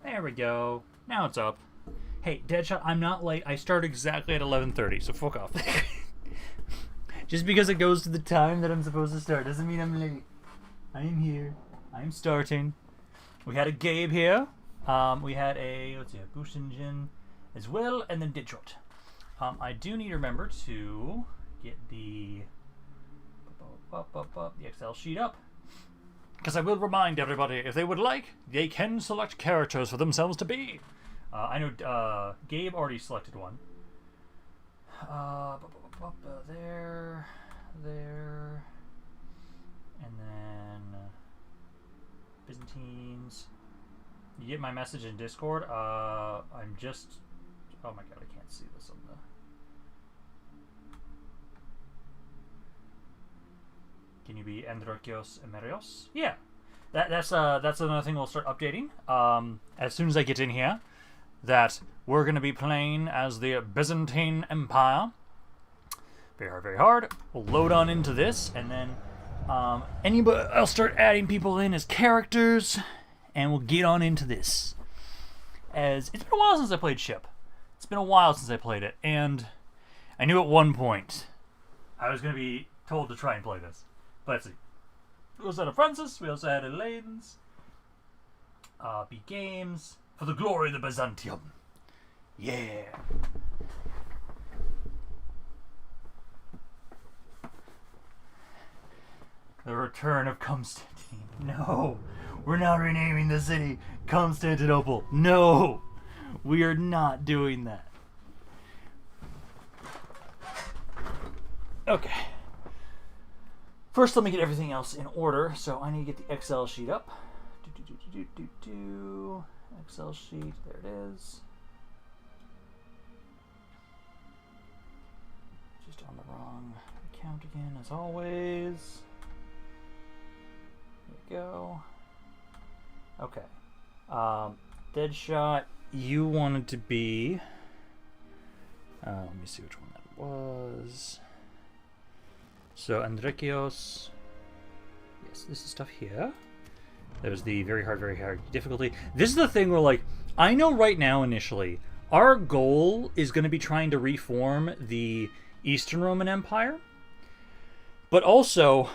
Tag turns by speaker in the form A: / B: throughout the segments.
A: There we go. Now it's up. Hey, Deadshot, I'm not late. I start exactly at 11:30, so fuck off. Just because it goes to the time that I'm supposed to start doesn't mean I'm late. I am here. I am starting. We had a Gabe here. We had a, let's see, a Bushinjin as well, and then Deadshot. I do need to remember to get the Excel sheet up. Because I will remind everybody, if they would like, they can select characters for themselves to be. I know Gabe already selected one. There, and then Byzantines. You get my message in Discord. I'm just. Oh my god, I can't see this on the. Can you be Androkios Emerios? Yeah, that's another thing we'll start updating. As soon as I get in here, that we're gonna be playing as the Byzantine Empire. Very hard, very hard. We'll load on into this, and then I'll start adding people in as characters, and we'll get on into this. As it's been a while since I played SHIP. It's been a while since I played it, and I knew at one point I was gonna be told to try and play this. Let's see. We also had a Francis. We also had Elaine's. B Games. For the glory of the Byzantium. Yeah. The return of Constantine. No. We're not renaming the city Constantinople. No. We are not doing that. Okay. First, let me get everything else in order. So I need to get the Excel sheet up. Excel sheet. There it is. Just on the wrong account again, as always. There we go. Okay. Deadshot, you wanted to be... let me see which one that was. So, Andrekios. Yes, this is stuff here. There's the very hard difficulty. This is the thing where, like, I know right now initially, our goal is going to be trying to reform the Eastern Roman Empire. But also,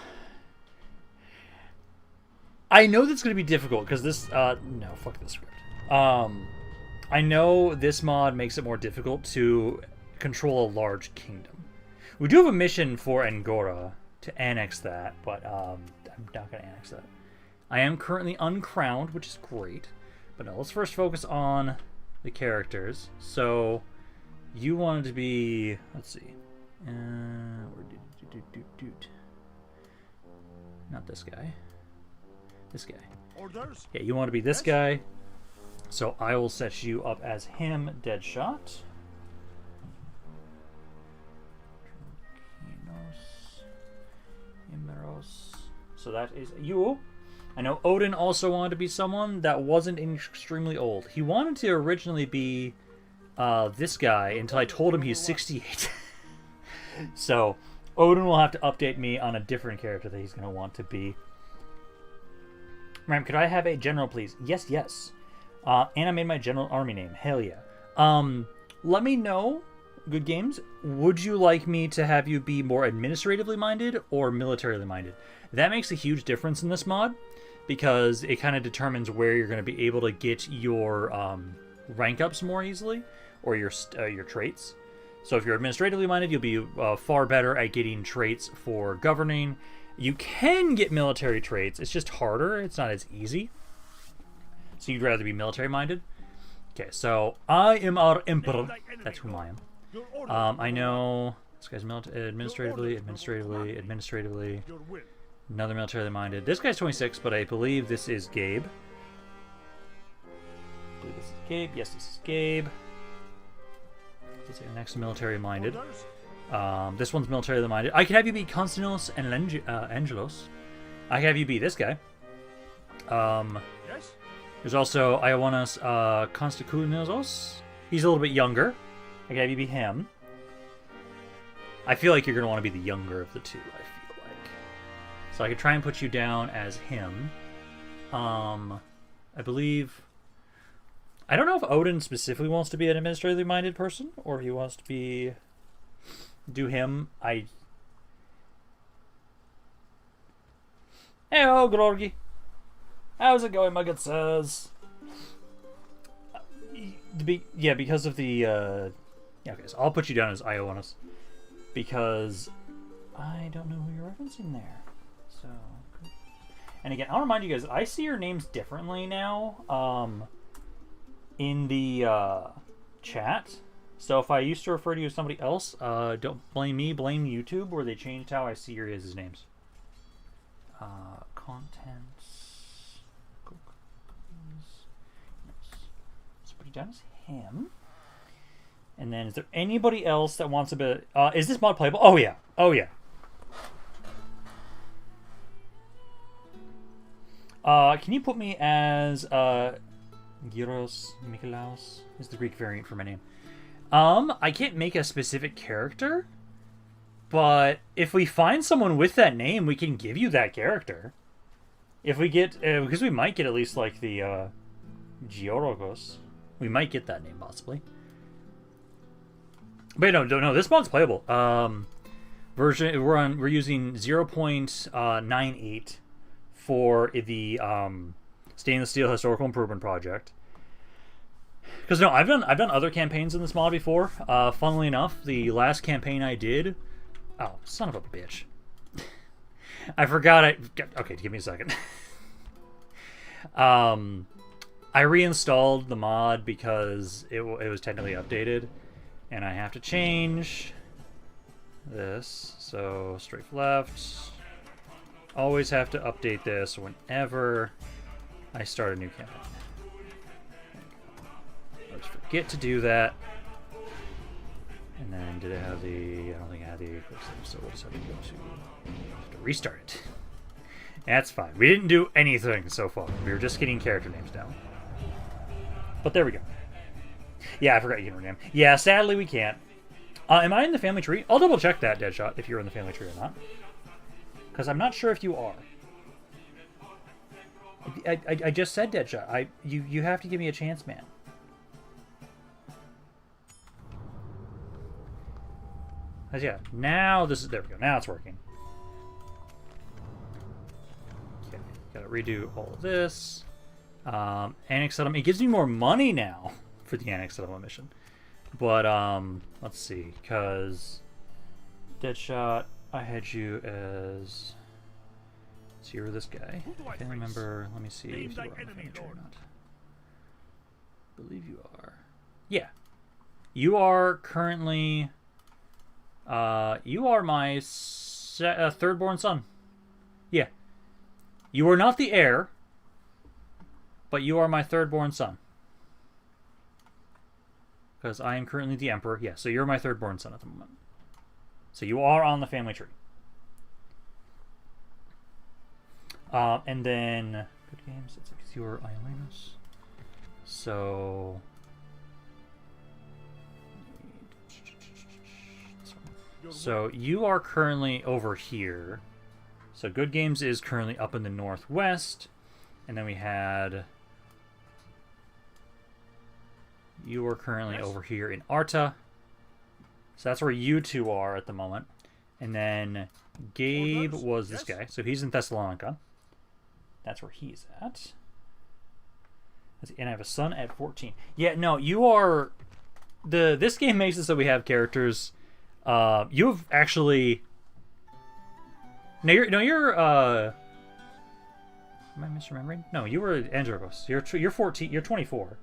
A: I know that's going to be difficult because this, no, fuck this script. I know this mod makes it more difficult to control a large kingdom. We do have a mission for Angora to annex that, but I'm not going to annex that. I am currently uncrowned, which is great. But no, let's first focus on the characters. So, you wanted to be... Let's see. Not this guy. This guy.
B: Orders?
A: Yeah, you want to be this guy. So I will set you up as him, Deadshot. So that is you. I know Odin also wanted to be someone that wasn't extremely old. He wanted to originally be this guy until I told him he's 68. So Odin will have to update me on a different character that he's going to want to be. Ram, could I have a general, please? Yes, yes. And I made my general army name. Hell yeah. Let me know, Good Games, would you like me to have you be more administratively minded or militarily minded? That makes a huge difference in this mod, because it kind of determines where you're going to be able to get your rank ups more easily, or your traits. So if you're administratively minded, you'll be far better at getting traits for governing. You can get military traits, it's just harder, it's not as easy. So you'd rather be military minded? Okay, so I am our emperor. That's whom I am. I know this guy's administratively. Another militarily minded. This guy's 26, but I believe this is Gabe. I believe this is Gabe. Yes, this is Gabe. Let's see, next military minded. This one's militarily minded. I could have you be Konstantinos and Angelos. I could have you be this guy.
B: Yes?
A: There's also Ioannis Konstantinos. He's a little bit younger. I gotta be him. I feel like you're gonna want to be the younger of the two, I feel like. So I could try and put you down as him. I believe... I don't know if Odin specifically wants to be an administratively minded person, or if he wants to be... do him. Hey, Gorgi. How's it going, my good sirs? Yeah, because of the... yeah, okay, so I'll put you down as Ioannis. Because I don't know who you're referencing there. So... And again, I'll remind you guys, I see your names differently now in the chat. So if I used to refer to you as somebody else, don't blame me, blame YouTube, where they changed how I see your guys' names. Contents. Let's put you down as him. And then is there anybody else that wants a bit... is this mod playable? Oh, yeah. Oh, yeah. Can you put me as Gyros Mikolaos? Is the Greek variant for my name. I can't make a specific character, but if we find someone with that name, we can give you that character. If we get, because we might get at least like the Georgos. We might get that name possibly. But no, this mod's playable. Version we're using 0.98 for the stainless steel historical improvement project. Because no, I've done other campaigns in this mod before. Funnily enough, the last campaign I did, oh son of a bitch, I forgot it. Okay, give me a second. I reinstalled the mod because it was technically updated, and I have to change this. So strafe left. Always have to update this whenever I start a new campaign. I always forget to do that. And then did it have the... I don't think I had the quick save, so we'll just have to go to restart it. That's fine. We didn't do anything so far. We were just getting character names down. But there we go. Yeah, I forgot you can rename. Yeah, sadly we can't. Am I in the family tree? I'll double check that, Deadshot, if you're in the family tree or not. Because I'm not sure if you are. I just said Deadshot. You have to give me a chance, man. Yeah, now this is... There we go. Now it's working. Okay, gotta redo all of this. Annex settlement. It gives me more money now for the annex settlement mission. But, let's see. Because Deadshot... I had you as... So you were this guy. I can't remember. Let me see if you are on the family tree or not. I believe you are. Yeah. You are currently... you are my third-born son. Yeah. You are not the heir, but you are my third-born son. Because I am currently the emperor. Yeah, so you're my third-born son at the moment. So you are on the family tree. And then... Good games. It's like you are Ioannis. So... So you are currently over here. So Good Games is currently up in the northwest. And then we had... You are currently over here in Arta. So that's where you two are at the moment. And then Gabe was this guy. So he's in Thessalonica. That's where he's at. And I have a son at 14. Yeah, no, you are... This game makes it so we have characters... you've actually... No, you're am I misremembering? No, you were Androgos. You're 14. You're 24.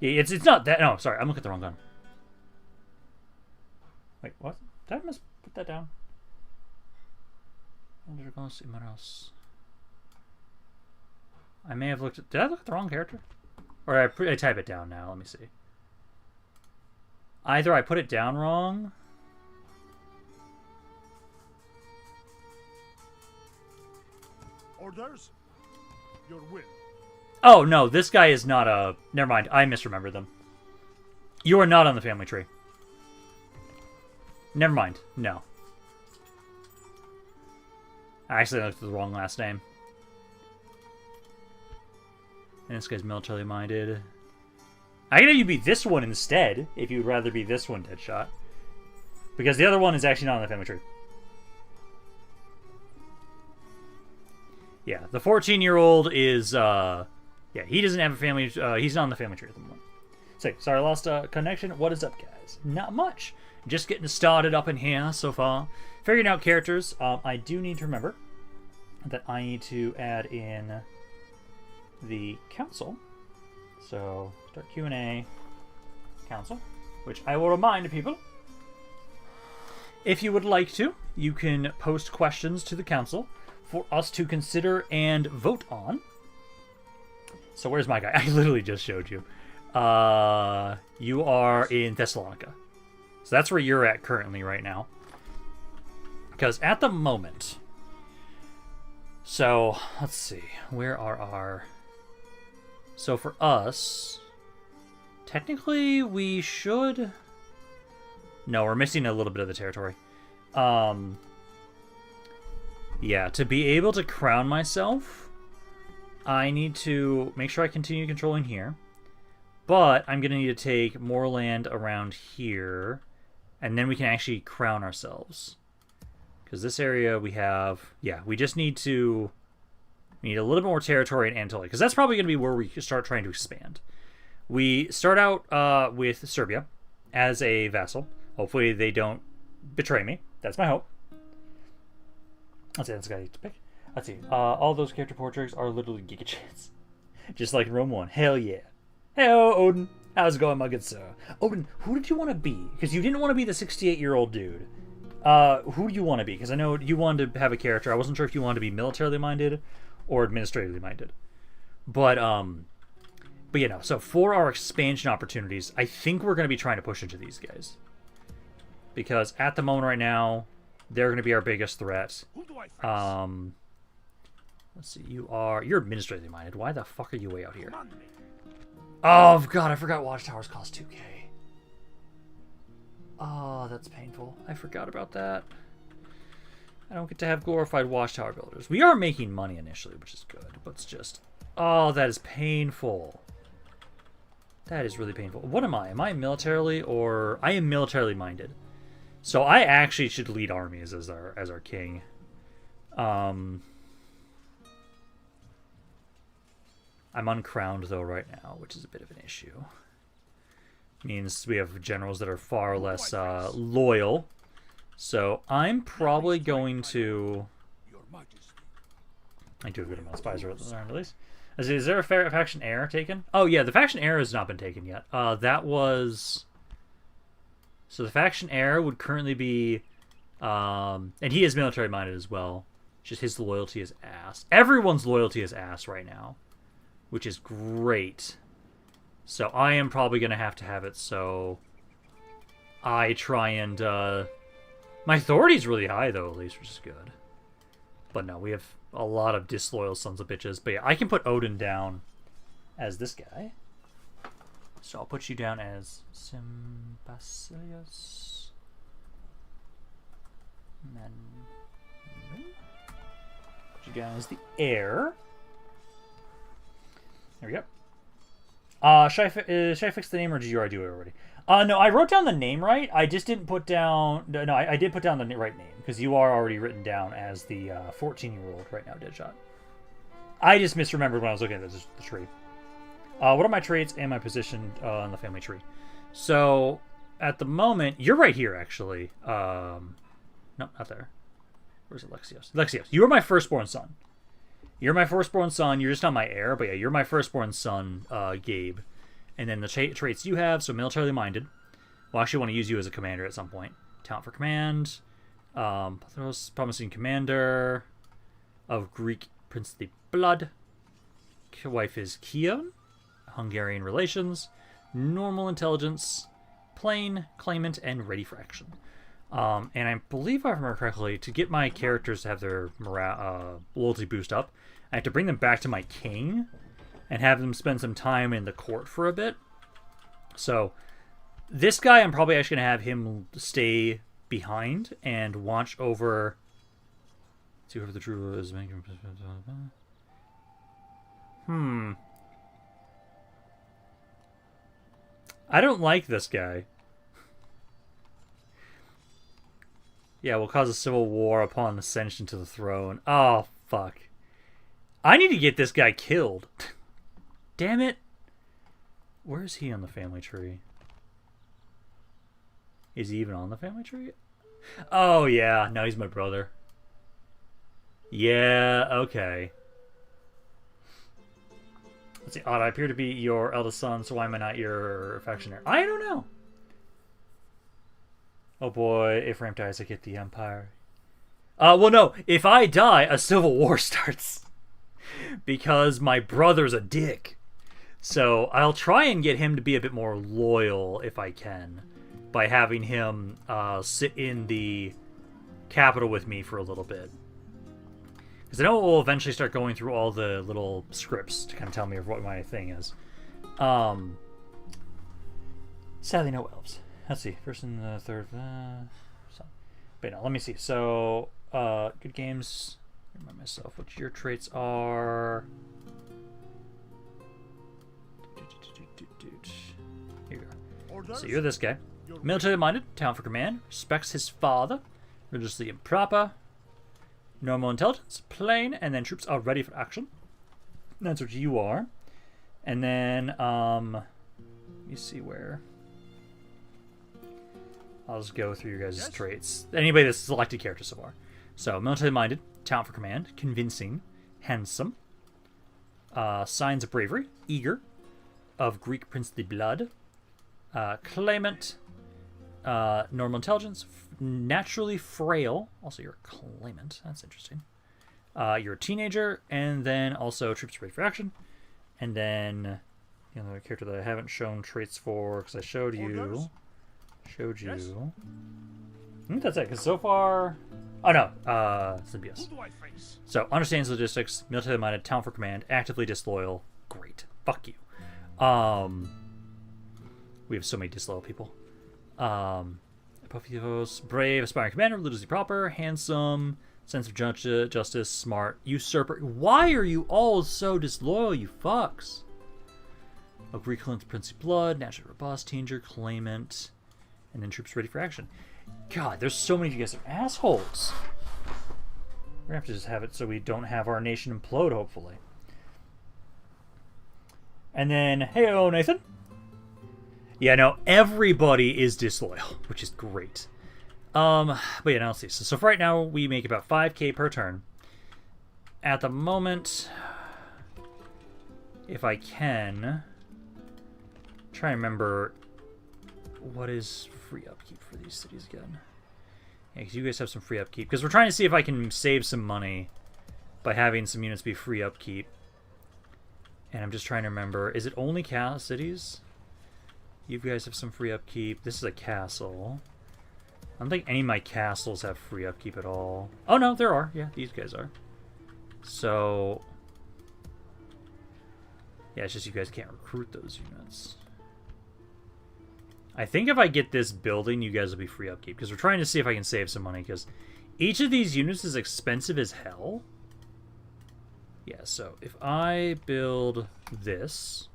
A: Yeah, it's not that... No, sorry, I'm looking at the wrong gun. Wait, what? Did I put that down? Androgos Imaros. I may have looked at... Did I look at the wrong character? Or I type it down now. Let me see. Either I put it down wrong...
B: Orders? Your will.
A: Oh, no, this guy is not a... Never mind, I misremembered them. You are not on the family tree. Never mind. No. I actually looked at the wrong last name. And this guy's militarily minded. I can have you be this one instead, if you'd rather be this one, Deadshot. Because the other one is actually not on the family tree. Yeah, the 14-year-old is, yeah, he doesn't have a family, he's not on the family tree at the moment. So, sorry, I lost connection. What is up, guys? Not much. Just getting started up in here so far. Figuring out characters. I do need to remember that I need to add in the council. So, start Q&A, council, which I will remind people. If you would like to, you can post questions to the council for us to consider and vote on. So where's my guy? I literally just showed you. You are in Thessalonica. So that's where you're at currently right now. Because at the moment... So, let's see. Where are our... So for us... Technically, we should... No, we're missing a little bit of the territory. Yeah, to be able to crown myself, I need to make sure I continue controlling here. But I'm going to need to take more land around here, and then we can actually crown ourselves. Because this area we have... Yeah, we just need to... We need a little bit more territory in Anatolia, because that's probably going to be where we start trying to expand. We start out with Serbia as a vassal. Hopefully they don't betray me. That's my hope. Let's see, that's the guy to pick. Let's see. All those character portraits are literally Giga Chats. Just like in Rome 1. Hell yeah. Hello, Odin. How's it going, my good sir? Odin, who did you want to be? Because you didn't want to be the 68-year-old dude. Who do you want to be? Because I know you wanted to have a character. I wasn't sure if you wanted to be militarily minded or administratively minded. But you know, so for our expansion opportunities, I think we're going to be trying to push into these guys. Because at the moment right now, they're going to be our biggest threat. Let's see, you're administratively minded. Why the fuck are you way out here? Oh, God, I forgot watchtowers cost 2k. Oh, that's painful. I forgot about that. I don't get to have glorified watchtower builders. We are making money initially, which is good, but it's just... Oh, that is painful. That is really painful. What am I? Am I militarily or... I am militarily minded. So I actually should lead armies as our king. I'm uncrowned, though, right now, which is a bit of an issue. Means we have generals that are far less loyal. So I'm probably going to... I do a good amount of spies around at least. Is there a faction heir taken? Oh, yeah, the faction heir has not been taken yet. That was... So the faction heir would currently be... and he is military-minded as well. Just his loyalty is ass. Everyone's loyalty is ass right now. Which is great. So I am probably going to have it so... I try and... My authority is really high, though, at least, which is good. But no, we have a lot of disloyal sons of bitches. But yeah, I can put Odin down as this guy. So I'll put you down as Symbasilius. Put you down as the heir. There we go. Should I fix the name, or did you already do it already? No, I wrote down the name right. I just didn't put down... No, I did put down the right name, because you are already written down as the 14-year-old right now, Deadshot. I just misremembered when I was looking at the tree. What are my traits and my position on the family tree? So, at the moment... You're right here, actually. No, not there. Where's Alexios? Alexios, you are my firstborn son. You're my firstborn son. You're just not my heir, but yeah, you're my firstborn son, Gabe. And then the traits you have, so militarily minded. We'll actually want to use you as a commander at some point. Talent for command. Promising commander of Greek princely blood. Wife is Kion. Hungarian relations. Normal intelligence. Plain, claimant, and ready for action. And I believe, if I remember correctly, to get my characters to have their loyalty boost up, I have to bring them back to my king and have them spend some time in the court for a bit. So, This guy, I'm probably actually going to have him stay behind and watch over... See whoever the true is making... I don't like this guy. Yeah, will cause a civil war upon ascension to the throne. Oh, fuck. I need to get this guy killed. Damn it. Where is he on the family tree? Is he even on the family tree? Oh, yeah. No, he's my brother. Yeah, okay. Let's see. Odd, I appear to be your eldest son, so why am I not your affectionate? I don't know. Oh boy, if Ramp dies, I get the Empire. Well, no. If I die, a civil war starts. Because my brother's a dick. So I'll try and get him to be a bit more loyal if I can. By having him sit in the capital with me for a little bit. Because I know it will eventually start going through all the little scripts to kind of tell me what my thing is. Sadly, no elves. Let's see. First and the third. But no, let me see. So, good games. Remind myself what your traits are. Here we go. So you're this guy. Military-minded, talent for command, respects his father, religiously improper, normal intelligence, plain, and then troops are ready for action. That's what you are. And then, let me see where. I'll just go through your guys' traits. Anybody that's selected character so far. So, military-minded, talent for command, convincing, handsome, signs of bravery, eager, of Greek princely blood, claimant, normal intelligence, naturally frail. Also, you're a claimant. That's interesting. You're a teenager, and then also troops ready for action. And then the other character that I haven't shown traits for because I showed you.
B: Yes.
A: I think that's it. Because so far, oh no, Symbios. So understands logistics, military-minded, talent for command, actively disloyal. Great. Fuck you. We have so many disloyal people. Apotheos, brave, aspiring commander, religiously proper, handsome, sense of justice, smart, usurper. Why are you all so disloyal, you fucks? A Greek princely blood, naturally robust, teenager, claimant, and then troops ready for action. God, there's so many of you guys are assholes. We're gonna have to just have it so we don't have our nation implode, hopefully. And then, hey-o, Nathan. Yeah, no, everybody is disloyal, which is great. But yeah, now let's see. So for right now, we make about 5k per turn. At the moment, if I can, try and remember what is free upkeep for these cities again. Yeah, because you guys have some free upkeep. Because we're trying to see if I can save some money by having some units be free upkeep. And I'm just trying to remember, is it only cities? You guys have some free upkeep. This is a castle. I don't think any of my castles have free upkeep at all. Oh no, there are. Yeah, these guys are. So, yeah, it's just you guys can't recruit those units. I think if I get this building, you guys will be free upkeep. Because we're trying to see if I can save some money. Because each of these units is expensive as hell. Yeah, so if I build this,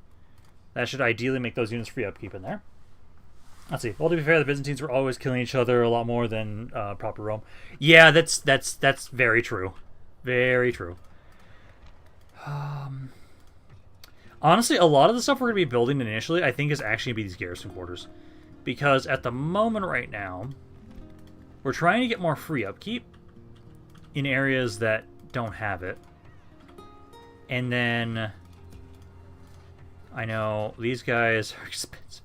A: that should ideally make those units free upkeep in there. Let's see. Well, to be fair, the Byzantines were always killing each other a lot more than proper Rome. Yeah, that's very true. Very true. Honestly, a lot of the stuff we're going to be building initially, I think, is actually going to be these garrison quarters. Because at the moment right now, we're trying to get more free upkeep in areas that don't have it. And then, I know these guys are expensive.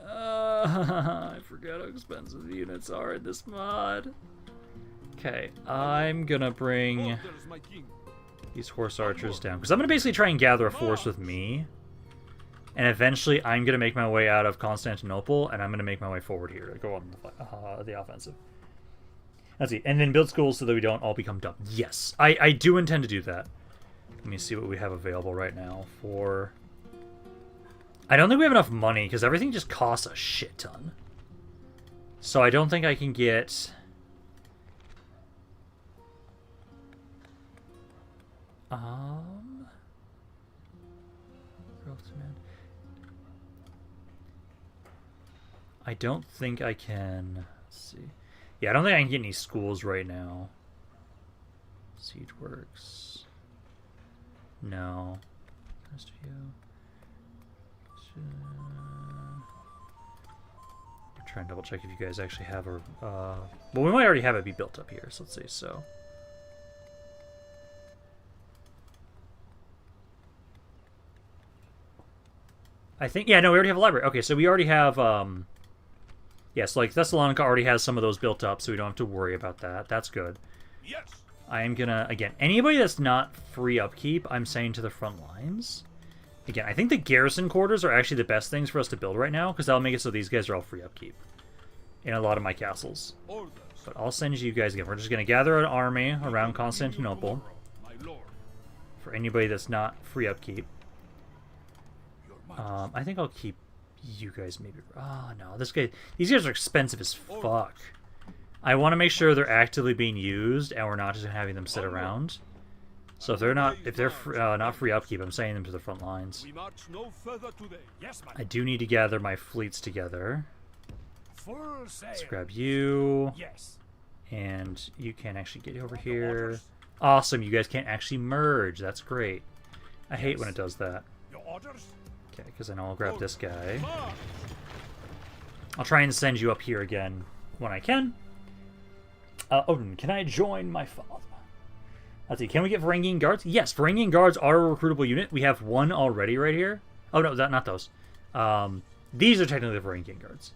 A: I forgot how expensive the units are in this mod. Okay, I'm gonna bring these horse archers down. Because I'm gonna basically try and gather a force with me. And eventually I'm gonna make my way out of Constantinople, and I'm gonna make my way forward here to go on the offensive. Let's see, and then build schools so that we don't all become dumb. Yes, I do intend to do that. Let me see what we have available right now for... I don't think we have enough money, because everything just costs a shit ton. So I don't think I can get... Growth demand. I don't think I can... Let's see. Yeah, I don't think I can get any schools right now. Siege works. No. Try and double check if you guys actually have a... well, we might already have it be built up here, so let's see, so... I think... Yeah, no, we already have a library. Okay, so we already have... Yes, like, Thessalonica already has some of those built up, so we don't have to worry about that. That's good.
B: Yes.
A: I am gonna... Again, anybody that's not free upkeep, I'm saying to the front lines. Again, I think the garrison quarters are actually the best things for us to build right now, because that'll make it so these guys are all free upkeep in a lot of my castles. But I'll send you guys again. We're just going to gather an army around Constantinople for anybody that's not free upkeep. I think I'll keep you guys maybe... Oh, no. These guys are expensive as fuck. I want to make sure they're actively being used, and we're not just having them sit around. So if they're not free upkeep, I'm sending them to the front lines. I do need to gather my fleets together. Let's grab you. And you can actually get over here. Awesome, you guys can't actually merge. That's great. I hate when it does that. Okay, because I know I'll grab this guy. I'll try and send you up here again when I can. Odin, can I join my father? Let's see, can we get Varangian Guards? Yes, Varangian Guards are a recruitable unit. We have one already right here. Oh, no, not those. These are technically the Varangian Guards.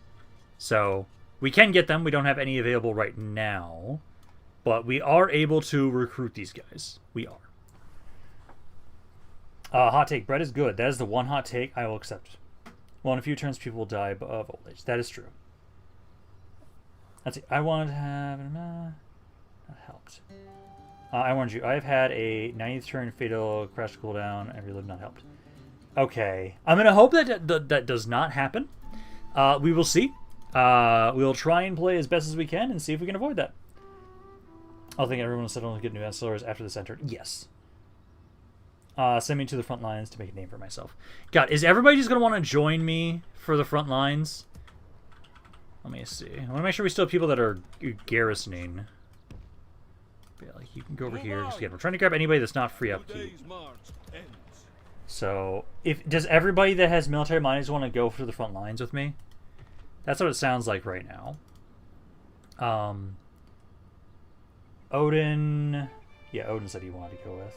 A: So, we can get them. We don't have any available right now. But we are able to recruit these guys. We are. Hot take. Bread is good. That is the one hot take I will accept. Well, in a few turns, people will die of old age. That is true. Let's see. I wanted to have... that helped. I warned you. I've had a 90th turn fatal crash cooldown. Every live not helped. Okay. I'm going to hope that does not happen. We will see. We'll try and play as best as we can and see if we can avoid that. I think everyone will settle and get new SLRs after this entered. Yes. Send me to the front lines to make a name for myself. God, is everybody just going to want to join me for the front lines? Let me see. I want to make sure we still have people that are garrisoning. Yeah, like you can go over here. Just, again, we're trying to grab anybody that's not free upkeep. So, does everybody that has military minds want to go for the front lines with me? That's what it sounds like right now. Odin... Yeah, Odin said he wanted to go with.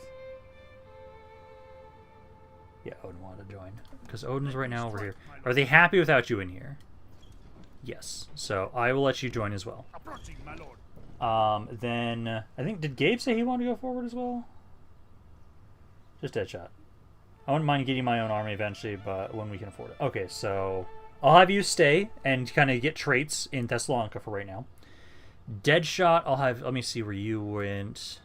A: Yeah, Odin wanted to join. Because Odin's right now over here. Are they happy without you in here? Yes. So, I will let you join as well. Then, I think, did Gabe say he wanted to go forward as well? Just Deadshot. I wouldn't mind getting my own army eventually, but when we can afford it. Okay, so I'll have you stay and kind of get traits in Thessalonica for right now. Deadshot, I'll have, let me see where you went.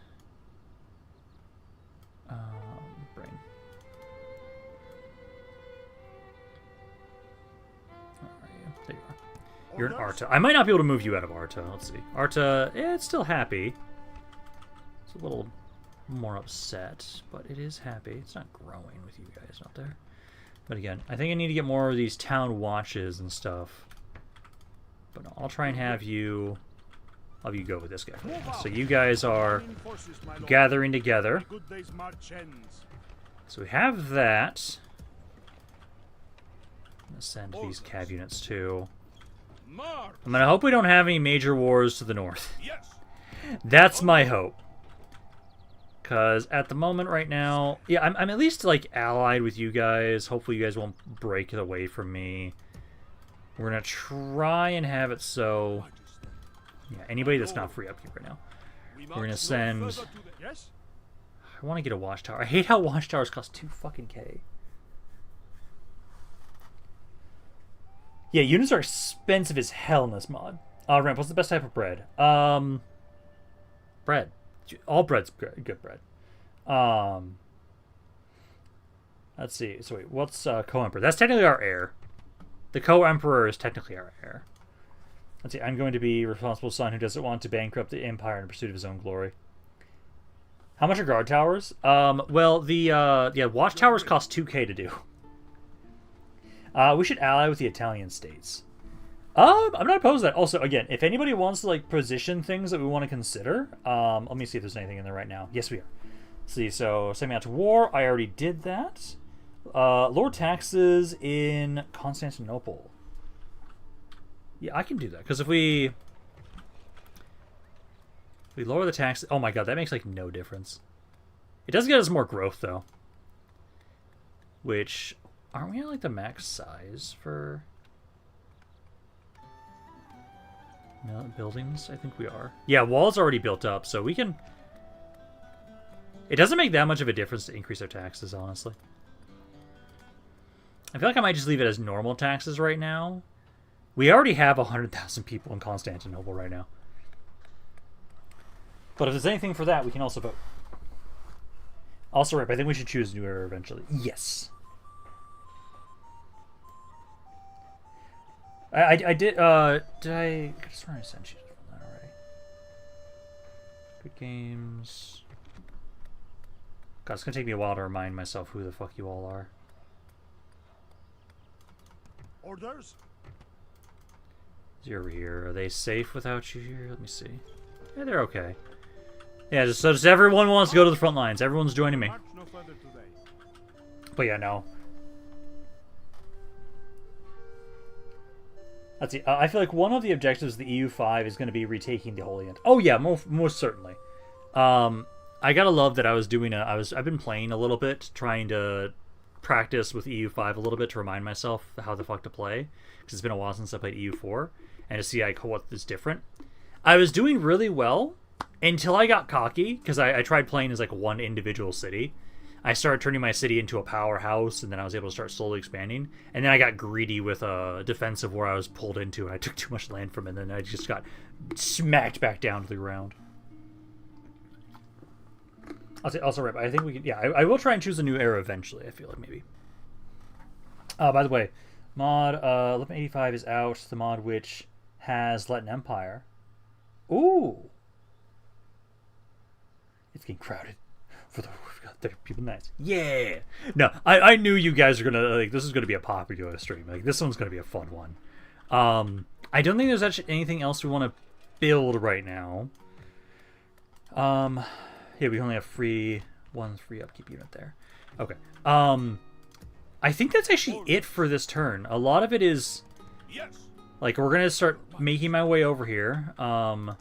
A: Brain. Where are you? There you are. You're in Arta. I might not be able to move you out of Arta. Let's see. Arta, it's still happy. It's a little more upset, but it is happy. It's not growing with you guys out there. But again, I think I need to get more of these town watches and stuff. But no, I'll try and have you go with this guy. So you guys are gathering together. So we have that. I'm going to send these cav units too. I'm going to hope we don't have any major wars to the north. That's my hope. Because at the moment right now, yeah, I'm at least like allied with you guys. Hopefully you guys won't break it away from me. We're going to try and have it so... Yeah, anybody that's not free upkeep right now. We're going to send... I want to get a watchtower. I hate how watchtowers cost 2 fucking K. Yeah, units are expensive as hell in this mod. Ramp, what's the best type of bread? Bread. All bread's good bread. Let's see. So wait, what's co-emperor? That's technically our heir. The co-emperor is technically our heir. Let's see. I'm going to be responsible son who doesn't want to bankrupt the empire in pursuit of his own glory. How much are guard towers? Well, the watchtowers cost 2K to do. We should ally with the Italian states. I'm not opposed to that. Also, again, if anybody wants to like position things that we want to consider, let me see if there's anything in there right now. Yes, we are. Let's see, so send me out to war. I already did that. Lower taxes in Constantinople. Yeah, I can do that because if we lower the tax, oh my god, that makes like no difference. It does get us more growth though. Which aren't we at like the max size for buildings? I think we are. Yeah, walls already built up, so we can. It doesn't make that much of a difference to increase our taxes, honestly. I feel like I might just leave it as normal taxes right now. We already have 100,000 people in Constantinople right now. But if there's anything for that, we can also vote. Also, Rip, I think we should choose a new era eventually. Yes. I did, did I just swear I sent you from that already. Good games. God, it's gonna take me a while to remind myself who the fuck you all are.
B: Orders?
A: You're over here. Are they safe without you here? Let me see. Yeah, they're okay. Yeah, just everyone wants to go to the front lines. Everyone's joining me. But yeah, no. Let's see. I feel like one of the objectives of the EU5 is going to be retaking the Holy Land. Oh yeah, most certainly. I gotta love that I was doing I've been playing a little bit, trying to practice with EU5 a little bit to remind myself how the fuck to play, because it's been a while since I played EU4, and to see like what is different. I was doing really well until I got cocky, because I tried playing as like one individual city. I started turning my city into a powerhouse, and then I was able to start slowly expanding. And then I got greedy with a defensive where I was pulled into, and I took too much land from it, and then I just got smacked back down to the ground. Also, Rip, I think we can. Yeah, I will try and choose a new era eventually. I feel like maybe. By the way, mod 1185 is out. The mod which has Latin Empire. Ooh, it's getting crowded. We've got 30 people. Nice. Yeah. No, I knew you guys are gonna like. This is gonna be a popular stream. Like this one's gonna be a fun one. I don't think there's actually anything else we want to build right now. Yeah, we only have one free upkeep unit there. Okay. I think that's actually it for this turn. A lot of it is like we're gonna start making my way over here. I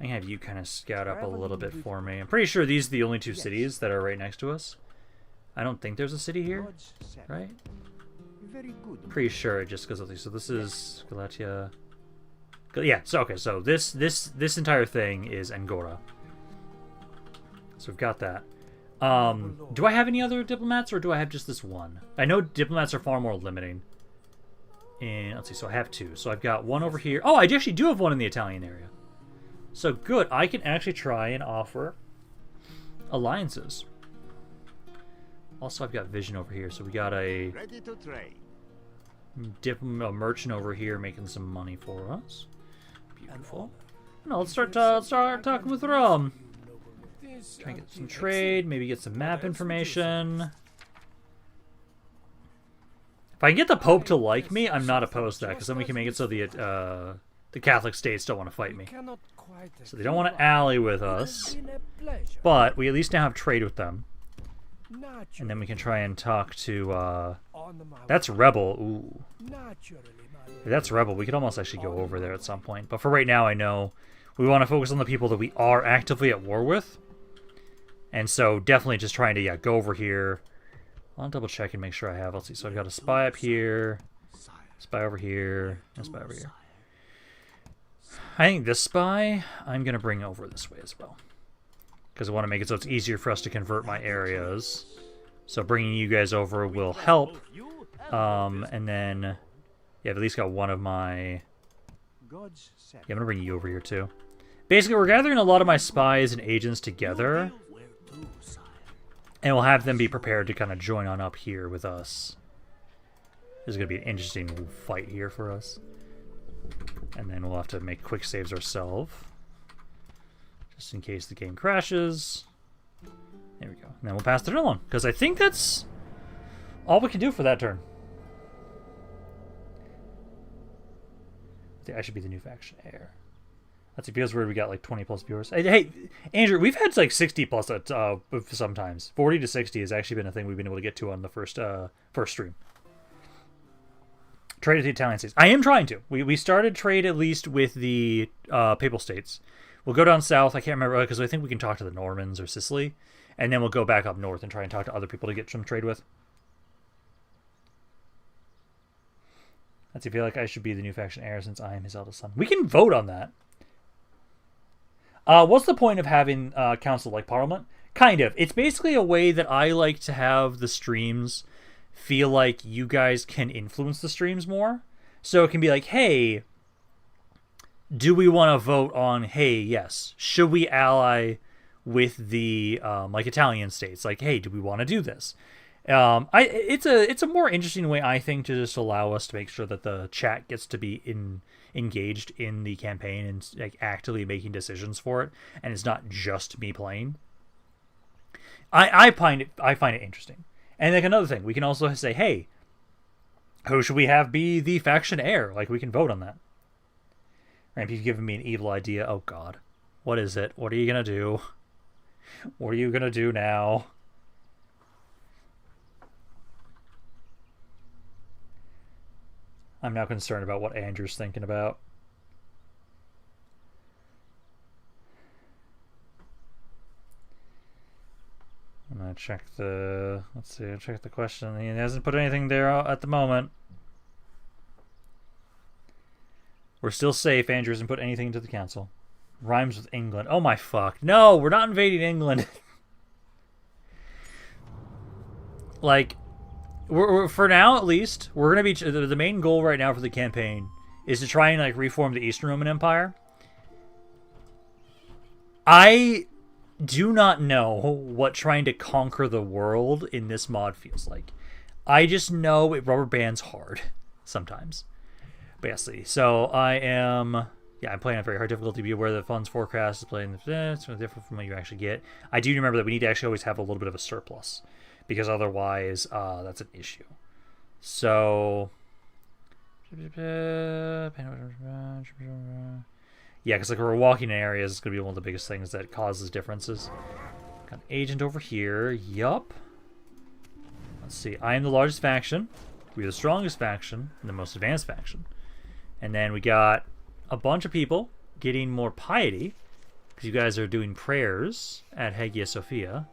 A: can have you kind of scout up a little bit for me. I'm pretty sure these are the only two cities that are right next to us. I don't think there's a city here, right? Pretty sure it just goes up. So this is Galatia. Yeah. So okay. So this entire thing is Angora. So we've got that. Do I have any other diplomats, or do I have just this one? I know diplomats are far more limiting. And let's see, so I have two. So I've got one over here. Oh, I actually do have one in the Italian area. So good, I can actually try and offer alliances. Also, I've got vision over here, so we got a merchant over here making some money for us. Beautiful. No, let's start talking with Rome. Try and get some trade, maybe get some map information. If I can get the Pope to like me, I'm not opposed to that, because then we can make it so the Catholic states don't want to fight me. So they don't want to ally with us, but we at least now have trade with them. And then we can try and talk to, that's Rebel, ooh. If that's Rebel, we could almost actually go over there at some point. But for right now, I know we want to focus on the people that we are actively at war with. And so definitely just trying to, go over here. I'll double check and make sure I have. Let's see. So I've got a spy up here, spy over here, and a spy over here. I think this spy I'm going to bring over this way as well, because I want to make it so it's easier for us to convert my areas. So bringing you guys over will help. And then, yeah, I've at least got one of my... Yeah, I'm going to bring you over here too. Basically, we're gathering a lot of my spies and agents together And we'll have them be prepared to kind of join on up here with us. This is going to be an interesting fight here for us. And then we'll have to make quick saves ourselves. Just in case the game crashes. There we go. And then we'll pass the turn on. Because I think that's all we can do for that turn. I think I should be the new faction heir. That's because we got like 20 plus viewers. Hey, Andrew, we've had like 60 plus sometimes. 40 to 60 has actually been a thing we've been able to get to on the first stream. Trade at the Italian states. I am trying to. We started trade at least with the Papal States. We'll go down south. I can't remember because I think we can talk to the Normans or Sicily. And then we'll go back up north and try and talk to other people to get some trade with. I feel like I should be the new faction heir since I am his eldest son. We can vote on that. What's the point of having council like Parliament? Kind of. It's basically a way that I like to have the streams feel like you guys can influence the streams more. So it can be like, hey, do we want to vote on, hey, yes, should we ally with the like Italian states? Like, hey, do we want to do this? It's a more interesting way, I think, to just allow us to make sure that the chat gets to be engaged in the campaign and like actively making decisions for it, and it's not just me playing. I find it interesting. And like another thing, we can also say, hey, who should we have be the faction heir? Like, we can vote on that. Ramp, you've given me an evil idea. Oh God, what is it? What are you gonna do? What are you gonna do now? I'm now concerned about what Andrew's thinking about. I'm gonna check the... Let's see, I'll check the question. He hasn't put anything there at the moment. We're still safe. Andrew hasn't put anything into the council. Rhymes with England. Oh my fuck. No, we're not invading England. Like... We're, for now, at least, we're going to be... The main goal right now for the campaign is to try and, like, reform the Eastern Roman Empire. I do not know what trying to conquer the world in this mod feels like. I just know it rubber bands hard sometimes. But yes, so I am... Yeah, I'm playing on very hard difficulty. Be aware that funds forecast is playing... It's really different from what you actually get. I do remember that we need to actually always have a little bit of a surplus, because otherwise that's an issue. So yeah, because like we're walking in areas, it's gonna be one of the biggest things that causes differences. Got an agent over here. Yup. Let's see. I am the largest faction. We're the strongest faction and the most advanced faction. And then we got a bunch of people getting more piety because you guys are doing prayers at Hagia Sophia.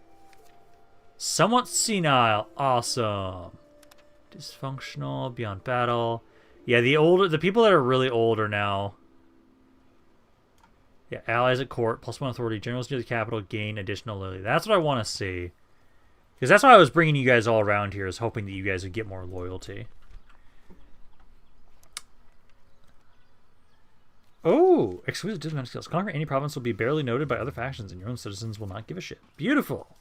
A: Somewhat senile. Awesome. Dysfunctional. Beyond battle. Yeah, the people that are really old are now... Yeah, allies at court. +1 authority. Generals near the capital gain additional loyalty. That's what I want to see. Because that's why I was bringing you guys all around here, is hoping that you guys would get more loyalty. Oh! Exquisite diplomatic skills. Conquering any province will be barely noted by other factions, and your own citizens will not give a shit. Beautiful!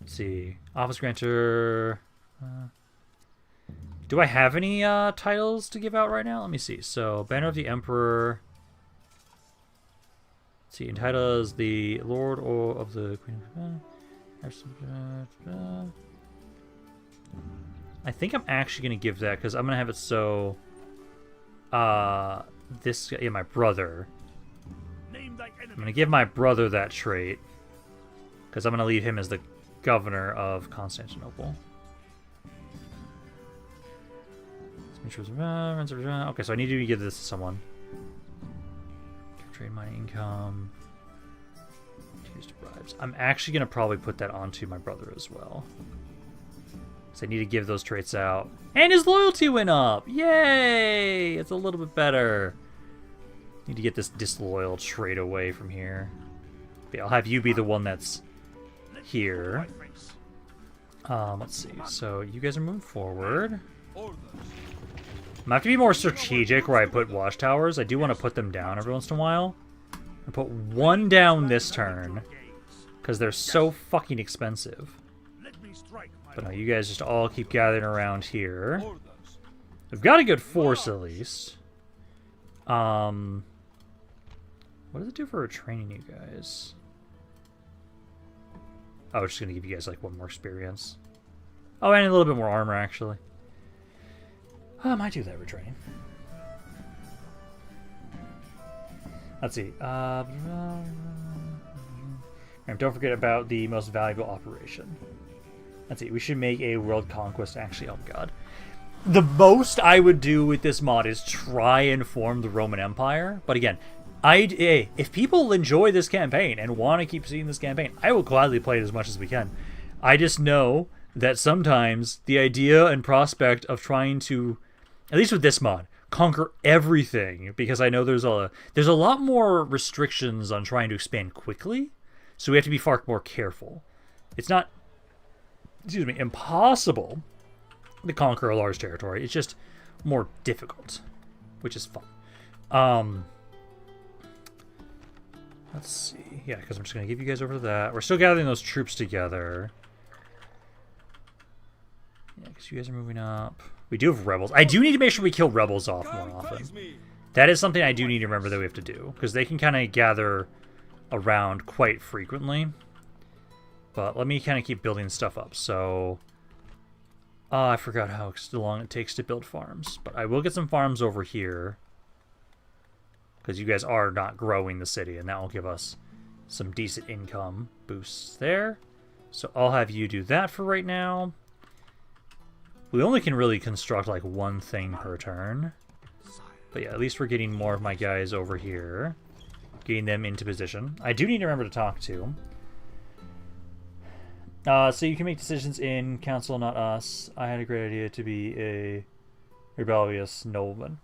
A: Let's see. Office grantor. Do I have any titles to give out right now? Let me see. So, Banner of the Emperor. Let's see. Entitled as the Lord of the Queen. I think I'm actually going to give that because I'm going to have it so. This guy, yeah, my brother. I'm going to give my brother that trait because I'm going to leave him as the governor of Constantinople. Okay, so I need to give this to someone. Trade mining income. Use bribes. I'm actually going to probably put that onto my brother as well. So I need to give those traits out. And his loyalty went up! Yay! It's a little bit better. Need to get this disloyal trait away from here. Okay, I'll have you be the one that's here. Let's see. So you guys are moving forward. I'm gonna have to be more strategic where I put watchtowers. I do want to put them down every once in a while. I put one down this turn because they're so fucking expensive.
B: strike, my
A: But no,
B: lord.
A: you guys just all keep gathering around here.
B: Orders.
A: We've got a good force at least. What does it do for training you guys? Oh, it's just gonna give you guys like one more experience. Oh, and a little bit more armor actually. I might do that for training. Let's see. And don't forget about the most valuable operation. Let's see. We should make a world conquest. Actually, oh god. The most I would do with this mod is try and form the Roman Empire. But again, if people enjoy this campaign and want to keep seeing this campaign, I will gladly play it as much as we can. I just know that sometimes the idea and prospect of trying to, at least with this mod, conquer everything, because I know there's a lot more restrictions on trying to expand quickly, so we have to be far more careful. It's not, excuse me, impossible to conquer a large territory. It's just more difficult, which is fun. Let's see. Yeah, because I'm just going to give you guys over to that. We're still gathering those troops together. Yeah, because you guys are moving up. We do have rebels. I do need to make sure we kill rebels off more often. That is something I do need to remember that we have to do, because they can kind of gather around quite frequently. But let me kind of keep building stuff up. So, I forgot how long it takes to build farms. But I will get some farms over here, because you guys are not growing the city, and that will give us some decent income boosts there. So I'll have you do that for right now. We only can really construct like one thing per turn. But yeah, at least we're getting more of my guys over here. Getting them into position. I do need to remember to talk to. So you can make decisions in council, not us. I had a great idea to be a rebellious nobleman.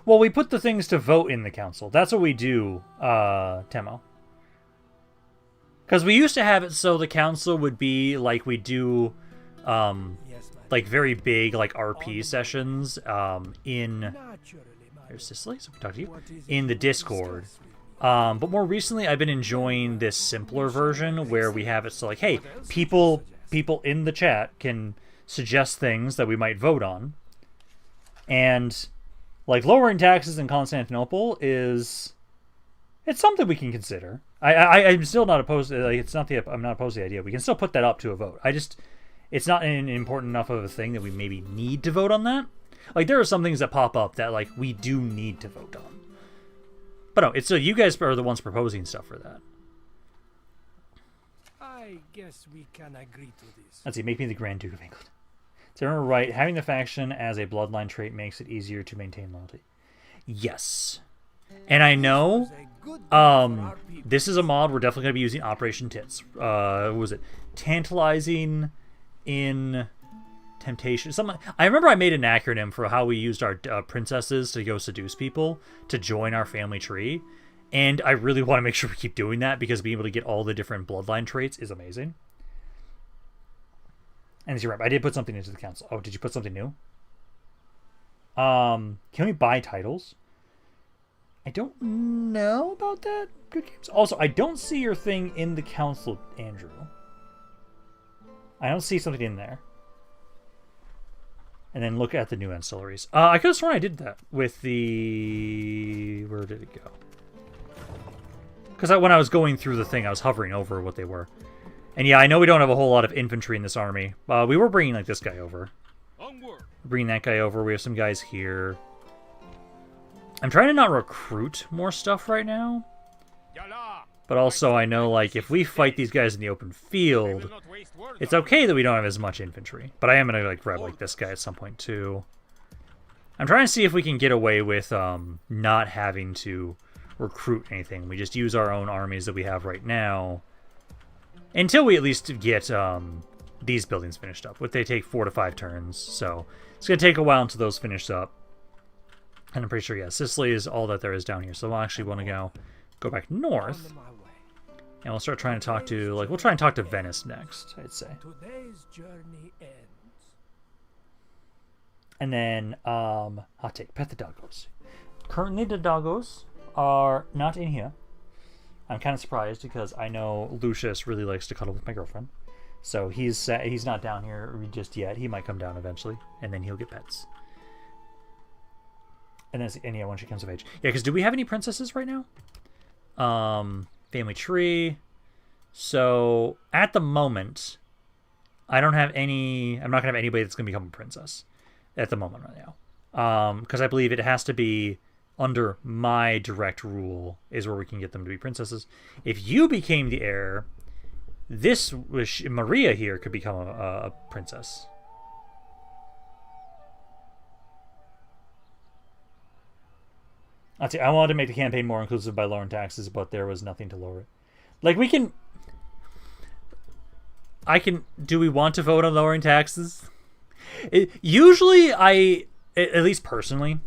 A: Well, we put the things to vote in the council. That's what we do, Temo. Because we used to have it so the council would be like we do, like very big like RP sessions in. There's Sicily, so we can talk to you in the Discord. But more recently, I've been enjoying this simpler version where we have it so like, hey, people in the chat can suggest things that we might vote on, and like lowering taxes in Constantinople it's something we can consider. I'm still not opposed to, like, I'm not opposed to the idea. We can still put that up to a vote. It's not an important enough of a thing that we maybe need to vote on that. Like, there are some things that pop up that, like, we do need to vote on. But no, it's so you guys are the ones proposing stuff for that.
C: I guess we can agree to this.
A: Let's see, make me the Grand Duke of England. So remember right, having the faction as a bloodline trait makes it easier to maintain loyalty. Yes. And I know, this is a mod we're definitely going to be using Operation Tits. What was it? Tantalizing in temptation. I remember I made an acronym for how we used our princesses to go seduce people to join our family tree. And I really want to make sure we keep doing that, because being able to get all the different bloodline traits is amazing. And as you remember, I did put something into the council. Oh, did you put something new? Can we buy titles? I don't know about that. Good games. Also, I don't see your thing in the council, Andrew. I don't see something in there. And then look at the new ancillaries. I could have sworn I did that with the... Where did it go? Because when I was going through the thing, I was hovering over what they were. And yeah, I know we don't have a whole lot of infantry in this army. We were bringing like this guy over. Bringing that guy over. We have some guys here. I'm trying to not recruit more stuff right now. But also I know, like, if we fight these guys in the open field, it's okay that we don't have as much infantry. But I am going to, like, grab, like, this guy at some point, too. I'm trying to see if we can get away with not having to recruit anything. We just use our own armies that we have right now until we at least get these buildings finished up. They take 4 to 5 turns, so it's going to take a while until those finish up. And I'm pretty sure, yeah, Sicily is all that there is down here. So we'll actually want to go back north. And we'll start trying to talk to, like, we'll try and talk to Venice next, I'd say.
C: Today's journey ends.
A: And then, hot take, pet the doggos. Currently, the doggos are not in here. I'm kind of surprised because I know Lucius really likes to cuddle with my girlfriend. So he's not down here just yet. He might come down eventually, and then he'll get pets. And yeah, when she comes of age. Yeah, because do we have any princesses right now? Family tree. So at the moment, I don't have any. I'm not gonna have anybody that's gonna become a princess at the moment right now. Because I believe it has to be under my direct rule is where we can get them to be princesses. If you became the heir, this Maria here could become a princess. I wanted to make the campaign more inclusive by lowering taxes, but there was nothing to lower it. Like, we can... Do we want to vote on lowering taxes? Usually, at least personally,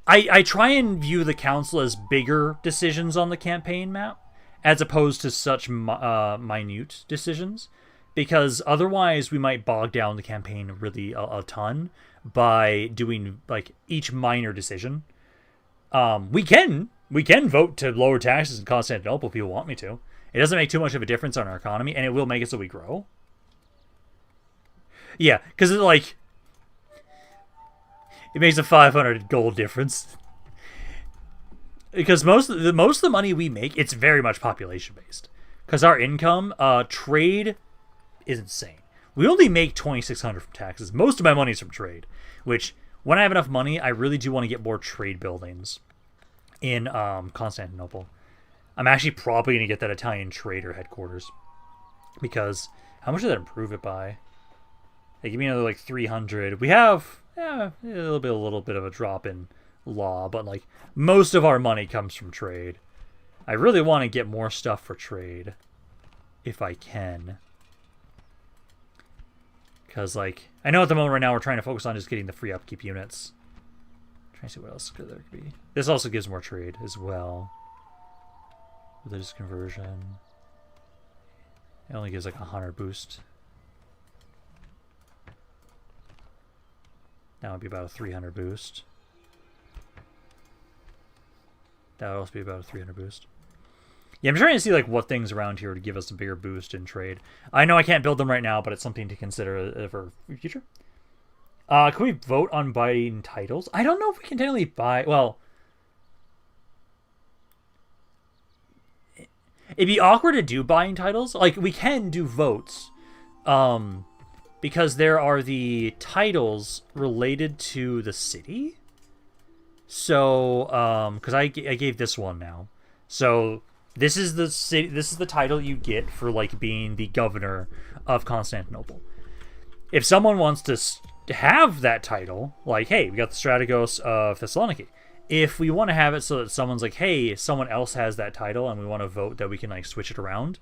A: I try and view the council as bigger decisions on the campaign map, as opposed to such minute decisions, because otherwise we might bog down the campaign really a ton by doing like each minor decision. We can vote to lower taxes in Constantinople if people want me to. It doesn't make too much of a difference on our economy, and it will make it so we grow. Yeah, because it makes a 500 gold difference. Because most of the money we make, it's very much population based. Because our income, trade is insane. We only make 2,600 from taxes. Most of my money is from trade. Which, when I have enough money, I really do want to get more trade buildings in Constantinople. I'm actually probably going to get that Italian trader headquarters. Because, how much does that improve it by? They give me another like 300. We have a little bit of a drop in law, but like most of our money comes from trade. I really want to get more stuff for trade if I can. Because, like, I know at the moment right now we're trying to focus on just getting the free upkeep units. Trying to see what else there could be. This also gives more trade as well. Religious conversion. It only gives like 100 boost. That would be about a 300 boost. That would also be about a 300 boost. Yeah, I'm trying to see like what things around here would give us a bigger boost in trade. I know I can't build them right now, but it's something to consider for future. Can we vote on buying titles? I don't know if we can technically buy... Well... It'd be awkward to do buying titles. Like, we can do votes. Because there are the titles related to the city. So, because I gave this one now. So, this is the city. This is the title you get for like being the governor of Constantinople. If someone wants to have that title, like, hey, we got the Strategos of Thessaloniki. If we want to have it so that someone's like, hey, someone else has that title, and we want to vote that we can like switch it around.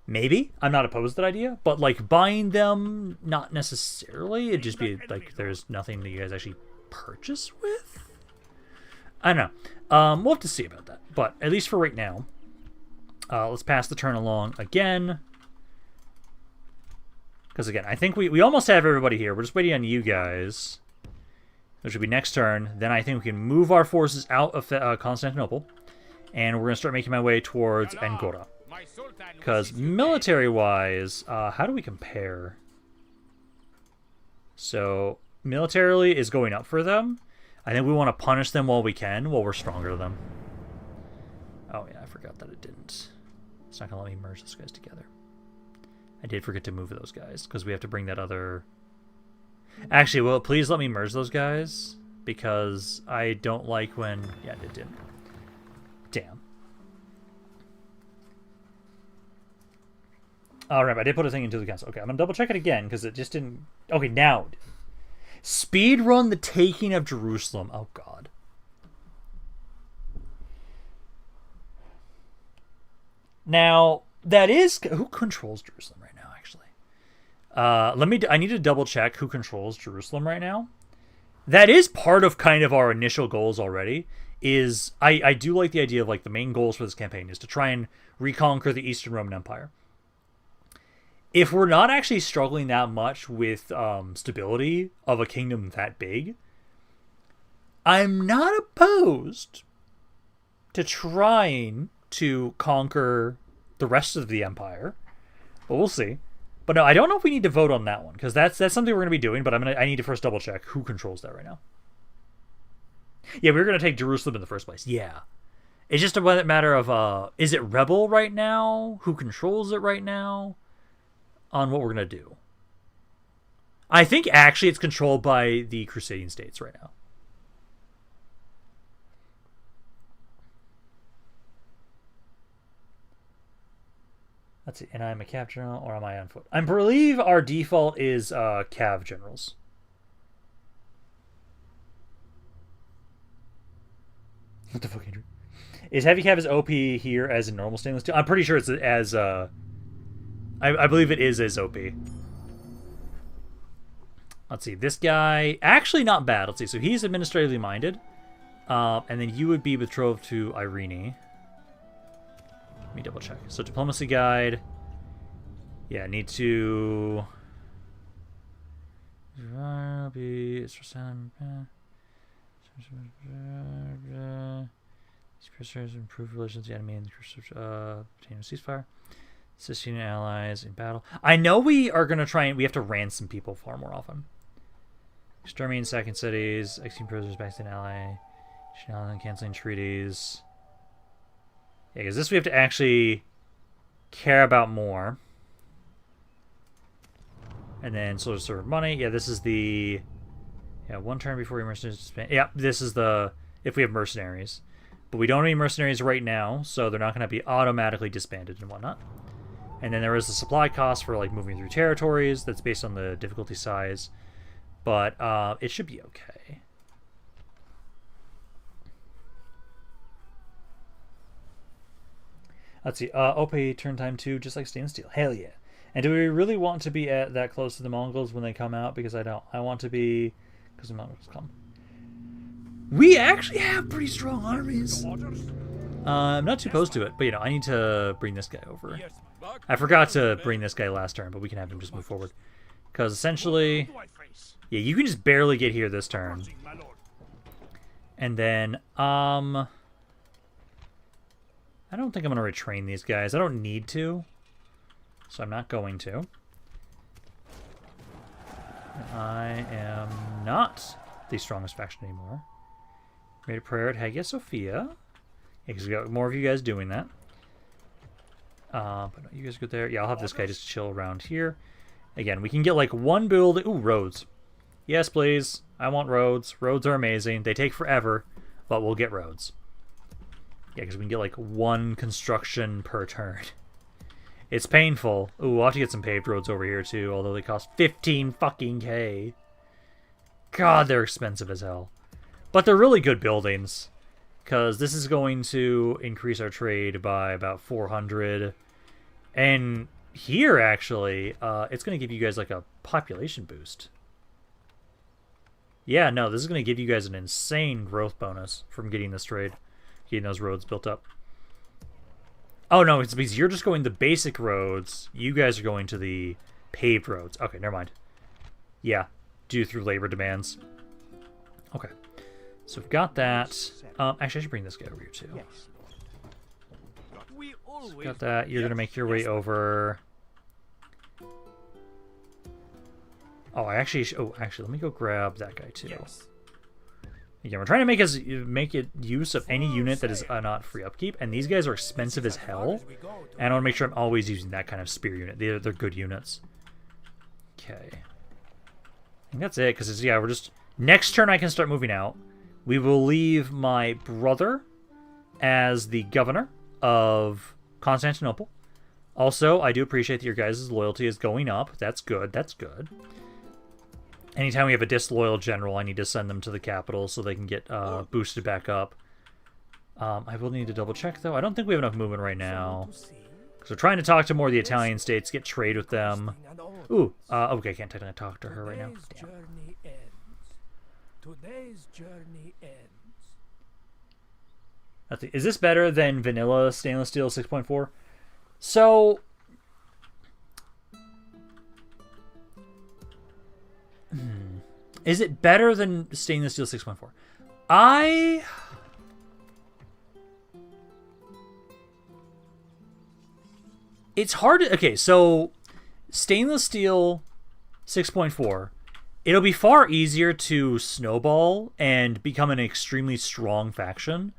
A: Maybe. I'm not opposed to that idea, but like buying them, not necessarily. It'd just be like there's nothing that you guys actually purchase with. I don't know. We'll have to see about that. But at least for right now, let's pass the turn along again. Because again, I think we almost have everybody here. We're just waiting on you guys, which will be next turn. Then I think we can move our forces out of Constantinople, and we're going to start making my way towards Angora. Because military-wise, how do we compare? So, militarily is going up for them. I think we want to punish them while we can, while we're stronger than them. Oh yeah, I forgot that it didn't. It's not going to let me merge those guys together. I did forget to move those guys, because we have to bring that other... Actually, will it please let me merge those guys? Because I don't like when... Yeah, it didn't. Damn. Alright, I did put a thing into the council. Okay, I'm going to double check it again, because it just didn't... Okay, now. Speed run the taking of Jerusalem. Oh, God. Now, that is... Who controls Jerusalem right now, actually? I need to double check who controls Jerusalem right now. That is part of kind of our initial goals already. I do like the idea of like the main goals for this campaign is to try and reconquer the Eastern Roman Empire. If we're not actually struggling that much with stability of a kingdom that big, I'm not opposed to trying to conquer the rest of the empire, but we'll see. But no, I don't know if we need to vote on that one because that's something we're gonna be doing. But I need to first double check who controls that right now. Yeah, we were gonna take Jerusalem in the first place. Yeah, it's just a matter of is it rebel right now? Who controls it right now? On what we're gonna do. I think actually it's controlled by the Crusading states right now. Let's see, and I'm a cav general, or am I on foot? I believe our default is cav generals. What the fuck, Andrew? Is heavy cav as OP here as in normal stainless steel? I'm pretty sure it's as I believe it is as OP. Let's see, this guy actually not bad. Let's see, so he's administratively minded, and then you would be betrothed to Irene. Let me double check. So diplomacy guide. Yeah, need to be improve relations with the enemy and obtain a ceasefire. Assist Union allies in battle. I know we are gonna try and we have to ransom people far more often. Exterminating second cities, executing prisoners back to an ally, canceling treaties. Yeah, because this we have to actually care about more. And then soldier server money. Yeah, this is the one turn before your mercenaries disband. Yeah, this is the if we have mercenaries. But we don't have any mercenaries right now, so they're not going to be automatically disbanded and whatnot. And then there is the supply cost for like moving through territories. That's based on the difficulty size. But it should be okay. Let's see. OP turn time 2, just like stainless steel. Hell yeah. And do we really want to be that close to the Mongols when they come out? Because I don't. I want to be... Because the Mongols come. We actually have pretty strong armies. I'm not too opposed to it. But, you know, I need to bring this guy over. I forgot to bring this guy last turn, but we can have him just move forward. Because essentially... Yeah, you can just barely get here this turn. And then, I don't think I'm going to retrain these guys. I don't need to. So I'm not going to. I am not the strongest faction anymore. Made a prayer at Hagia Sophia. Yeah, because we got more of you guys doing that. But no, you guys go there. Yeah, I'll have this guy just chill around here. Again, we can get like one build. Ooh, roads. Yes, please. I want roads. Roads are amazing. They take forever, but we'll get roads. Yeah, because we can get like one construction per turn. It's painful. Ooh, we'll have to get some paved roads over here too, although they cost 15 fucking K. God, they're expensive as hell. But they're really good buildings, because this is going to increase our trade by about 400. And here, actually, it's going to give you guys like a population boost. Yeah, no, this is going to give you guys an insane growth bonus from getting this trade. Getting those roads built up. Oh, no, it's because you're just going the basic roads. You guys are going to the paved roads. Okay, never mind. Yeah, due through labor demands. Okay. So we've got that. Actually, I should bring this guy over here, too. So got that. You're going to make your way over. Oh, actually, let me go grab that guy, too. Again, we're trying to make it use of any unit that is not free upkeep, and these guys are expensive as hell. And I want to make sure I'm always using that kind of spear unit. They're good units. Okay. I think that's it, because yeah, we're just... Next turn I can start moving out. We will leave my brother as the governor of Constantinople. Also, I do appreciate that your guys' loyalty is going up. That's good, that's good. Anytime we have a disloyal general, I need to send them to the capital so they can get boosted back up. I will need to double check, though. I don't think we have enough movement right now. Because we're trying to talk to more of the Italian states, get trade with them. Ooh, okay, I can't technically talk to her right now. Damn.
C: Today's journey ends.
A: Is this better than vanilla stainless steel 6.4? So... Is it better than stainless steel 6.4? It's hard to... Okay, so stainless steel 6.4, it'll be far easier to snowball and become an extremely strong faction.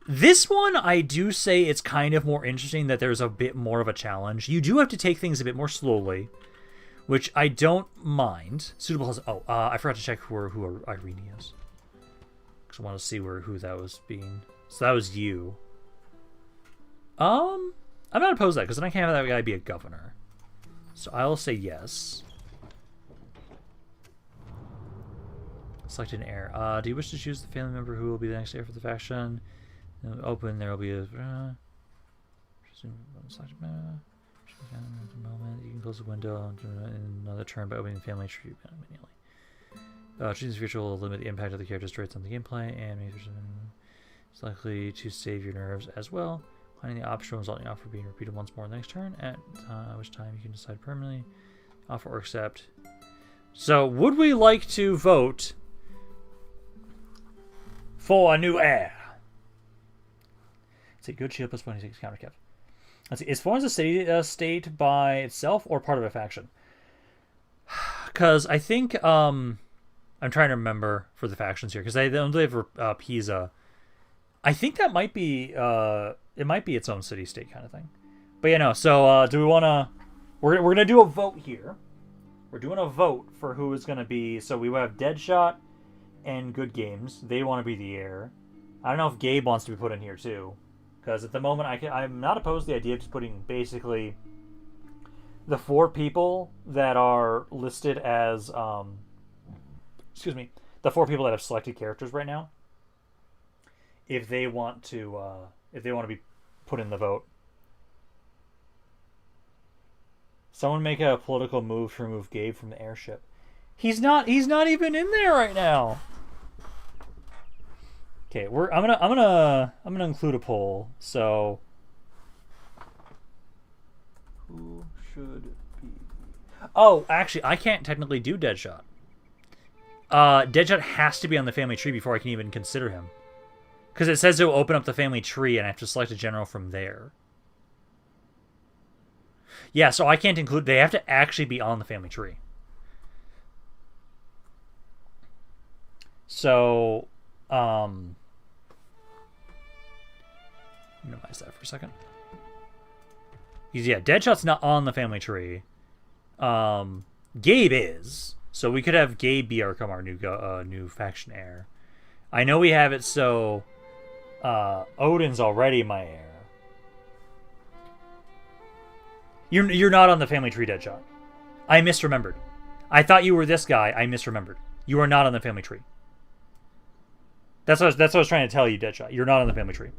A: This one, I do say it's kind of more interesting that there's a bit more of a challenge. You do have to take things a bit more slowly, which I don't mind. Suitable has... Oh, I forgot to check who Irene is. Because I want to see who that was being... So that was you. I'm not opposed to that, because then I can't have that guy be a governor. So I'll say yes. Select an heir. Do you wish to choose the family member who will be the next heir for the faction? Open, there will be a... You can close the window in another turn by opening the family tree manually. Choosing this feature will limit the impact of the character's traits on the gameplay, and it's likely to save your nerves as well. Finding the option will result in the offer being repeated once more the next turn, at which time you can decide permanently, offer or accept. So, would we like to vote for a new heir? Let's see, good shield plus 26 counter kept. Let's see, is Florence a city state by itself or part of a faction? Because I think, I'm trying to remember for the factions here, because they don't have Pisa. I think that might be, it might be its own city state kind of thing. But yeah, no, so do we want to, we're going to do a vote here. We're doing a vote for who is going to be, so we have Deadshot and Good Games. They want to be the heir. I don't know if Gabe wants to be put in here too. Because at the moment, I'm not opposed to the idea of just putting basically the 4 people that are listed as, excuse me, the 4 people that have selected characters right now. If they want to be put in the vote. Someone make a political move to remove Gabe from the airship. He's not even in there right now. Okay, I'm gonna include a poll. So who should be? Oh, actually, I can't technically do Deadshot. Deadshot has to be on the family tree before I can even consider him, because it says it will open up the family tree, and I have to select a general from there. Yeah, so I can't include. They have to actually be on the family tree. So, minimize that for a second. Yeah, Deadshot's not on the family tree. Gabe is, so we could have Gabe become our new faction heir. I know we have it so Odin's already my heir. You're not on the family tree, Deadshot. I misremembered. I thought you were this guy. I misremembered. You are not on the family tree. That's what I was trying to tell you, Deadshot. You're not on the family tree.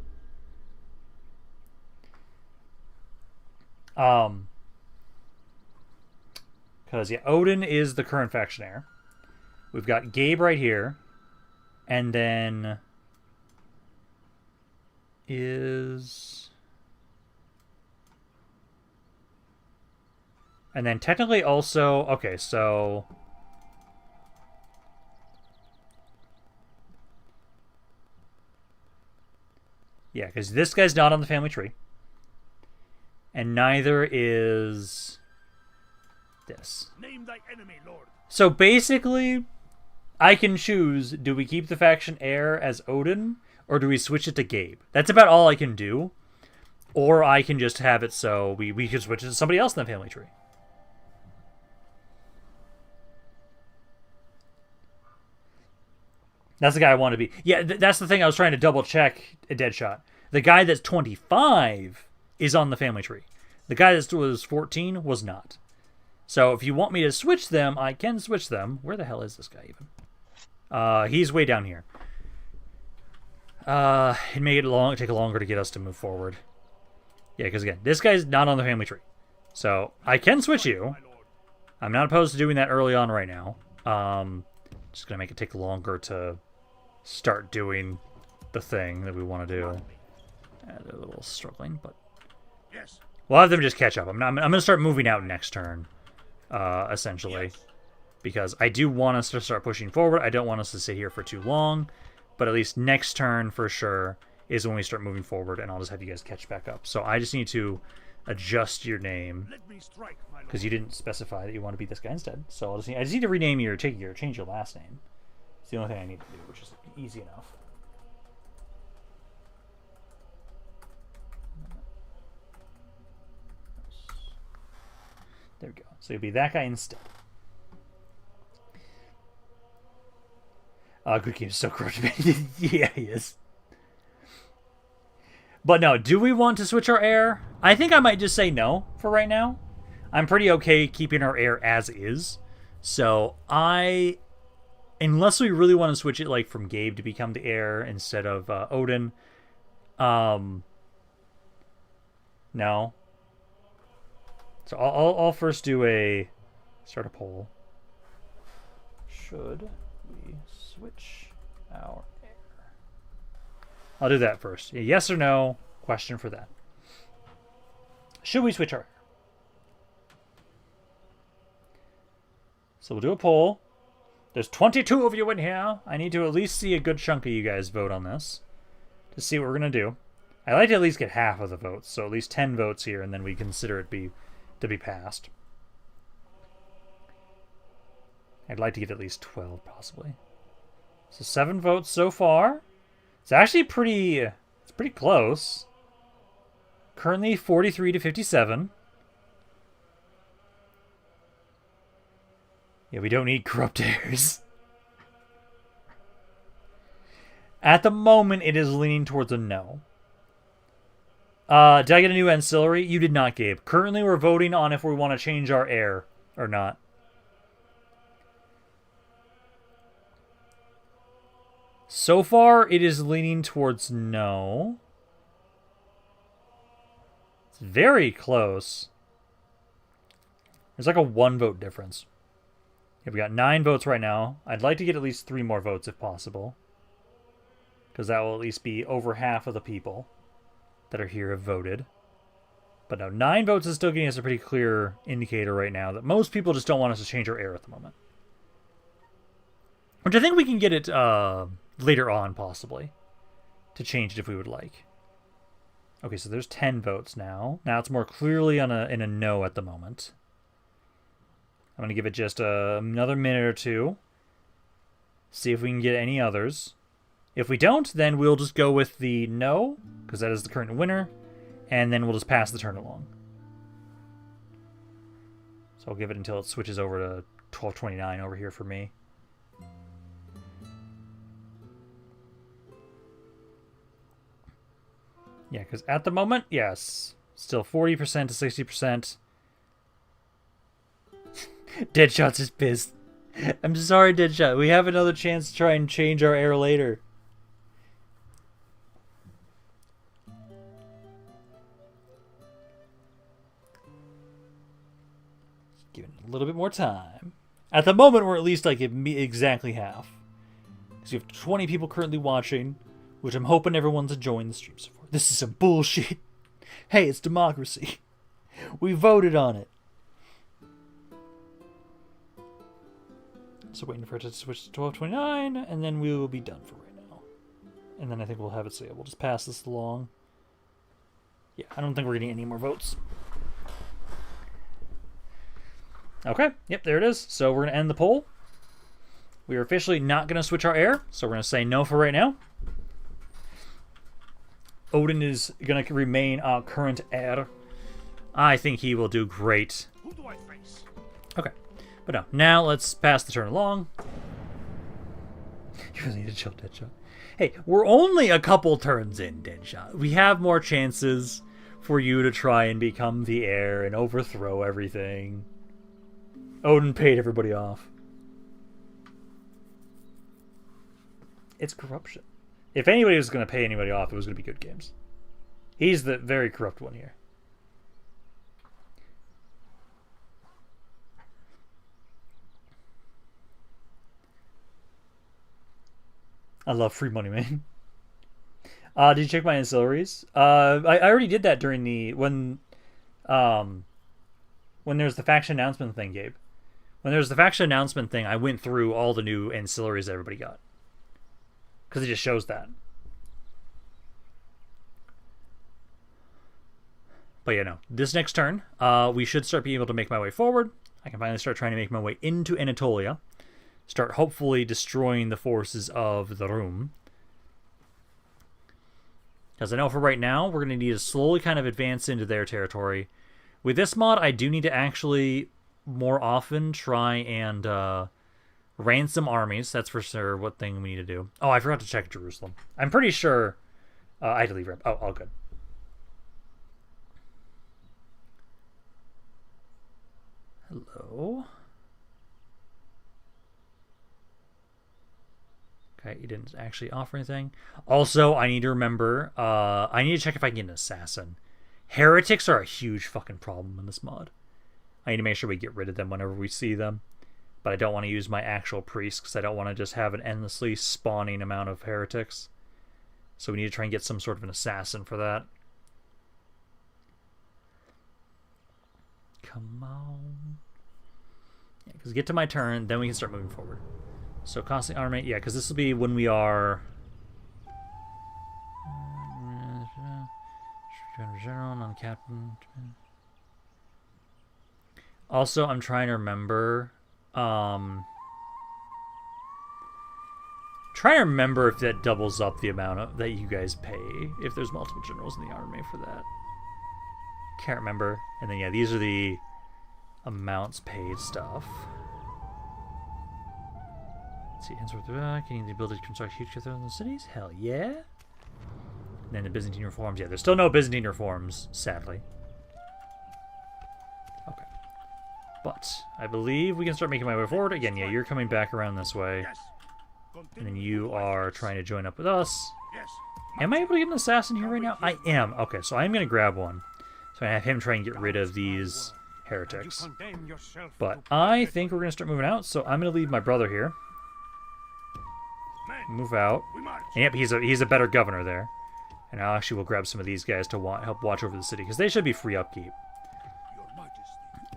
A: Because, yeah, Odin is the current faction heir. We've got Gabe right here. And then is... And then technically also... Okay, so... Yeah, because this guy's not on the family tree. And neither is this.
B: Name thy enemy, Lord.
A: So basically, I can choose, do we keep the faction heir as Odin, or do we switch it to Gabe? That's about all I can do. Or I can just have it so we can switch it to somebody else in the family tree. That's the guy I want to be. Yeah, that's the thing I was trying to double check at Deadshot. The guy that's 25 is on the family tree. The guy that was 14 was not. So if you want me to switch them, I can switch them. Where the hell is this guy even? He's way down here. It may take longer to get us to move forward. Yeah, because again, this guy's not on the family tree. So I can switch you. I'm not opposed to doing that early on right now. Just gonna make it take longer to start doing the thing that we want to do. They're a little struggling, but
B: Yes.
A: we'll have them just catch up. I'm gonna start moving out next turn, essentially, because I do want us to start pushing forward. I don't want us to sit here for too long, but at least next turn for sure is when we start moving forward, and I'll just have you guys catch back up. So I just need to adjust your name
B: Let me strike, my lord.
A: because you didn't specify that you want to be this guy instead. So I just need to rename your change your last name. It's the only thing I need to do, which is easy enough. There we go. So you'll be that guy instead. Good game is so corrupt. Yeah, he is. But no, do we want to switch our heir? I think I might just say no for right now. I'm pretty okay keeping our heir as is. So unless we really want to switch it like from Gabe to become the heir instead of Odin. No. So I'll first do start a poll. Should we switch our heir? I'll do that first. A yes or no question for that. Should we switch our heir? So we'll do a poll. There's 22 of you in here. I need to at least see a good chunk of you guys vote on this to see what we're going to do. I'd like to at least get half of the votes, so at least 10 votes here, and then we consider it to be passed. I'd like to get at least 12, possibly. So 7 votes so far. It's actually pretty close. Currently 43 to 57. Yeah, we don't need corrupt heirs. At the moment, it is leaning towards a no. Did I get a new ancillary? You did not, Gabe. Currently, we're voting on if we want to change our heir or not. So far, it is leaning towards no. It's very close. There's like a 1 vote difference. Yeah, we got 9 votes right now. I'd like to get at least 3 more votes if possible. Because that will at least be over half of the people that are here have voted. But no, 9 votes is still getting us a pretty clear indicator right now that most people just don't want us to change our heir at the moment. Which I think we can get it later on, possibly, to change it if we would like. Okay, so there's 10 votes now. Now it's more clearly in a no at the moment. I'm going to give it just another minute or two. See if we can get any others. If we don't, then we'll just go with the no, because that is the current winner, and then we'll just pass the turn along. So I'll give it until it switches over to 1229 over here for me. Yeah, because at the moment, yes, still 40% to 60%. Deadshot's is pissed. I'm sorry, Deadshot. We have another chance to try and change our heir later. Give it a little bit more time. At the moment, we're at least like exactly half. Because you have 20 people currently watching, which I'm hoping everyone's enjoying the stream so far. This is some bullshit. Hey, it's democracy. We voted on it. So waiting for it to switch to 1229, and then we will be done for right now. And then I think we'll have it so we'll just pass this along. Yeah, I don't think we're getting any more votes. Okay, yep, there it is. So we're going to end the poll. We are officially not going to switch our heir, so we're going to say no for right now. Odin is going to remain our current heir. I think he will do great.
B: Who do I face?
A: Okay. But no, now let's pass the turn along. You really need to chill, Deadshot. Hey, we're only a couple turns in, Deadshot. We have more chances for you to try and become the heir and overthrow everything. Odin paid everybody off. It's corruption. If anybody was going to pay anybody off, it was going to be Good Games. He's the very corrupt one here. I love free money, man. Did you check my ancillaries? I already did that during the when there's the faction announcement thing, Gabe. When there's the faction announcement thing, I went through all the new ancillaries that everybody got. Because it just shows that. But yeah, no. This next turn, we should start being able to make my way forward. I can finally start trying to make my way into Anatolia. Start hopefully destroying the forces of the Rum. Because I know for right now, we're going to need to slowly kind of advance into their territory. With this mod, I do need to actually more often try and ransom armies. That's for sure what thing we need to do. Oh, I forgot to check Jerusalem. I'm pretty sure I had to leave. Oh, all good. Hello. Okay, he didn't actually offer anything. Also, I need to remember, I need to check if I can get an assassin. Heretics are a huge fucking problem in this mod. I need to make sure we get rid of them whenever we see them. But I don't want to use my actual priest because I don't want to just have an endlessly spawning amount of heretics. So we need to try and get some sort of an assassin for that. Come on. Yeah, because get to my turn, then we can start moving forward. So costly armament, yeah, because this will be when we are... General, non-captain. Also, I'm trying to remember... trying to remember if that doubles up the amount that you guys pay, if there's multiple generals in the army for that. Can't remember. And then, yeah, these are the amounts paid stuff. Let's see, Hensworth, getting the ability to construct huge cathedrals in the cities? Hell yeah. And then the Byzantine reforms. Yeah, there's still no Byzantine reforms, sadly. Okay. But I believe we can start making my way forward. Again, yeah, you're coming back around this way.
B: Yes.
A: And then you are trying to join up with us.
B: Yes.
A: Am I able to get an assassin here right now? I am. Okay, so I'm going to grab one. So I have him try and get rid of these heretics. But I think we're going to start moving out, so I'm going to leave my brother here. Move out. And yep, he's a better governor there. And I actually will grab some of these guys to help watch over the city, because they should be free upkeep.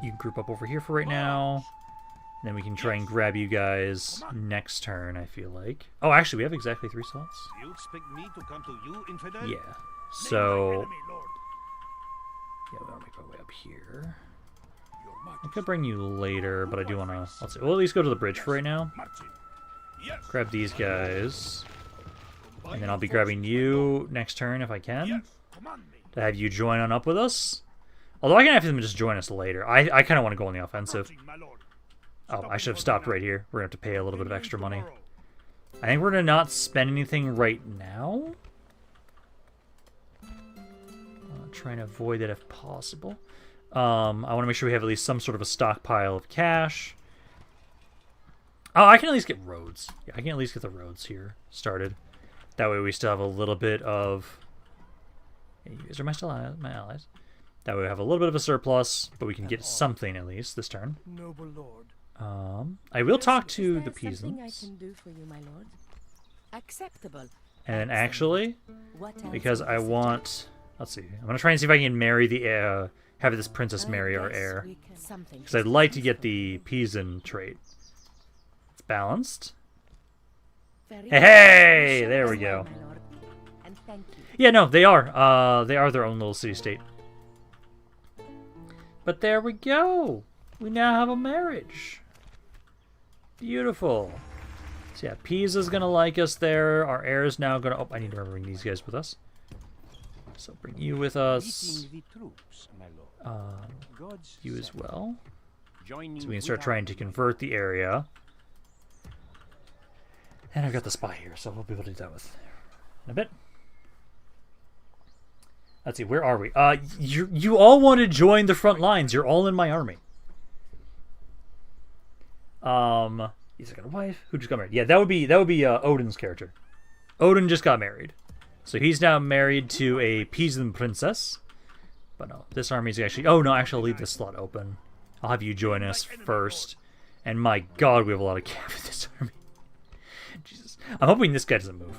A: You can group up over here for right now. And then we can try and grab you guys next turn, I feel like. Oh, actually, we have exactly 3 slots.
B: You expect me to come to you, infidel?
A: Yeah. So... yeah, we want to make our way up here. I could bring you later, but I do want to... let's see. We'll at least go to the bridge for right now. Grab these guys. And then I'll be grabbing you next turn if I can. To have you join on up with us. Although I can have them just join us later. I kind of want to go on the offensive. Oh, I should have stopped right here. We're going to have to pay a little bit of extra money. I think we're going to not spend anything right now. Trying to avoid that if possible. I want to make sure we have at least some sort of a stockpile of cash. Oh, I can at least get roads. Yeah, I can at least get the roads here started. That way we still have a little bit of... yeah, you guys are my allies. That way we have a little bit of a surplus, but we can get something at least this turn.
C: Noble lord.
A: I will talk to the peasants.
D: I can do for you, my lord? Acceptable.
A: And actually, because I want... let's see. I'm going to try and see if I can marry the... have this princess marry our heir. Because I'd like to get the peasant trait. It's balanced. Hey! There we go. Yeah, no, they are. They are their own little city-state. But there we go. We now have a marriage. Beautiful. So yeah, Pisa's going to like us there. Our heir is now going to... oh, I need to remember bring these guys with us. So bring you with us. You as well. So we can start trying to convert the area. And I've got the spy here, so we'll be able to do that with in a bit. Let's see, where are we? You all want to join the front lines. You're all in my army. He's got a wife who just got married. Yeah, that would be Odin's character. Odin just got married. So he's now married to a Pisan princess. But no, this army's actually... oh, no, actually, I'll leave this slot open. I'll have you join us first. And my god, we have a lot of cav in this army. Jesus. I'm hoping this guy doesn't move.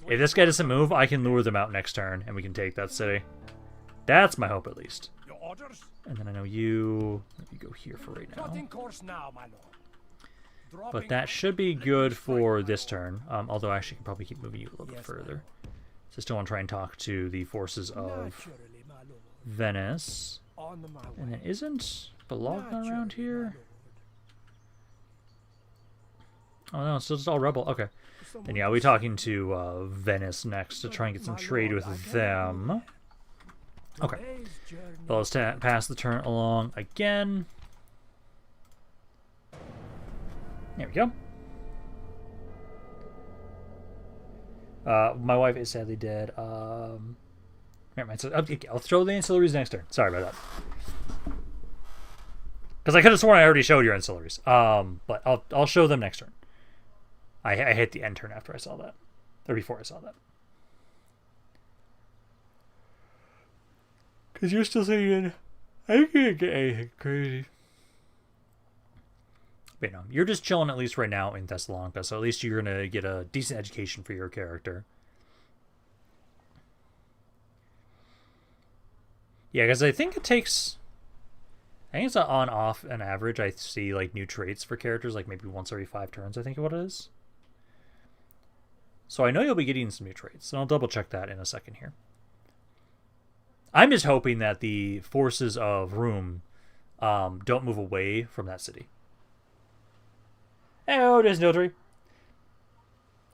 A: If this guy doesn't move, I can lure them out next turn, and we can take that city. That's my hope, at least. And then I know you... let me go here for right now. But that should be good for this turn. Although I actually can probably keep moving you a little bit further. So I still want to try and talk to the forces of Venice.
C: On my way.
A: And then isn't Bologna around here? Oh no, it's just all rebel. Okay. Then yeah, I'll be talking to Venice next to try and get some trade with them. Okay. Well, let's pass the turn along again. There we go. My wife is sadly dead. Never mind. So, okay, I'll throw the ancillaries next turn. Sorry about that. Because I could have sworn I already showed your ancillaries. But I'll show them next turn. I hit the end turn after I saw that. Or before I saw that. Because you're still saying, I can't get anything crazy. But no, you're just chilling at least right now in Thessalonica, so at least you're going to get a decent education for your character. Yeah, because I think it takes... I think it's on-off an average. I see like new traits for characters, like maybe once every 5 turns, I think what it is. So I know you'll be getting some new traits, and I'll double check that in a second here. I'm just hoping that the forces of Rome don't move away from that city. Oh, there's Notary.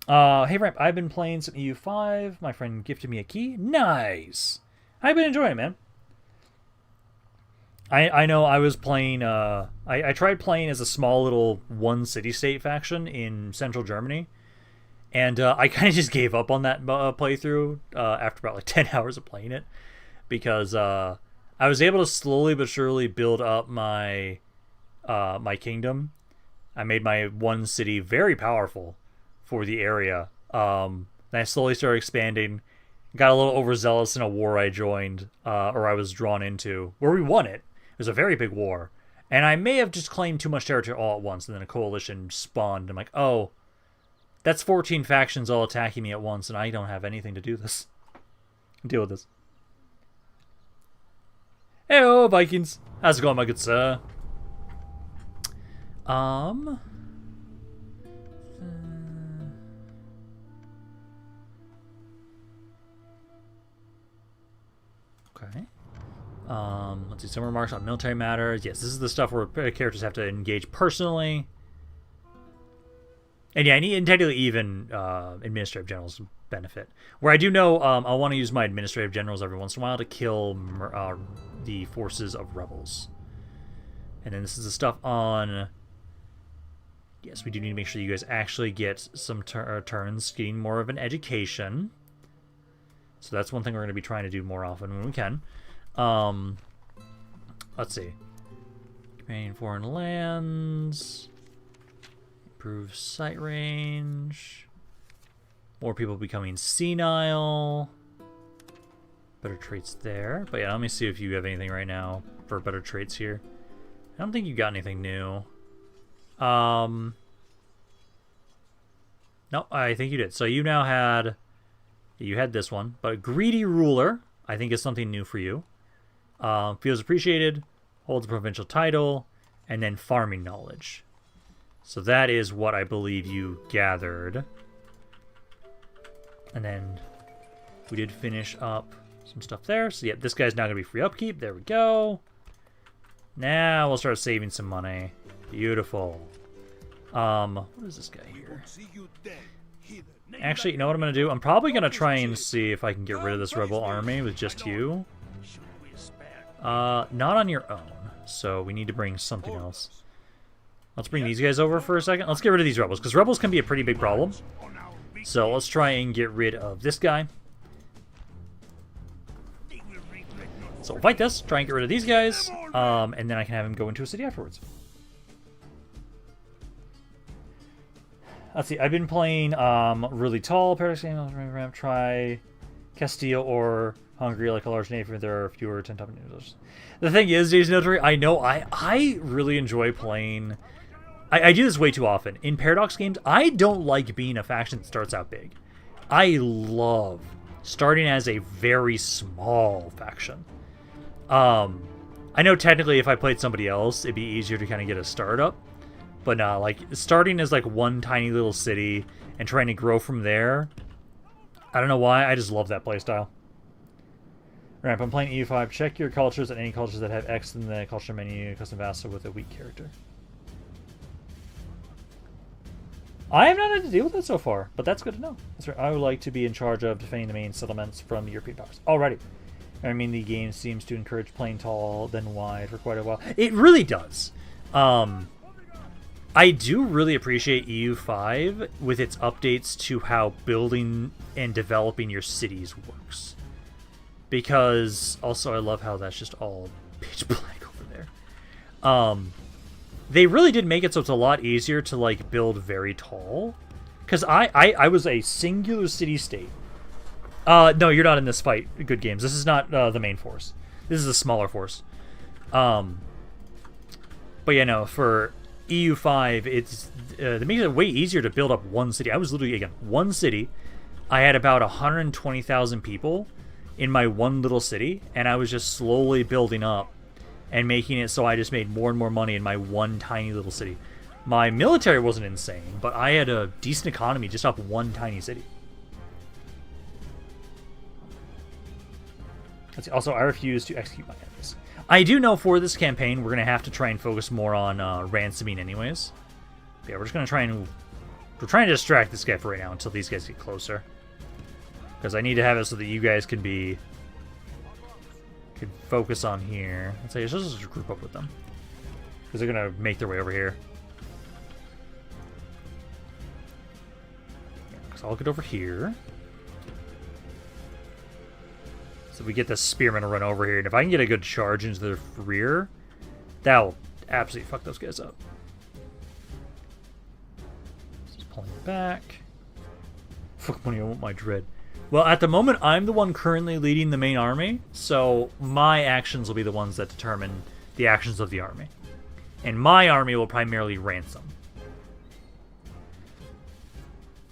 A: Hey, Ramp, I've been playing some EU5. My friend gifted me a key. Nice! I've been enjoying it, man. I know I was playing... I tried playing as a small little one city-state faction in central Germany. And I kind of just gave up on that playthrough after about like 10 hours of playing it. Because I was able to slowly but surely build up my my kingdom. I made my one city very powerful for the area. Then I slowly started expanding. Got a little overzealous in a war I joined, or I was drawn into, where we won it. It was a very big war. And I may have just claimed too much territory all at once, and then a coalition spawned. I'm like, oh, that's 14 factions all attacking me at once, and I don't have anything to deal with this. Heyo, Vikings. How's it going, my good sir? Okay. Let's see. Some remarks on military matters. Yes, this is the stuff where characters have to engage personally. And yeah, I need technically even administrative generals benefit. Where I do know I'll want to use my administrative generals every once in a while to kill the forces of rebels. And then this is the stuff on... Yes, we do need to make sure you guys actually get some turns getting more of an education. So that's one thing we're going to be trying to do more often when we can. Let's see. Companion foreign lands. Improve sight range. More people becoming senile. Better traits there. But yeah, let me see if you have anything right now for better traits here. I don't think you got anything new. No, I think you did. So you now had... You had this one. But Greedy Ruler, I think, is something new for you. Feels appreciated. Holds a provincial title. And then Farming Knowledge. So that is what I believe you gathered. And then we did finish up some stuff there. So yeah, this guy's now going to be free upkeep. There we go. Now we'll start saving some money. Beautiful. What is this guy here? Actually, you know what I'm going to do? I'm probably going to try and see if I can get rid of this rebel army with just you. Not on your own. So we need to bring something else. Let's bring these guys over for a second. Let's get rid of these rebels, because rebels can be a pretty big problem. So let's try and get rid of this guy. So we'll fight this, try and get rid of these guys, and then I can have him go into a city afterwards. Let's see, I've been playing really tall Paradox game. Try Castile or Hungary like a large nation. There are fewer 10 top users. The thing is, Days Notary, I know I really enjoy playing. I do this way too often. In Paradox games, I don't like being a faction that starts out big. I love starting as a very small faction. I know technically if I played somebody else, it'd be easier to kind of get a startup. But nah, like, starting as like one tiny little city and trying to grow from there, I don't know why, I just love that playstyle. Ramp, I'm playing EU5. Check your cultures and any cultures that have X in the culture menu. Custom vassal with a weak character. I have not had to deal with it so far, but that's good to know. That's right. I would like to be in charge of defending the main settlements from the European powers. Alrighty. I mean, the game seems to encourage playing tall, then wide for quite a while. It really does. I do really appreciate EU5 with its updates to how building and developing your cities works. Because, also, I love how that's just all pitch black over there. They really did make it so it's a lot easier to, like, build very tall. Because I was a singular city-state. No, you're not in this fight, Good Games. This is not the main force. This is a smaller force. But, yeah, no, for EU5, it's it makes it way easier to build up one city. I was literally, again, one city. I had about 120,000 people in my one little city, and I was just slowly building up and making it so I just made more and more money in my one tiny little city. My military wasn't insane, but I had a decent economy just off one tiny city. Let's see. Also, I refuse to execute my enemies. I do know for this campaign, we're going to have to try and focus more on ransoming anyways. But yeah, we're just going to try and... We're trying to distract this guy for right now until these guys get closer. Because I need to have it so that you guys can be... Can focus on here. Let's say, let's just group up with them. Because they're going to make their way over here. So I'll get over here. So we get the spearmen to run over here, and if I can get a good charge into their rear, that'll absolutely fuck those guys up. Just pulling it back. Fuck money, I want my dread. Well, at the moment, I'm the one currently leading the main army, so my actions will be the ones that determine the actions of the army. And my army will primarily ransom.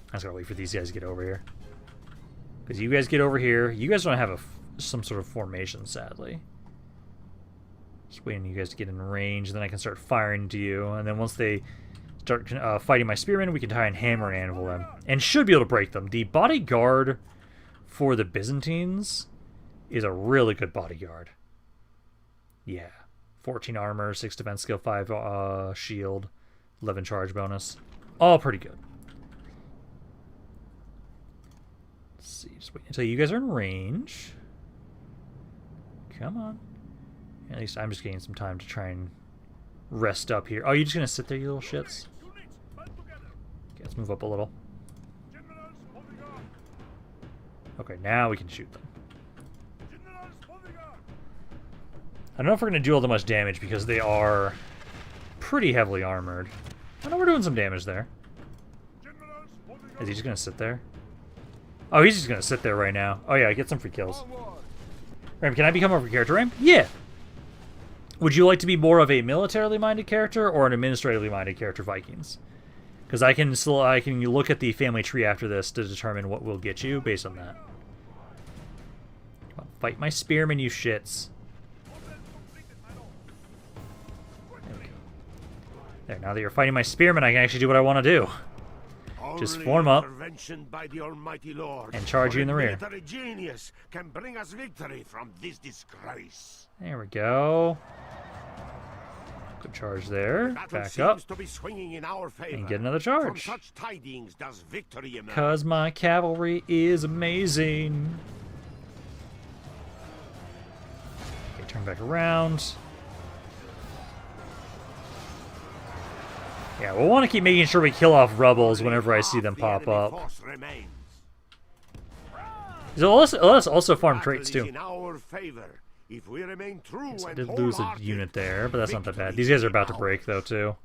A: I just gotta wait for these guys to get over here. Because you guys get over here, you guys don't have some sort of formation, sadly. Just waiting for you guys to get in range, and then I can start firing to you. And then once they start fighting my spearmen, we can try and hammer and anvil them. And should be able to break them. The bodyguard for the Byzantines is a really good bodyguard. Yeah. 14 armor, 6 defense skill, 5 shield, 11 charge bonus. All pretty good. Let's see, just wait until you guys are in range. Come on. At least I'm just getting some time to try and rest up here. Oh, you're just going to sit there, you little shits? Okay, let's move up a little. Okay, now we can shoot them. I don't know if we're going to do all that much damage because they are pretty heavily armored. I know we're doing some damage there. Is he just going to sit there? Oh, he's just going to sit there right now. Oh, yeah, get some free kills. Ram, can I become a character, Ram? Yeah. Would you like to be more of a militarily minded character or an administratively minded character, Vikings? Because I can look at the family tree after this to determine what will get you based on that. Come on, fight my spearmen, you shits. There we go. There, now that you're fighting my spearmen, I can actually do what I want to do. Just form up
B: by the Almighty Lord,
A: and charge you in the rear.
B: Genius can bring us victory from this disgrace.
A: There we go. Good charge there. Back up.
B: To be swinging in our favor.
A: And get another charge.
B: From such tidings does victory emerge.
A: Because my cavalry is amazing. Okay, turn back around. Yeah, we'll want to keep making sure we kill off rebels whenever I see them pop up. So let us also farm traits too.
B: If we remain true,
A: I did lose a unit there, but that's not that bad. These guys are about to break though too.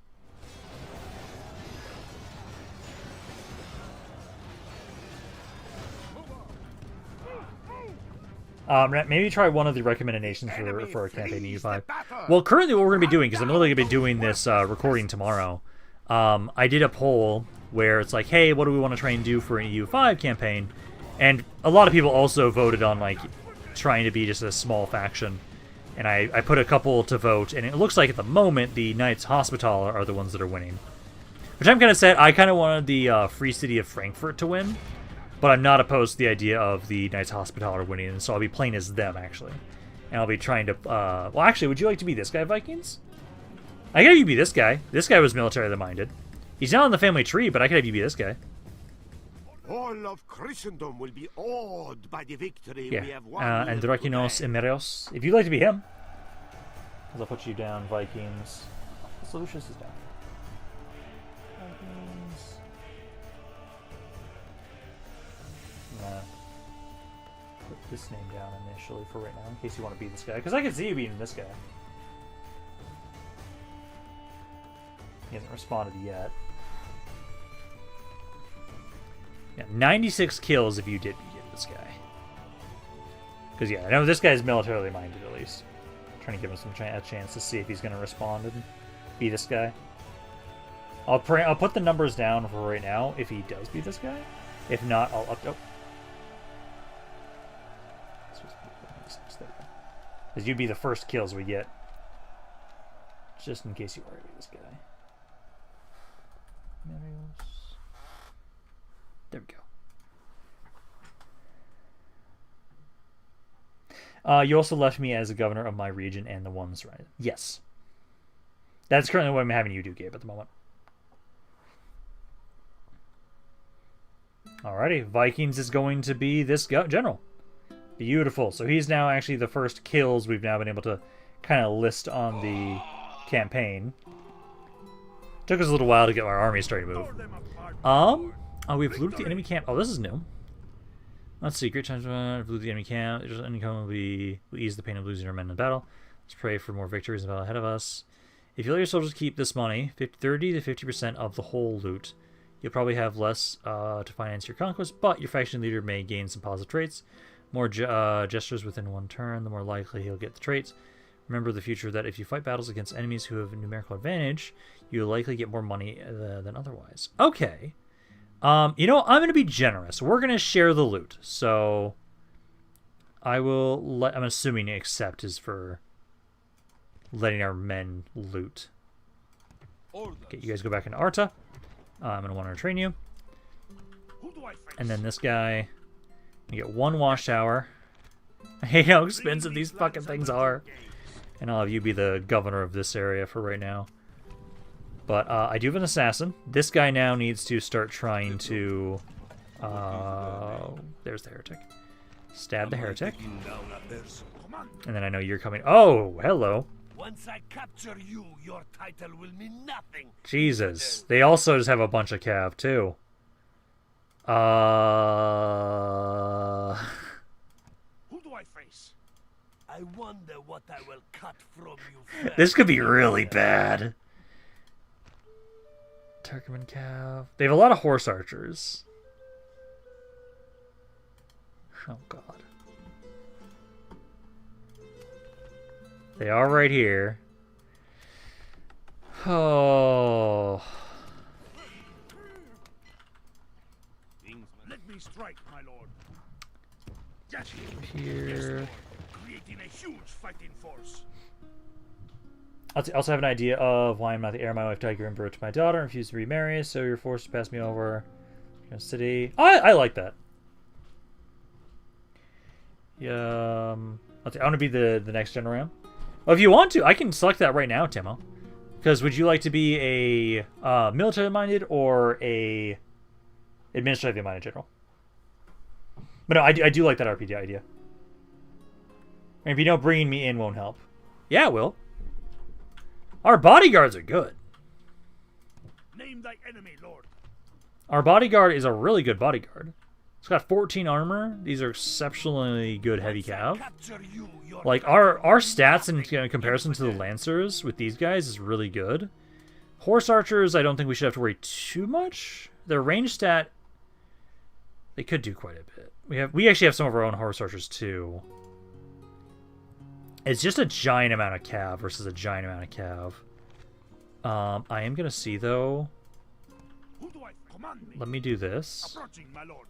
A: Maybe try one of the recommendations for a campaign in EU5. Well, currently what we're going to be doing, because I'm literally going to be doing this recording tomorrow, I did a poll where it's like, hey, what do we want to try and do for an EU5 campaign? And a lot of people also voted on, like, trying to be just a small faction. And I put a couple to vote, and it looks like at the moment the Knights Hospitaller are the ones that are winning. Which I'm kind of sad. I kind of wanted the Free City of Frankfurt to win. But I'm not opposed to the idea of the Knights Hospitaller winning, and so I'll be playing as them, actually. And I'll be trying to... well, actually, would you like to be this guy, Vikings? I could have you be this guy. This guy was militarily minded. He's not on the family tree, but I could have you be this guy.
B: All of Christendom will be awed by the victory we
A: Yeah.
B: have won.
A: Andrakinos Emereos. If you'd like to be him. Because I'll put you down, Vikings. Lucius is down. Vikings. Nah. Put this name down initially for right now, in case you want to be this guy. Because I can see you being this guy. He hasn't responded yet. Yeah, 96 kills if you did begin this guy. Because, yeah, I know this guy's militarily minded, at least. I'm trying to give him a chance to see if he's going to respond and be this guy. I'll put the numbers down for right now if he does be this guy. If not, I'll up... Oh. Because you'd be the first kills we get. Just in case you are to be this guy. There we go. You also left me as a governor of my region and the ones right. Yes. That's currently what I'm having you do, Gabe, at the moment. Alrighty, Vikings is going to be this general. Beautiful. So he's now actually the first kills we've now been able to kind of list on the campaign. Took us a little while to get our army starting to move. Oh, we've looted the enemy camp. Oh, this is new. Let's see. Great times to loot the enemy camp. There's an income will ease the pain of losing our men in battle. Let's pray for more victories in the battle ahead of us. If you let your soldiers keep this money, 30 to 50% of the whole loot, you'll probably have less to finance your conquest, but your faction leader may gain some positive traits. More gestures within one turn, the more likely he'll get the traits. Remember the future that if you fight battles against enemies who have a numerical advantage, you'll likely get more money than otherwise. Okay. You know, I'm going to be generous. We're going to share the loot. So, I will let... I'm assuming accept is for letting our men loot. Okay, you guys go back into Arta. I'm going to want to train you. And then this guy... You get one wash tower. I hate how expensive these fucking things are. And I'll have you be the governor of this area for right now. But I do have an assassin. This guy now needs to start trying to... there's the heretic. Stab the heretic. And then I know you're coming... Oh, hello.
C: Once I capture you, your title will mean nothing.
A: Jesus. They also just have a bunch of cav, too.
C: Who do I face? I wonder what I will cut from you first.
A: This could be really bad. Turkmen cav. They have a lot of horse archers. Oh, God. They are right here. Oh...
C: Let me strike, my lord.
A: Here.
C: Creating a huge fighting force.
A: I also have an idea of why I'm not the heir. My wife died giving birth to my daughter and refused to remarry, so you're forced to pass me over. City. I like that. Yeah. I want to be the next general. Well, if you want to, I can select that right now, Timo. Because would you like to be a military-minded or a administratively-minded general? But no, I do like that RPG idea. And if you know, bringing me in won't help. Yeah, it will. Our bodyguards are good.
C: Name thy enemy, lord.
A: Our bodyguard is a really good bodyguard. It's got 14 armor. These are exceptionally good heavy cav. Like, our stats in comparison to the Lancers with these guys is really good. Horse archers, I don't think we should have to worry too much. Their range stat, they could do quite a bit. We actually have some of our own horse archers too. It's just a giant amount of cav versus a giant amount of cav. I am gonna see though.
C: Who do I command me?
A: Let me do this.
C: Approaching, my lord.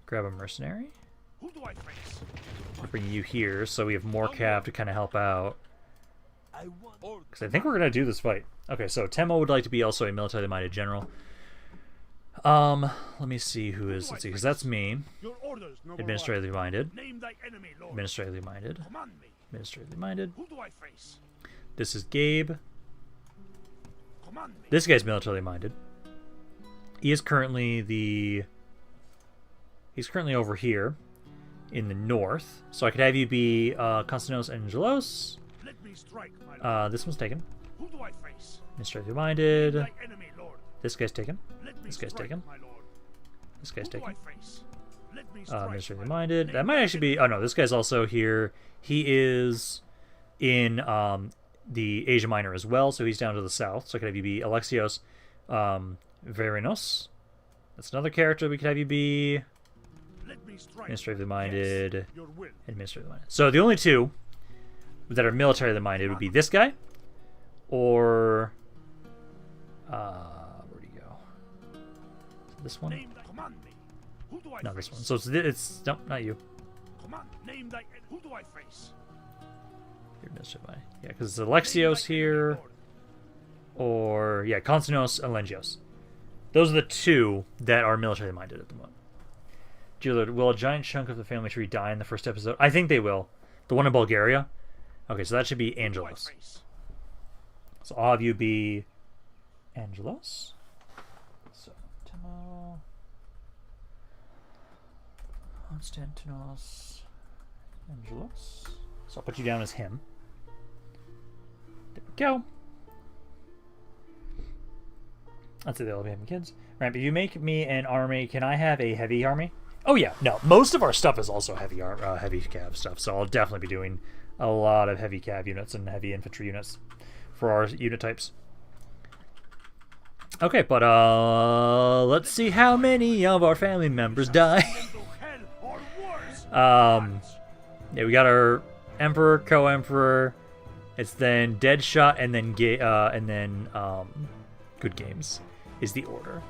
A: Grab a mercenary.
C: Who do I face?
A: I'll bring you here so we have more cav to kind of help out. Because I think we're gonna do this fight. Okay, so Temo would like to be also a military-minded general. Let me see who is. Let's see, because that's me.
C: Your orders, noble
A: Administratively minded.
C: one. Name thy enemy, Lord.
A: Administratively minded.
C: Command me.
A: Administratively minded.
C: Who do I face?
A: This is Gabe.
C: Command me.
A: This guy's militarily minded. He is currently He's currently over here in the north. So I could have you be Constantinos Angelos.
C: Let me strike, my lord.
A: This one's taken.
C: Who do I face?
A: Administratively minded.
C: Thy enemy, Lord.
A: This guy's taken.
C: Let me
A: This guy's
C: strike,
A: taken.
C: my lord.
A: This guy's
C: Who do I
A: taken.
C: face? Let me strike,
A: Administratively
C: my lord.
A: minded.
C: Name
A: That might
C: thy
A: actually be. Oh no, this guy's also here. He is in the Asia Minor as well, so he's down to the south. So I could have you be Alexios Verinos. That's another character we could have you be.
C: Let me strike.
A: Administratively minded.
C: Yes, your will.
A: Administratively minded. So the only two that are militarily minded would be this guy, or where'd he go? This one?
C: Name thy command me. Who do I
A: No,
C: face?
A: this one. So it's no, not you.
C: Command. Name thy who do I face?
A: You're administratively minded. Yeah, because it's Alexios here, or yeah, Konstantinos and Lengios. Those are the two that are militarily minded at the moment. Dear Lord, will a giant chunk of the family tree die in the first episode? I think they will. The one in Bulgaria? Okay, so that should be Angelos. So all of you be Angelos. So, Timo. Konstantinos. Angelos. So I'll put you down as him. There we go. That's it, they'll be having kids. Right, if you make me an army, can I have a heavy army? Oh yeah, no. Most of our stuff is also heavy cav stuff, so I'll definitely be doing a lot of heavy cav units and heavy infantry units for our unit types. Okay, but let's see how many of our family members die. Yeah, we got our Emperor, Co-Emperor. It's then Deadshot, and then Good Games is the order.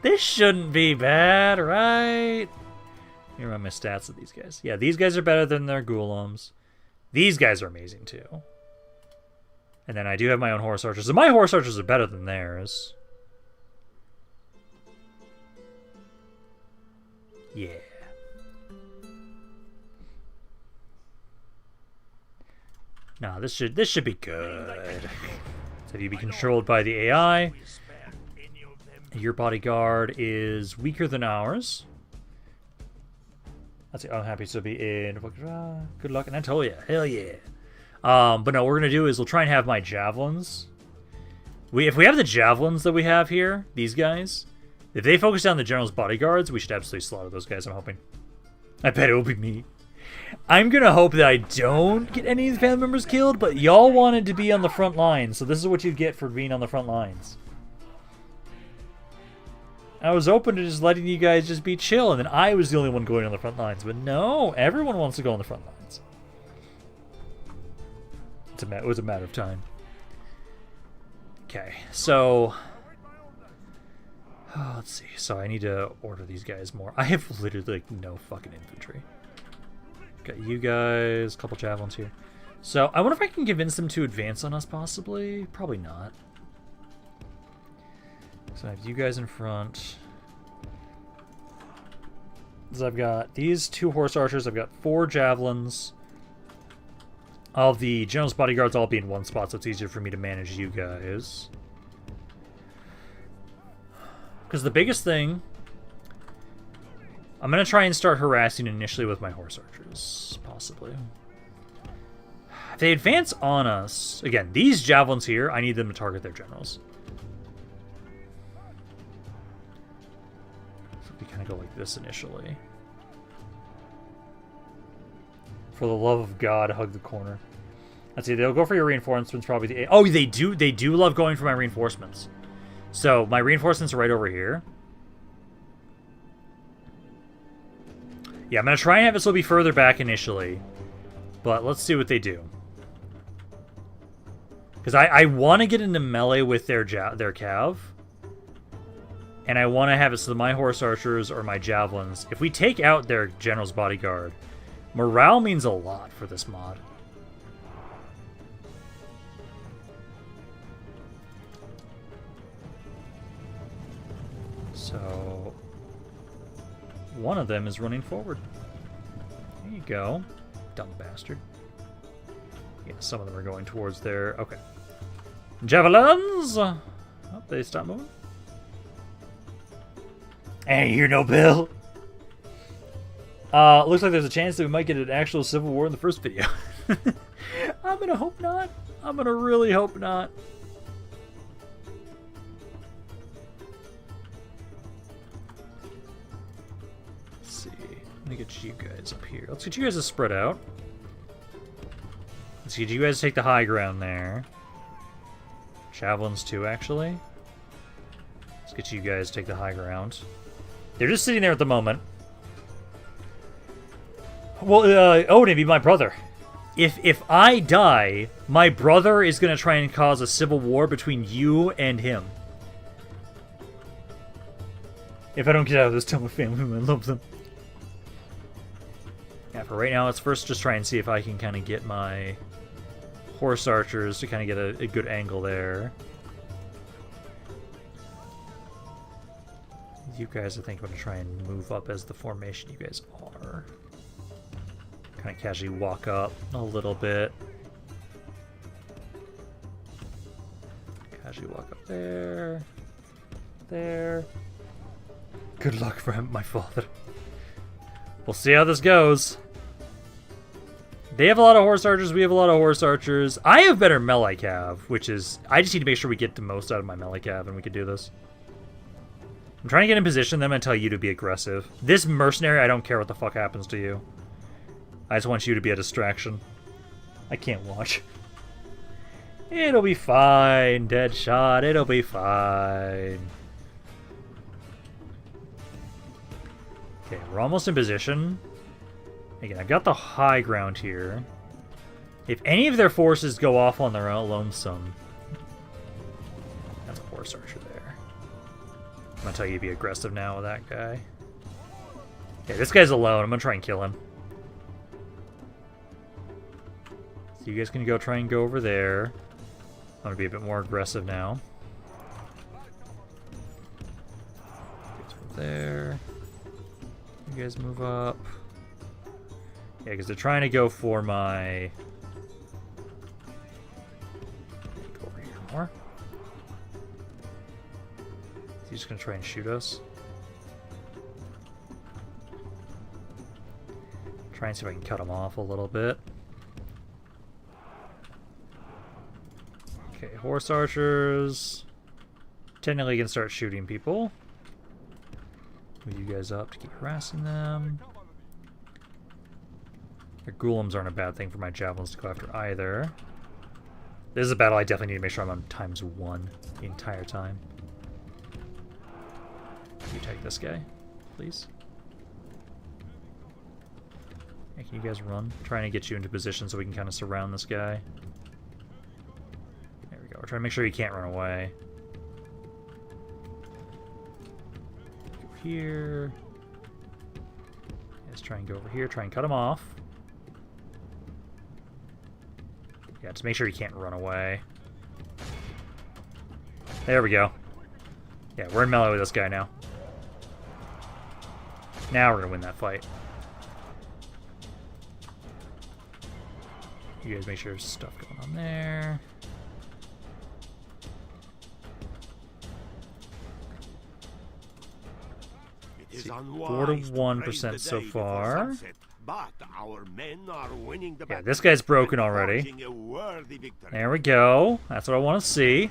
A: This shouldn't be bad, right? Let me run my stats of these guys. Yeah, these guys are better than their Ghulams. These guys are amazing, too. And then I do have my own Horse Archers. And my Horse Archers are better than theirs. Yeah. Nah, this should be good. So you be controlled by the AI. Your bodyguard is weaker than ours. That's it. I'm happy to be in. Good luck, and Anatolia. Hell yeah. But no, what we're gonna do is we'll try and have my javelins. If we have the javelins that we have here, these guys, if they focus down the general's bodyguards, we should absolutely slaughter those guys. I'm hoping. I bet it will be me. I'm gonna hope that I don't get any of the family members killed, but y'all wanted to be on the front lines, so this is what you get for being on the front lines. I was open to just letting you guys just be chill, and then I was the only one going on the front lines. But no, everyone wants to go on the front lines. It was a matter of time. Okay, so... Oh, let's see. So I need to order these guys more. I have literally like no fucking infantry. Got you guys, a couple javelins here. So I wonder if I can convince them to advance on us, possibly. Probably not. So I have you guys in front. So I've got these 2 horse archers. I've got 4 javelins. All the general's bodyguards all be in one spot, so it's easier for me to manage you guys. Because the biggest thing... I'm going to try and start harassing initially with my horse archers, possibly. If they advance on us... Again, these javelins here, I need them to target their generals. So we kind of go like this initially. For the love of God, hug the corner. Let's see, they'll go for your reinforcements, probably the... Oh, they do love going for my reinforcements. So, my reinforcements are right over here. Yeah, I'm going to try and have this will be further back initially. But let's see what they do. Because I want to get into melee with their cav. And I want to have it so that my horse archers or my javelins... If we take out their general's bodyguard, morale means a lot for this mod. So one of them is running forward. There you go. Dumb bastard. Yeah, some of them are going towards there. Okay. Javelins! Oh, they stop moving. Ain't here no bill. Looks like there's a chance that we might get an actual civil war in the first video. I'm gonna hope not. I'm gonna really hope not. Let's see. Let me get you guys up here. Let's get you guys to spread out. Let's get you guys to take the high ground there. Javelins too, actually. Let's get you guys to take the high ground. They're just sitting there at the moment. Well, Odin be my brother. If I die, my brother is going to try and cause a civil war between you and him. If I don't get out of this, tell my family I love them. Yeah, for right now, let's first just try and see if I can kind of get my horse archers to kind of get a good angle there. You guys, I think, I'm going to try and move up as the formation you guys are. Kind of casually walk up a little bit. Casually walk up there. There. Good luck for him, my father. We'll see how this goes. They have a lot of horse archers, we have a lot of horse archers. I have better melee cav, which is... I just need to make sure we get the most out of my melee cav and we can do this. I'm trying to get in position, then I'm going to tell you to be aggressive. This mercenary, I don't care what the fuck happens to you. I just want you to be a distraction. I can't watch. It'll be fine, Deadshot. It'll be fine. Okay, we're almost in position. Again, I've got the high ground here. If any of their forces go off on their own lonesome... That's a horse archer there. I'm gonna tell you to be aggressive now with that guy. Okay, this guy's alone. I'm gonna try and kill him. So you guys can try and go over there. I'm gonna be a bit more aggressive now. There. You guys move up. Yeah, because they're trying to go for my... Go over here more. Is he just gonna try and shoot us? Try and see if I can cut him off a little bit. Okay, horse archers. Technically can start shooting people. Move you guys up to keep harassing them. Their golems aren't a bad thing for my javelins to go after either. This is a battle I definitely need to make sure I'm on ×1 the entire time. You take this guy, please. Hey, can you guys run? I'm trying to get you into position so we can kind of surround this guy. There we go. We're trying to make sure he can't run away. Go here. Let's try and go over here. Try and cut him off. Yeah, just make sure he can't run away. There we go. Yeah, we're in melee with this guy now. Now we're gonna win that fight. You guys make sure there's stuff going on there.
B: It is
A: 4-1% so far.
B: But our men are winning the
A: Yeah,
B: battle
A: this guy's broken
B: and
A: already.
B: forging a worthy victory.
A: There we go. That's what I want to see.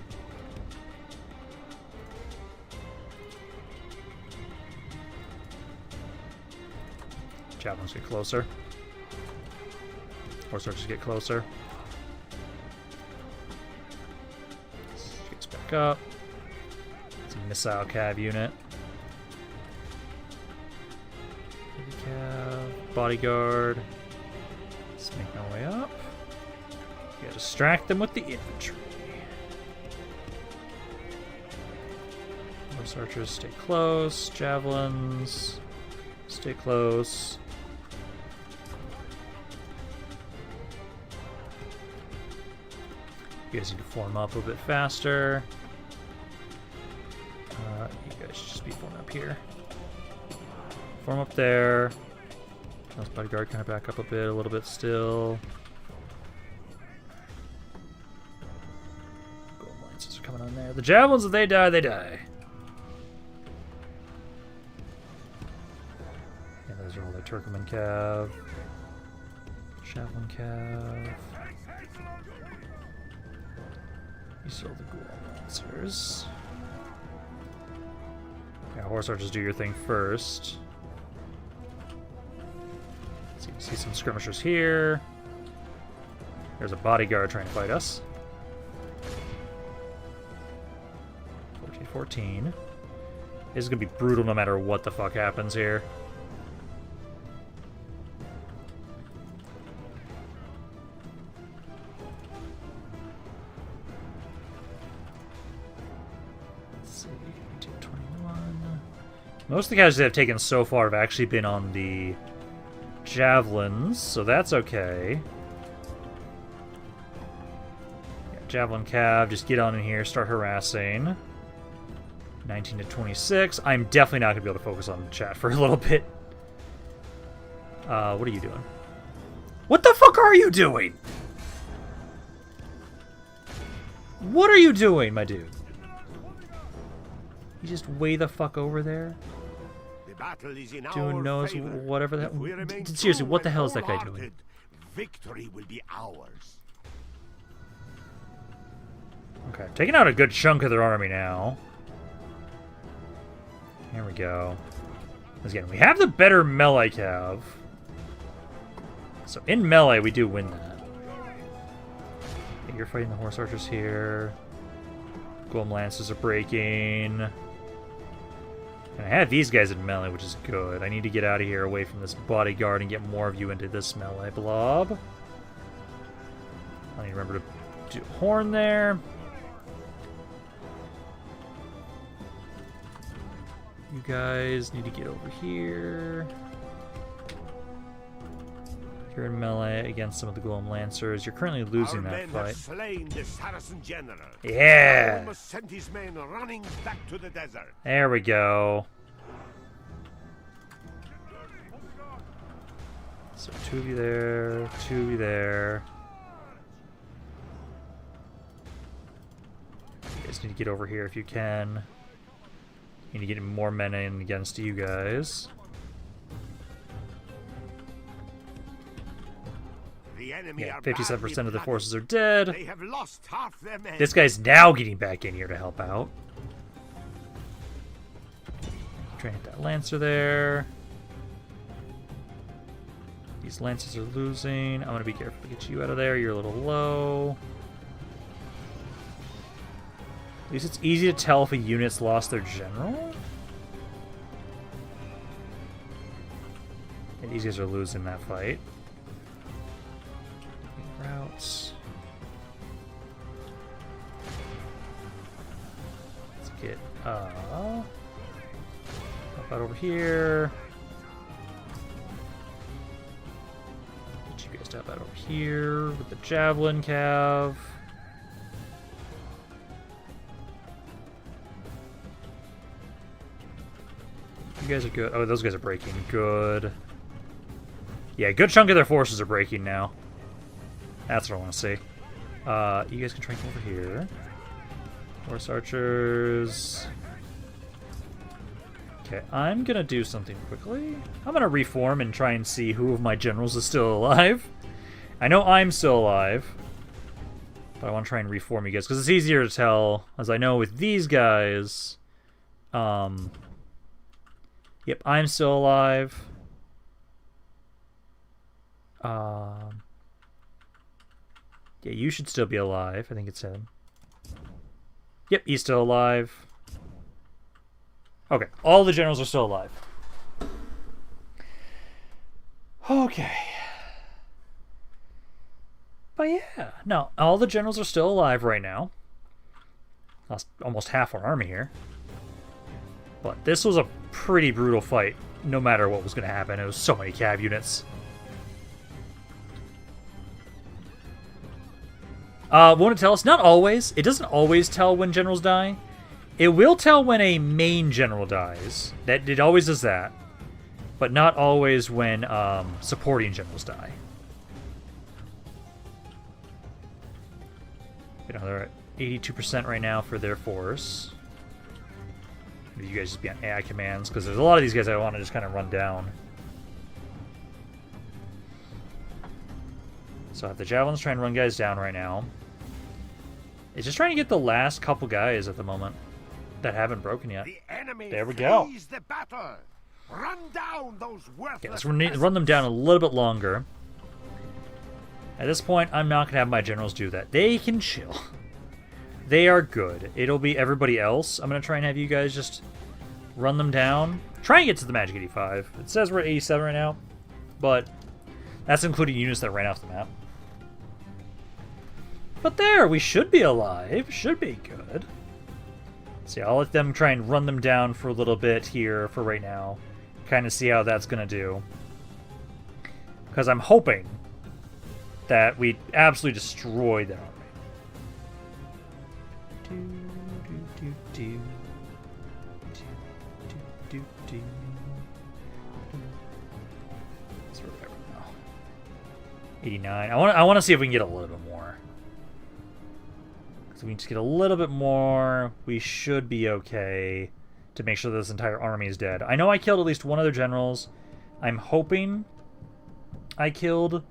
A: Javelins get closer. Horse archers get closer. Gets back up. It's a missile cav unit. Cav, bodyguard. Let's make my way up. Gotta distract them with the infantry. Horse archers stay close. Javelins stay close. You guys need to form up a bit faster. You guys should just be formed up here. Form up there. Let's bodyguard kind of back up a little bit still. Gold lances are coming on there. The javelins, if they die, they die. Yeah, those are all their Turkoman cav. Javelin cav. You saw the ghoul lancers. Yeah, horse archers, do your thing first. See some skirmishers here. There's a bodyguard trying to fight us. 14-14. This is gonna be brutal no matter what the fuck happens here. Most of the casualties I've taken so far have actually been on the javelins, so that's okay. Yeah, javelin cav, just get on in here, start harassing. 19 to 26. I'm definitely not going to be able to focus on chat for a little bit. What are you doing? What the fuck are you doing? What are you doing, my dude? You just way the fuck over there?
B: Battle is in
A: doing
B: our
A: knows
B: favor.
A: whatever that. Seriously,
B: True
A: what the
B: and
A: hell is that guy doing?
B: wholehearted, victory will be ours.
A: Okay, taking out a good chunk of their army now. Here we go. Again, we have the better melee cav. So in melee, we do win that. Okay, you're fighting the horse archers here. Golem lances are breaking. And I have these guys in melee, which is good. I need to get out of here away from this bodyguard and get more of you into this melee blob. I need to remember to do horn there. You guys need to get over here. You're in melee against some of the Golem Lancers. You're currently losing that fight.
B: Have slain the Saracen general.
A: Yeah!
B: Now must send his men running back to the desert.
A: There we go. So 2 of you there, 2 of you there. You guys need to get over here if you can. You need to get more men in against you guys. Yeah, 57% of the forces are dead.
B: They have lost half their men.
A: This guy's now getting back in here to help out. Trying to hit that Lancer there. These Lancers are losing. I'm going to be careful to get you out of there. You're a little low. At least it's easy to tell if a unit's lost their general. Yeah, these guys are losing that fight. Routes. Let's get up out over here. Get you guys up out over here with the javelin cav. You guys are good. Oh, those guys are breaking. Good. Yeah, a good chunk of their forces are breaking now. That's what I want to see. You guys can try and come over here. Horse archers. Okay, I'm gonna do something quickly. I'm gonna reform and try and see who of my generals is still alive. I know I'm still alive, but I want to try and reform you guys because it's easier to tell. As I know with these guys, yep, I'm still alive. Yeah, you should still be alive. I think it's him. Yep, he's still alive. Okay, all the generals are still alive. Okay. But yeah, no, all the generals are still alive right now. Lost almost half our army here. But this was a pretty brutal fight, no matter what was going to happen. It was so many cav units. Won't it tell us? Not always. It doesn't always tell when generals die. It will tell when a main general dies. That it always does that. But not always when supporting generals die. You know, they're at 82% right now for their force. Maybe you guys just be on AI commands, because there's a lot of these guys I want to just kind of run down. So I have the javelins trying to run guys down right now. It's just trying to get the last couple guys at the moment that haven't broken yet.
B: The enemy
A: there we go.
B: The battle. Run down those worthless.
A: Okay, let's run them down a little bit longer. At this point, I'm not going to have my generals do that. They can chill. They are good. It'll be everybody else. I'm going to try and have you guys just run them down. Try and get to the magic 85. It says we're at 87 right now, but that's including units that ran off the map. But there, we should be alive. Should be good. See, I'll let them try and run them down for a little bit here for right now. Kind of see how that's going to do. Because I'm hoping that we absolutely destroy that army. So we're now 89. I want to see if we can get a little bit more. So we can just get a little bit more. We should be okay to make sure this entire army is dead. I know I killed at least one of their generals. I'm hoping I killed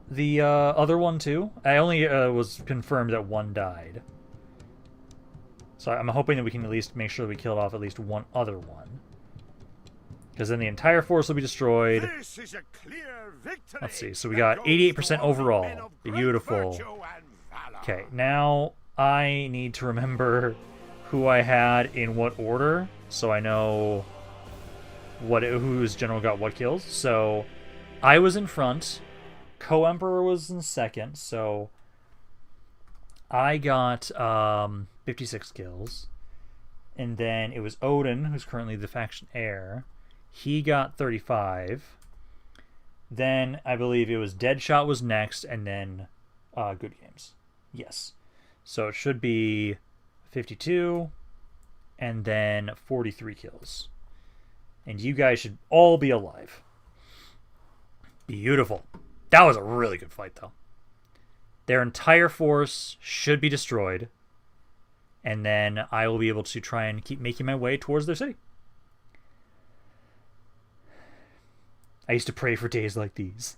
A: the other one too. I only was confirmed that one died. So I'm hoping that we can at least make sure we killed off at least one other one. Because then the entire force will be destroyed.
B: This is a clear victory.
A: Let's see. So we got 88% overall. Beautiful. Okay, now I need to remember who I had in what order, so I know whose general got what kills. So I was in front. Co-Emperor was in second, so I got 56 kills. And then it was Odin, who's currently the faction heir. He got 35. Then I believe it was Deadshot was next, and then Good Games. Yes. So it should be 52, and then 43 kills. And you guys should all be alive. Beautiful. That was a really good fight, though. Their entire force should be destroyed. And then I will be able to try and keep making my way towards their city. I used to pray for days like these.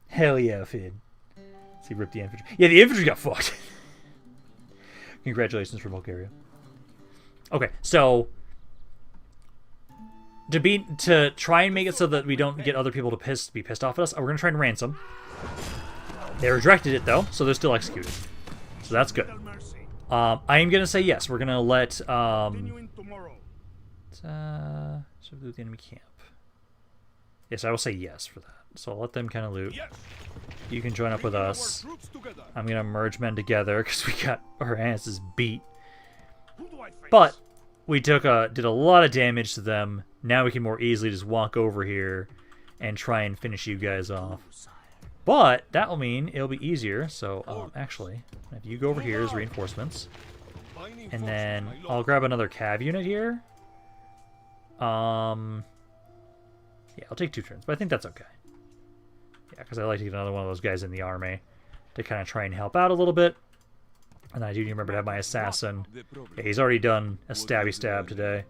A: Hell yeah, Finn. See, rip the infantry. Yeah, the infantry got fucked. Congratulations for Bulgaria. Okay, so to try and make it so that we don't get other people to be pissed off at us, we're gonna try and ransom. They rejected it though, so they're still executed. So that's good. I am gonna say yes. We're gonna let subdue the enemy camp. Yes, I will say yes for that. So I'll let them kind of loot. You can join up with us. I'm gonna merge men together because we got our asses beat. But we did a lot of damage to them. Now we can more easily just walk over here and try and finish you guys off. But that will mean it'll be easier. So actually, if you go over here as reinforcements, and then I'll grab another cav unit here. Yeah, I'll take 2 turns, but I think that's okay. Yeah, because I like to get another one of those guys in the army to kind of try and help out a little bit. And I do remember to have my assassin. Yeah, he's already done a stabby stab today.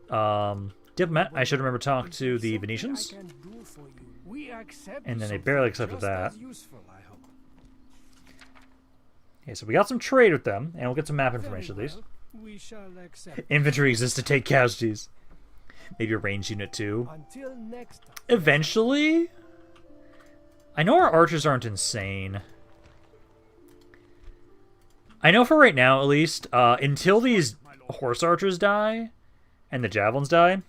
A: Diplomat, I should remember to talk to the Venetians. And then they barely accepted that. Okay, so we got some trade with them, and we'll get some map information at least. Infantry exists to take casualties. Maybe a range unit too. Eventually. I know our archers aren't insane. I know for right now, at least, until these horse archers die and the javelins die,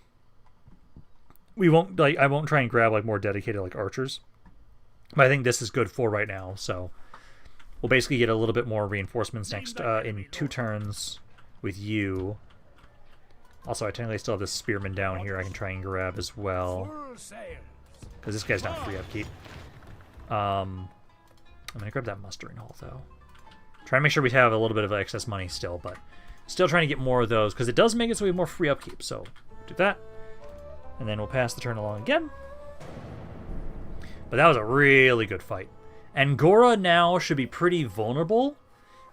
A: we won't I won't try and grab more dedicated archers. But I think this is good for right now. So we'll basically get a little bit more reinforcements next in 2 turns with you. Also, I technically still have this spearman down here I can try and grab as well. Because this guy's not free upkeep. I'm going to grab that mustering hall, though. Try and make sure we have a little bit of excess money still, but Still trying to get more of those, because it does make it so we have more free upkeep. So, do that. And then we'll pass the turn along again. But that was a really good fight. Angora now should be pretty vulnerable.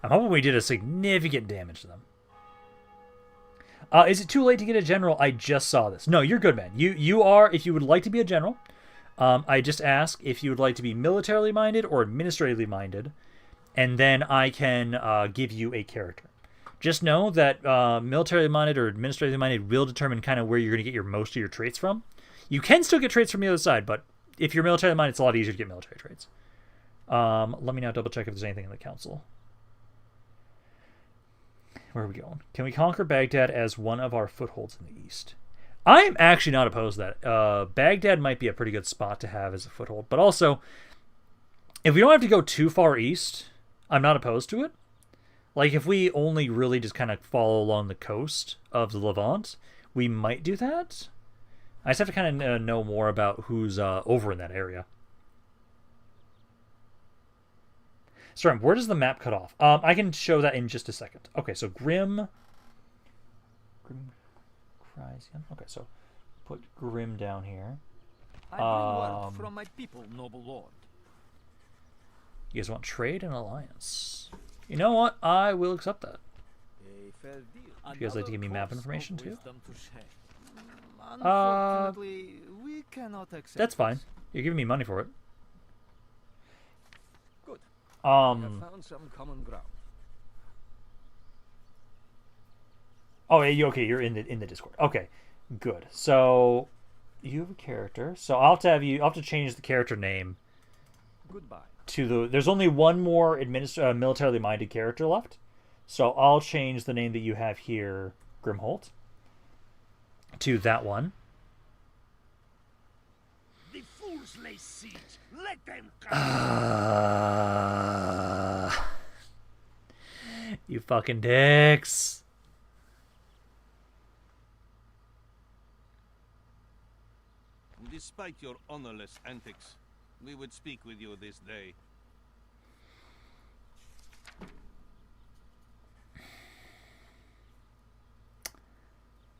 A: I'm hoping we did a significant damage to them. Is it too late to get a general? I just saw this. No, you're good, man. You are, if you would like to be a general, I just ask if you would like to be militarily minded or administratively minded, and then I can give you a character. Just know that militarily minded or administratively minded will determine kind of where you're going to get your most of your traits from. You can still get traits from the other side, but if you're militarily minded, it's a lot easier to get military traits. Let me now double check if there's anything in the council. Where are we going? Can we conquer Baghdad as one of our footholds in the east? I'm actually not opposed to that. Baghdad might be a pretty good spot to have as a foothold. But also, if we don't have to go too far east, I'm not opposed to it. Like, if we only really just kind of follow along the coast of the Levant, we might do that. I just have to kind of know more about who's over in that area. Sorry, where does the map cut off? I can show that in just a second. Okay, so Grim cries. Okay, so put Grim down here.
E: I bring word from my people, noble lord.
A: You guys want trade and alliance? You know what? I will accept that.
E: A fair deal.
A: Would you guys like to give me map information too?
E: Unfortunately, we cannot accept.
A: That's fine. You're giving me money for it.
E: Good. We have found some common ground.
A: Oh, yeah, okay. You're in the Discord. Okay, good. So you have a character. So I'll have to change the character name.
E: Goodbye.
A: To the there's only one more militarily minded character left, so I'll change the name that you have here, Grimholt, to that one.
C: The fools lay siege. Let them come.
A: You fucking dicks.
F: Despite your honorless antics, we would speak with you this day.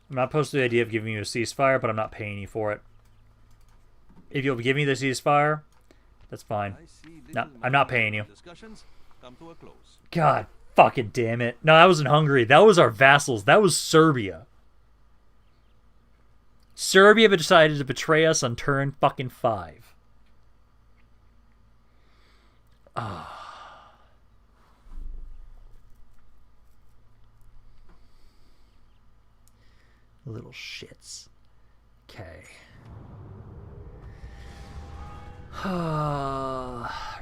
A: I'm not opposed to the idea of giving you a ceasefire, but I'm not paying you for it. If you'll give me the ceasefire, that's fine. No, I'm not paying you.
F: Discussions come to a close.
A: God fucking damn it. No, that wasn't Hungary. That was our vassals. That was Serbia. Serbia decided to betray us on turn fucking 5. Ah. Little shits. Okay.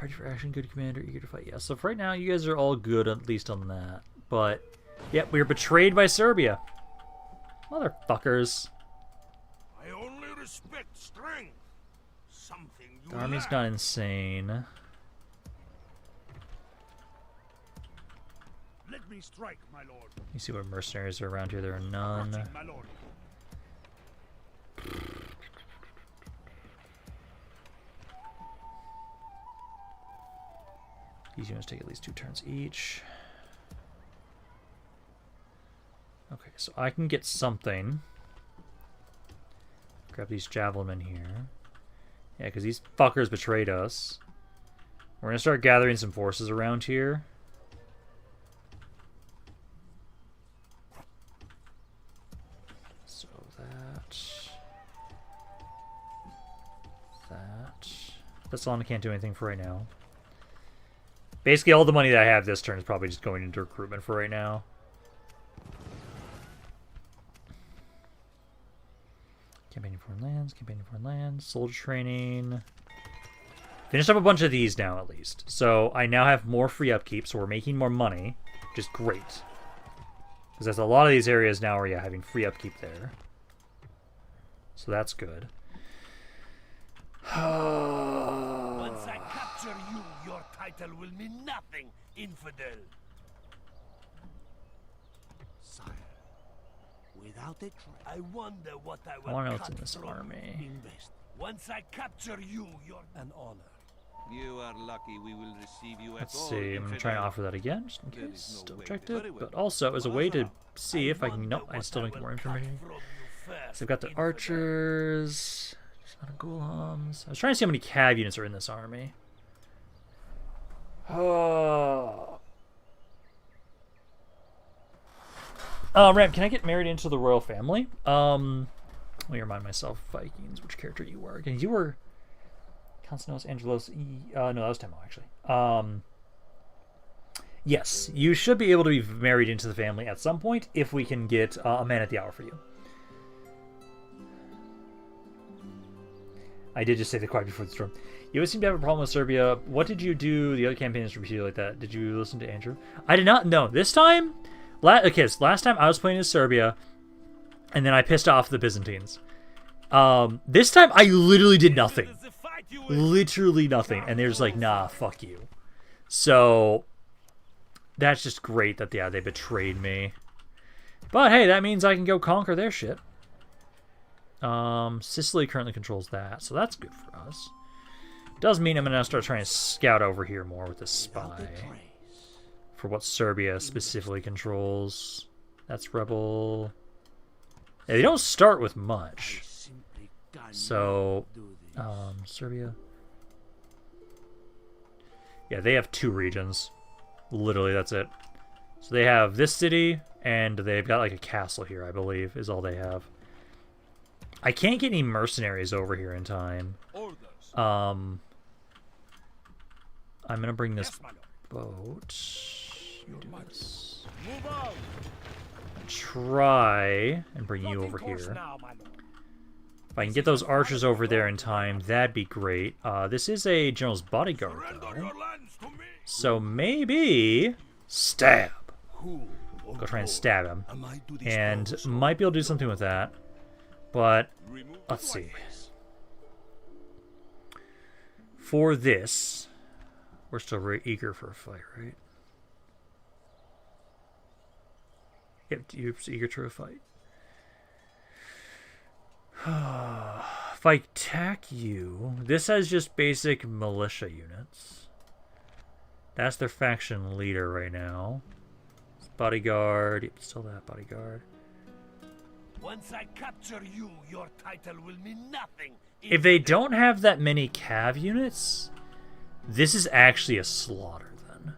A: Ready for action, good commander, eager to fight. Yeah, so for right now, you guys are all good, at least on that. But, yep, we were betrayed by Serbia. Motherfuckers.
C: I only respect strength. Something you
A: The army's
C: lack.
A: not insane.
C: Let me strike, my lord.
A: You see what mercenaries are around here? There are none.
C: Marching, my lord.
A: These units take at least 2 turns each. Okay, so I can get something. Grab these javelin here. Yeah, because these fuckers betrayed us. We're going to start gathering some forces around here. So that. Thessaloniki can't do anything for right now. Basically, all the money that I have this turn is probably just going into recruitment for right now. Campaigning foreign lands, soldier training. Finished up a bunch of these now, at least. So I now have more free upkeep, so we're making more money, which is great. Because there's a lot of these areas now where you're having free upkeep there. So that's good.
C: Once I capture you, your title will mean nothing, infidel. Sire, without a trace, I wonder what I will
A: I want to know what's
C: cut
A: in this
C: from
A: army.
C: you. Invest. Once I capture you, you're an honor.
F: You are lucky we will receive you at
A: Let's
F: all.
A: see. I'm gonna try and
F: infidel.
A: offer that again, just in
F: There
A: case.
F: is no
A: Still
F: way.
A: rejected,
F: Very well.
A: but also as a way to see if I can. Nope, I still don't get more information. So I've got the archers. Just not ghulams. I was trying to see how many cav units are in this army. Ram, can I get married into the royal family? Let me remind myself, Vikings, which character you were. Again, you were Constantinos Angelos. No, that was Temo, actually. Yes, you should be able to be married into the family at some point if we can get a man at the hour for you. I did just say the quiet before the storm. You always seem to have a problem with Serbia. What did you do the other campaigns repeatedly like that? Did you listen to Andrew? I did not. No, this time... Okay, so last time I was playing as Serbia, and then I pissed off the Byzantines. This time I literally did nothing. Literally nothing. And they're just like, nah, fuck you. So, that's just great that, yeah, they betrayed me. But hey, that means I can go conquer their shit. Sicily currently controls that, so that's good for us. Does mean I'm going to start trying to scout over here more with the spy. For what Serbia specifically controls. That's rebel. Yeah, they don't start with much. So, Serbia. Yeah, they have 2 regions. Literally, that's it. So they have this city, and they've got like a castle here, I believe, is all they have. I can't get any mercenaries over here in time. I'm gonna bring this boat. You do this. Try and bring you over here. If I can get those archers over there in time, that'd be great. This is a general's bodyguard, though. So maybe stab. Go try and stab him, and might be able to do something with that. But let's see. For this, we're still very eager for a fight, right? Yep, you're eager to a fight. If I attack you, this has just basic militia units. That's their faction leader right now. It's bodyguard. Yep, still that bodyguard.
C: Once I capture you, your title will mean nothing.
A: If they don't have that many cav units, this is actually a slaughter then.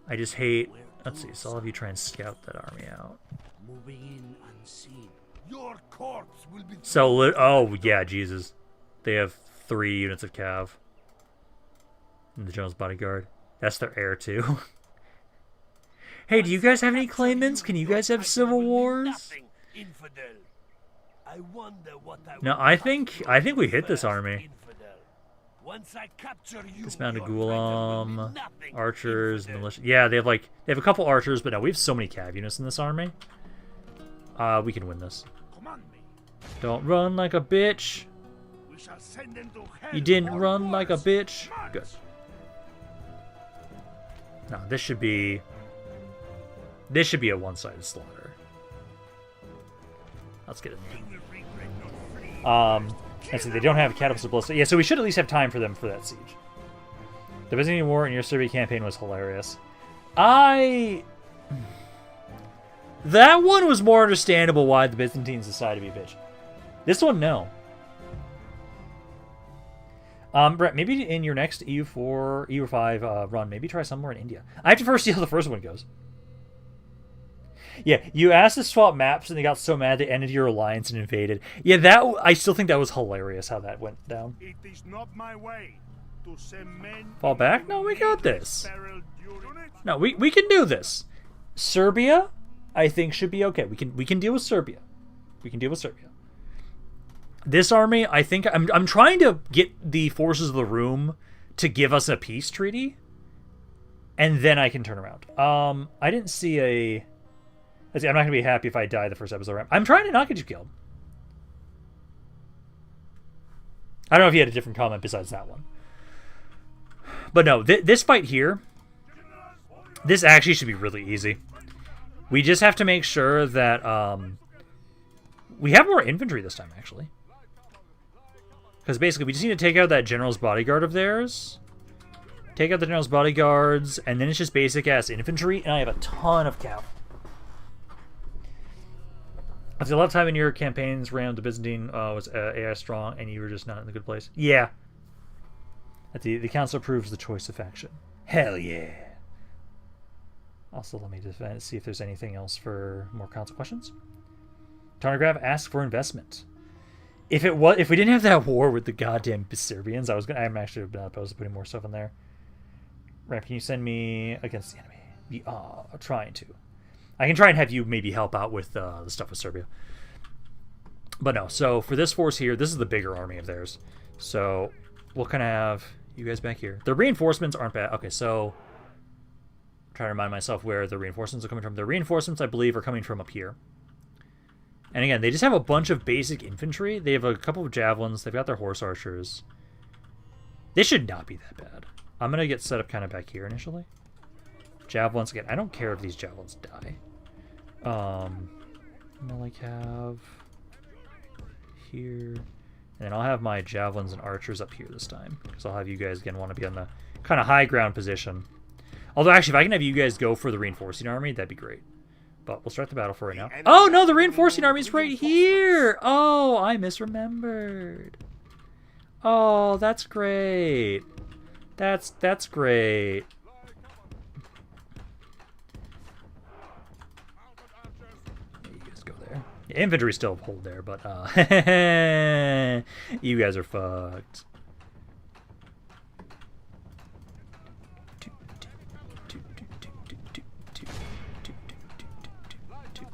A: I just hate... Let's see, so I'll have you try and scout that army out.
C: Moving in unseen. Your corpse will be...
A: So, oh yeah, Jesus. They have 3 units of cav. And the general's bodyguard. That's their heir too. Hey, do you guys have any claimants? Can you guys have civil wars? No, I think we hit this army. Dismounted Ghulam, archers, militia. Yeah, they have a couple archers, but no, we have so many cav units in this army. We can win this. Don't run like a bitch. You didn't run like a bitch. Good. No, this should be a one-sided slaughter. Let's get it. Let's see, they don't have catapults of ballista. Yeah, so we should at least have time for them for that siege. The Byzantine War in your Serbia campaign was hilarious. That one was more understandable why the Byzantines decided to be a bitch. This one, no. Brett, maybe in your next EU4, EU5 run, maybe try somewhere in India. I have to first see how the first one goes. Yeah, you asked to swap maps and they got so mad they ended your alliance and invaded. Yeah, I still think that was hilarious how that went down.
B: It is not my way to send men.
A: Fall back? No, we got this. No, we can do this. Serbia, I think, should be okay. We can deal with Serbia. We can deal with Serbia. This army, I think I'm trying to get the forces of the room to give us a peace treaty, and then I can turn around. I didn't see a. I'm not gonna be happy if I die the first episode. I'm trying to not get you killed. I don't know if you had a different comment besides that one, but no, this fight here, this actually should be really easy. We just have to make sure that we have more infantry this time, actually. Because basically, we just need to take out that general's bodyguard of theirs. Take out the general's bodyguards, and then it's just basic-ass infantry, and I have a ton of cav. I see a lot of time in your campaigns around the Byzantine was AI strong, and you were just not in the good place. Yeah. The council approves the choice of faction. Hell yeah. Also, let me just see if there's anything else for more council questions. Tarnagraph asks for investment. If we didn't have that war with the goddamn Serbians, I'm actually not opposed to putting more stuff in there. Ramp, can you send me against the enemy? We are trying to. I can try and have you maybe help out with the stuff with Serbia. But no, so for this force here, this is the bigger army of theirs. So we'll kind of have you guys back here. The reinforcements aren't bad. Okay, so I'm trying to remind myself where the reinforcements are coming from. The reinforcements, I believe, are coming from up here. And again, they just have a bunch of basic infantry. They have a couple of javelins. They've got their horse archers. This should not be that bad. I'm going to get set up kind of back here initially. Javelins, again, I don't care if these javelins die. I'm going to like have here. And then I'll have my javelins and archers up here this time. Because I'll have you guys, again, want to be on the kind of high ground position. Although, actually, if I can have you guys go for the reinforcing army, that'd be great. But we'll start the battle for right now. Oh, no, the reinforcing army's right here! Oh, I misremembered. Oh, that's great. That's great. Yeah, you guys go there. Yeah, infantry still hold there, but you guys are fucked.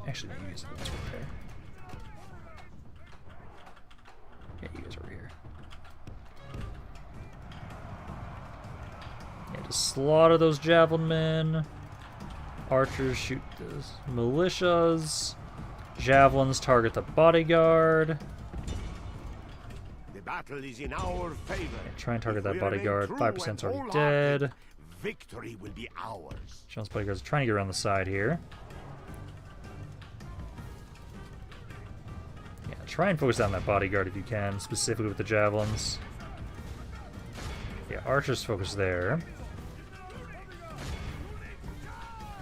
A: Actually, you guys let's repair. Yeah, you guys are over here. Yeah, just slaughter those javelin men. Archers shoot those militias. Javelins target the bodyguard.
B: The battle is in our favor.
A: Yeah, try and target that bodyguard. 5%'s already dead.
B: Victory will be ours.
A: Jones bodyguards are trying to get around the side here. Try and focus down that bodyguard if you can, specifically with the javelins. Yeah, archers focus there.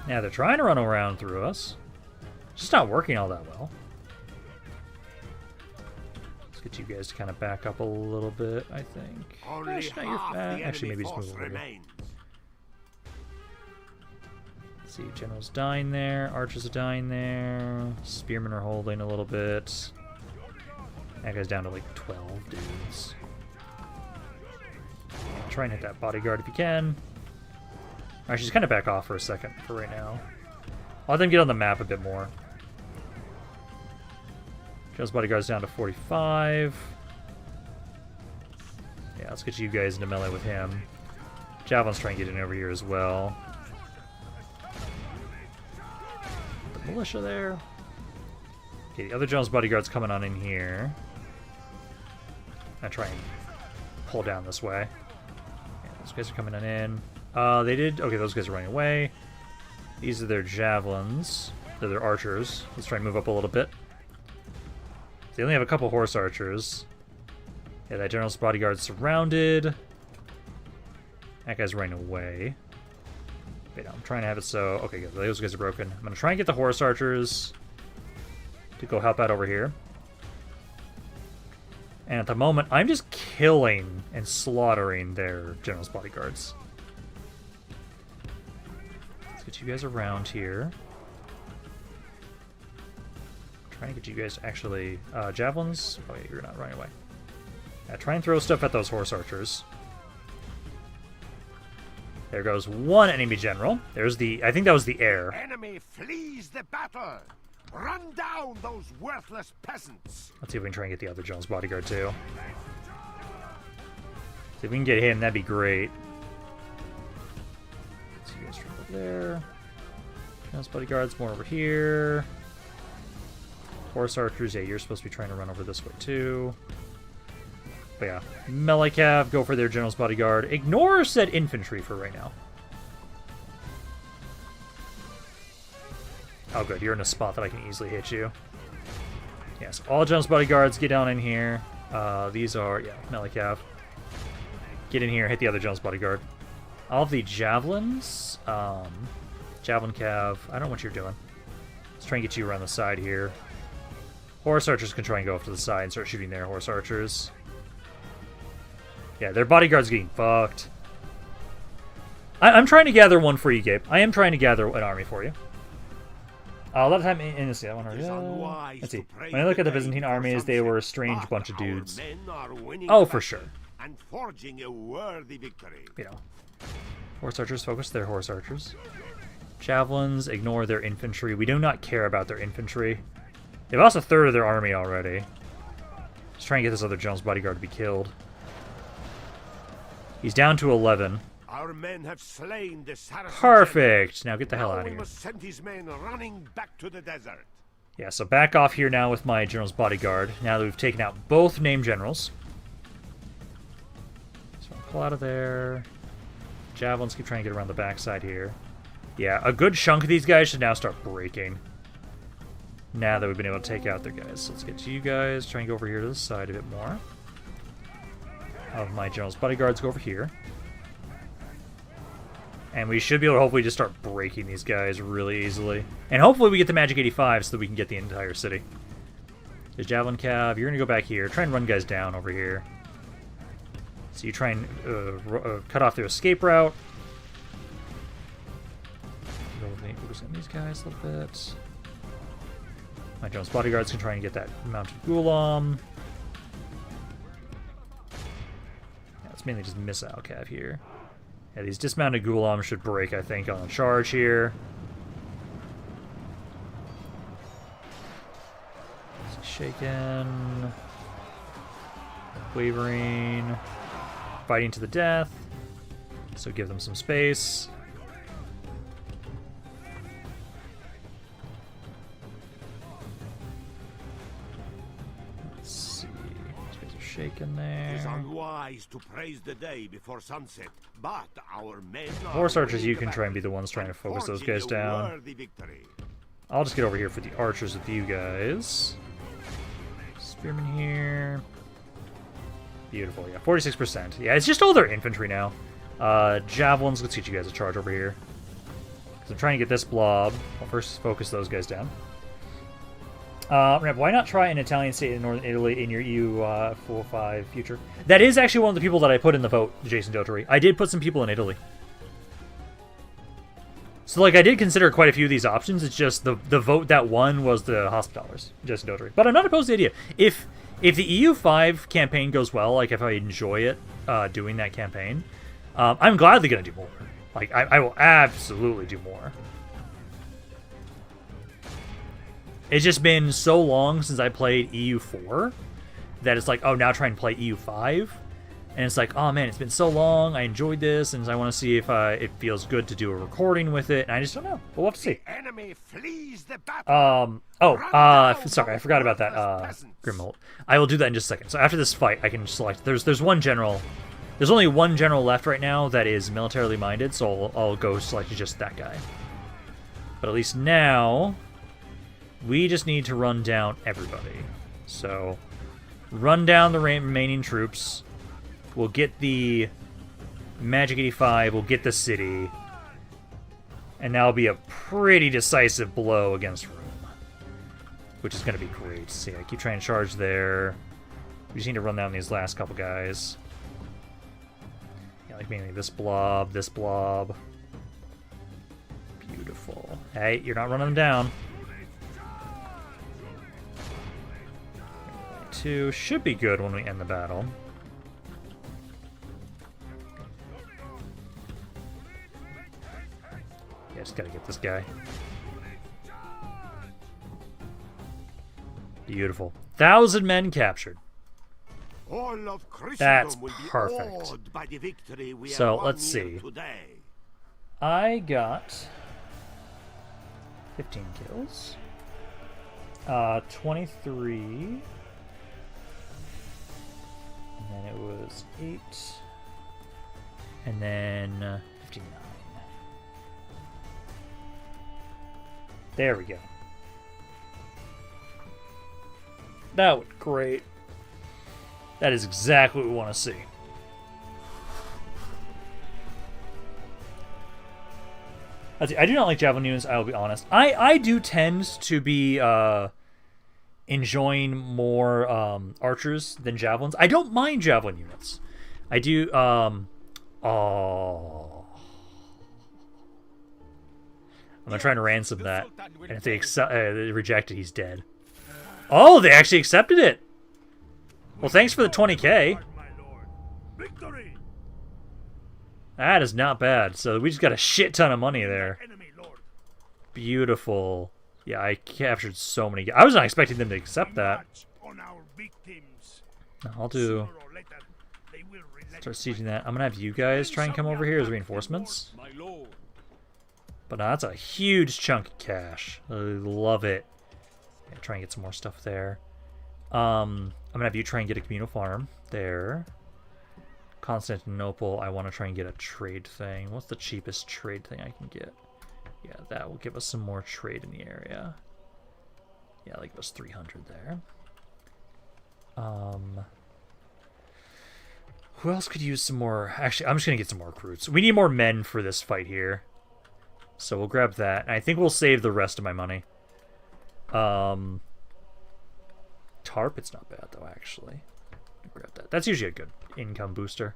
A: Yeah, they're trying to run around through us. It's just not working all that well. Let's get you guys to kind of back up a little bit, I think. Actually, maybe just move over here. Let's see, general's dying there, archers are dying there, spearmen are holding a little bit. That guy's down to like 12 dudes. Try and hit that bodyguard if you can. Alright, she's kind of back off for a second for right now. I'll let them get on the map a bit more. Joe's bodyguard's down to 45. Yeah, let's get you guys into melee with him. Javelin's trying to get in over here as well. The militia there. Okay, the other Jones bodyguard's coming on in here. I try and pull down this way. Yeah, those guys are coming on in. Okay, those guys are running away. These are their javelins. They're their archers. Let's try and move up a little bit. They only have a couple horse archers. Yeah, that general's bodyguard's surrounded. That guy's running away. Wait, I'm trying to have it so... Okay, good. Those guys are broken. I'm going to try and get the horse archers to go help out over here. And at the moment, I'm just killing and slaughtering their general's bodyguards. Let's get you guys around here. Trying to get you guys to actually... javelins? Oh yeah, you're not running away. Yeah, try and throw stuff at those horse archers. There goes one enemy general. There's the... I think that was the heir.
B: Enemy flees the battle! Run down those worthless peasants!
A: Let's see if we can try and get the other Jones bodyguard too. See if we can get him, that'd be great. Let's see you guys over there. Jones bodyguards more over here. Horse archers, yeah, you're supposed to be trying to run over this way too. But yeah, melee cav, go for their general's bodyguard. Ignore said infantry for right now. Oh good, you're in a spot that I can easily hit you. Yes, all general's bodyguards, get down in here. These are, yeah, melee cav. Get in here, hit the other general's bodyguard. All of the javelins, javelin cav, I don't know what you're doing. Let's try and get you around the side here. Horse archers can try and go off to the side and start shooting their horse archers. Yeah, their bodyguard's getting fucked. I'm trying to gather one for you, Gabe. I am trying to gather an army for you. A lot of time in this, let's see. When I look at the Byzantine armies, they were a strange bunch of dudes. Oh, for sure.
B: And forging a worthy victory.
A: You know, horse archers focus their horse archers. Javelins ignore their infantry. We do not care about their infantry. They've lost a third of their army already. Just trying to get this other general's bodyguard to be killed. He's down to 11.
B: Our men have slain the Saracen.
A: Perfect. Now get the hell out of
B: We
A: here.
B: must send his men running back to the desert.
A: Yeah, so back off here now with my general's bodyguard. Now that we've taken out both named generals. So I'll pull out of there. Javelins keep trying to get around the backside here. Yeah, a good chunk of these guys should now start breaking. Now that we've been able to take out their guys. So let's get to you guys. Try and go over here to the side a bit more. Of my general's bodyguards go over here. And we should be able to hopefully just start breaking these guys really easily. And hopefully we get the Magic 85 so that we can get the entire city. There's Javelin Cav. You're going to go back here. Try and run guys down over here. So you try and cut off their escape route. Focus on these guys a little bit. My Jones bodyguards can try and get that mounted Ghulam. Yeah, it's mainly just missile cav here. Yeah, these dismounted Ghulam should break, I think, on a charge here. Shaken. Wavering. Fighting to the death. So give them some space. Let's see. These guys are shaken there.
B: It is unwise to praise the day before sunset, but our men are
A: Horse archers, you
B: winning
A: can
B: the
A: try and be the
B: battle
A: ones trying to focus those
B: forging
A: guys
B: a
A: down.
B: worthy victory.
A: I'll just get over here for the archers with you guys. Spearmen here. Beautiful, yeah, 46%. Yeah, it's just all their infantry now. Javelins, let's get you guys a charge over here. Because I'm trying to get this blob. I'll first focus those guys down. Why not try an Italian state in Northern Italy in your EU4-5 future? That is actually one of the people that I put in the vote, Jason Dotery. I did put some people in Italy. So, like, I did consider quite a few of these options. It's just the vote that won was the Hospitallers, Jason Dotery. But I'm not opposed to the idea. If the EU5 campaign goes well, like if I enjoy it doing that campaign, I'm gladly going to do more. Like, I will absolutely do more. It's just been so long since I played EU4 that it's like, oh, now try and play EU5. And it's like, oh man, it's been so long. I enjoyed this, and I want to see if it feels good to do a recording with it. And I just don't know. But we'll have to see.
B: Enemy flees the battle.
A: Sorry, I forgot about that. Grimholt. I will do that in just a second. So after this fight, I can select. There's one general. There's only one general left right now that is militarily minded, so I'll go select just that guy. But at least now, we just need to run down everybody. So, run down the remaining troops. We'll get the Magic 85, we'll get the city, and that'll be a pretty decisive blow against Rome, which is going to be great. See, I keep trying to charge there. We just need to run down these last couple guys. Yeah, like mainly this blob, this blob. Beautiful. Hey, you're not running them down. 2 should be good when we end the battle. Yeah, just gotta get this guy. Beautiful. 1,000 men captured.
B: All of Christendom
A: That's
B: will be
A: perfect.
B: awed by the victory we
A: So,
B: have won
A: let's
B: here
A: see.
B: Today.
A: I got 15 kills. 23. And then it was 8. And then 59. There we go. That was great. That is exactly what we want to see. I do not like javelin units, I will be honest. I do tend to be enjoying more archers than javelins. I don't mind javelin units. I do... oh... I'm gonna try and ransom that. And if they reject it, he's dead. Oh, they actually accepted it! Well, thanks for the 20k. That is not bad. So we just got a shit ton of money there. Beautiful. Yeah, I captured so many. I was not expecting them to accept that. I'll do... start sieging that. I'm gonna have you guys try and come over here as reinforcements. But no, that's a huge chunk of cash. I love it. Yeah, try and get some more stuff there. I'm gonna have you try and get a communal farm there. Constantinople, I want to try and get a trade thing. What's the cheapest trade thing I can get? Yeah, that will give us some more trade in the area. Yeah, that'll give us 300 there. Who else could use some more? Actually, I'm just gonna get some more recruits. We need more men for this fight here. So we'll grab that. And I think we'll save the rest of my money. Tarp, it's not bad though, actually. Grab that. That's usually a good income booster.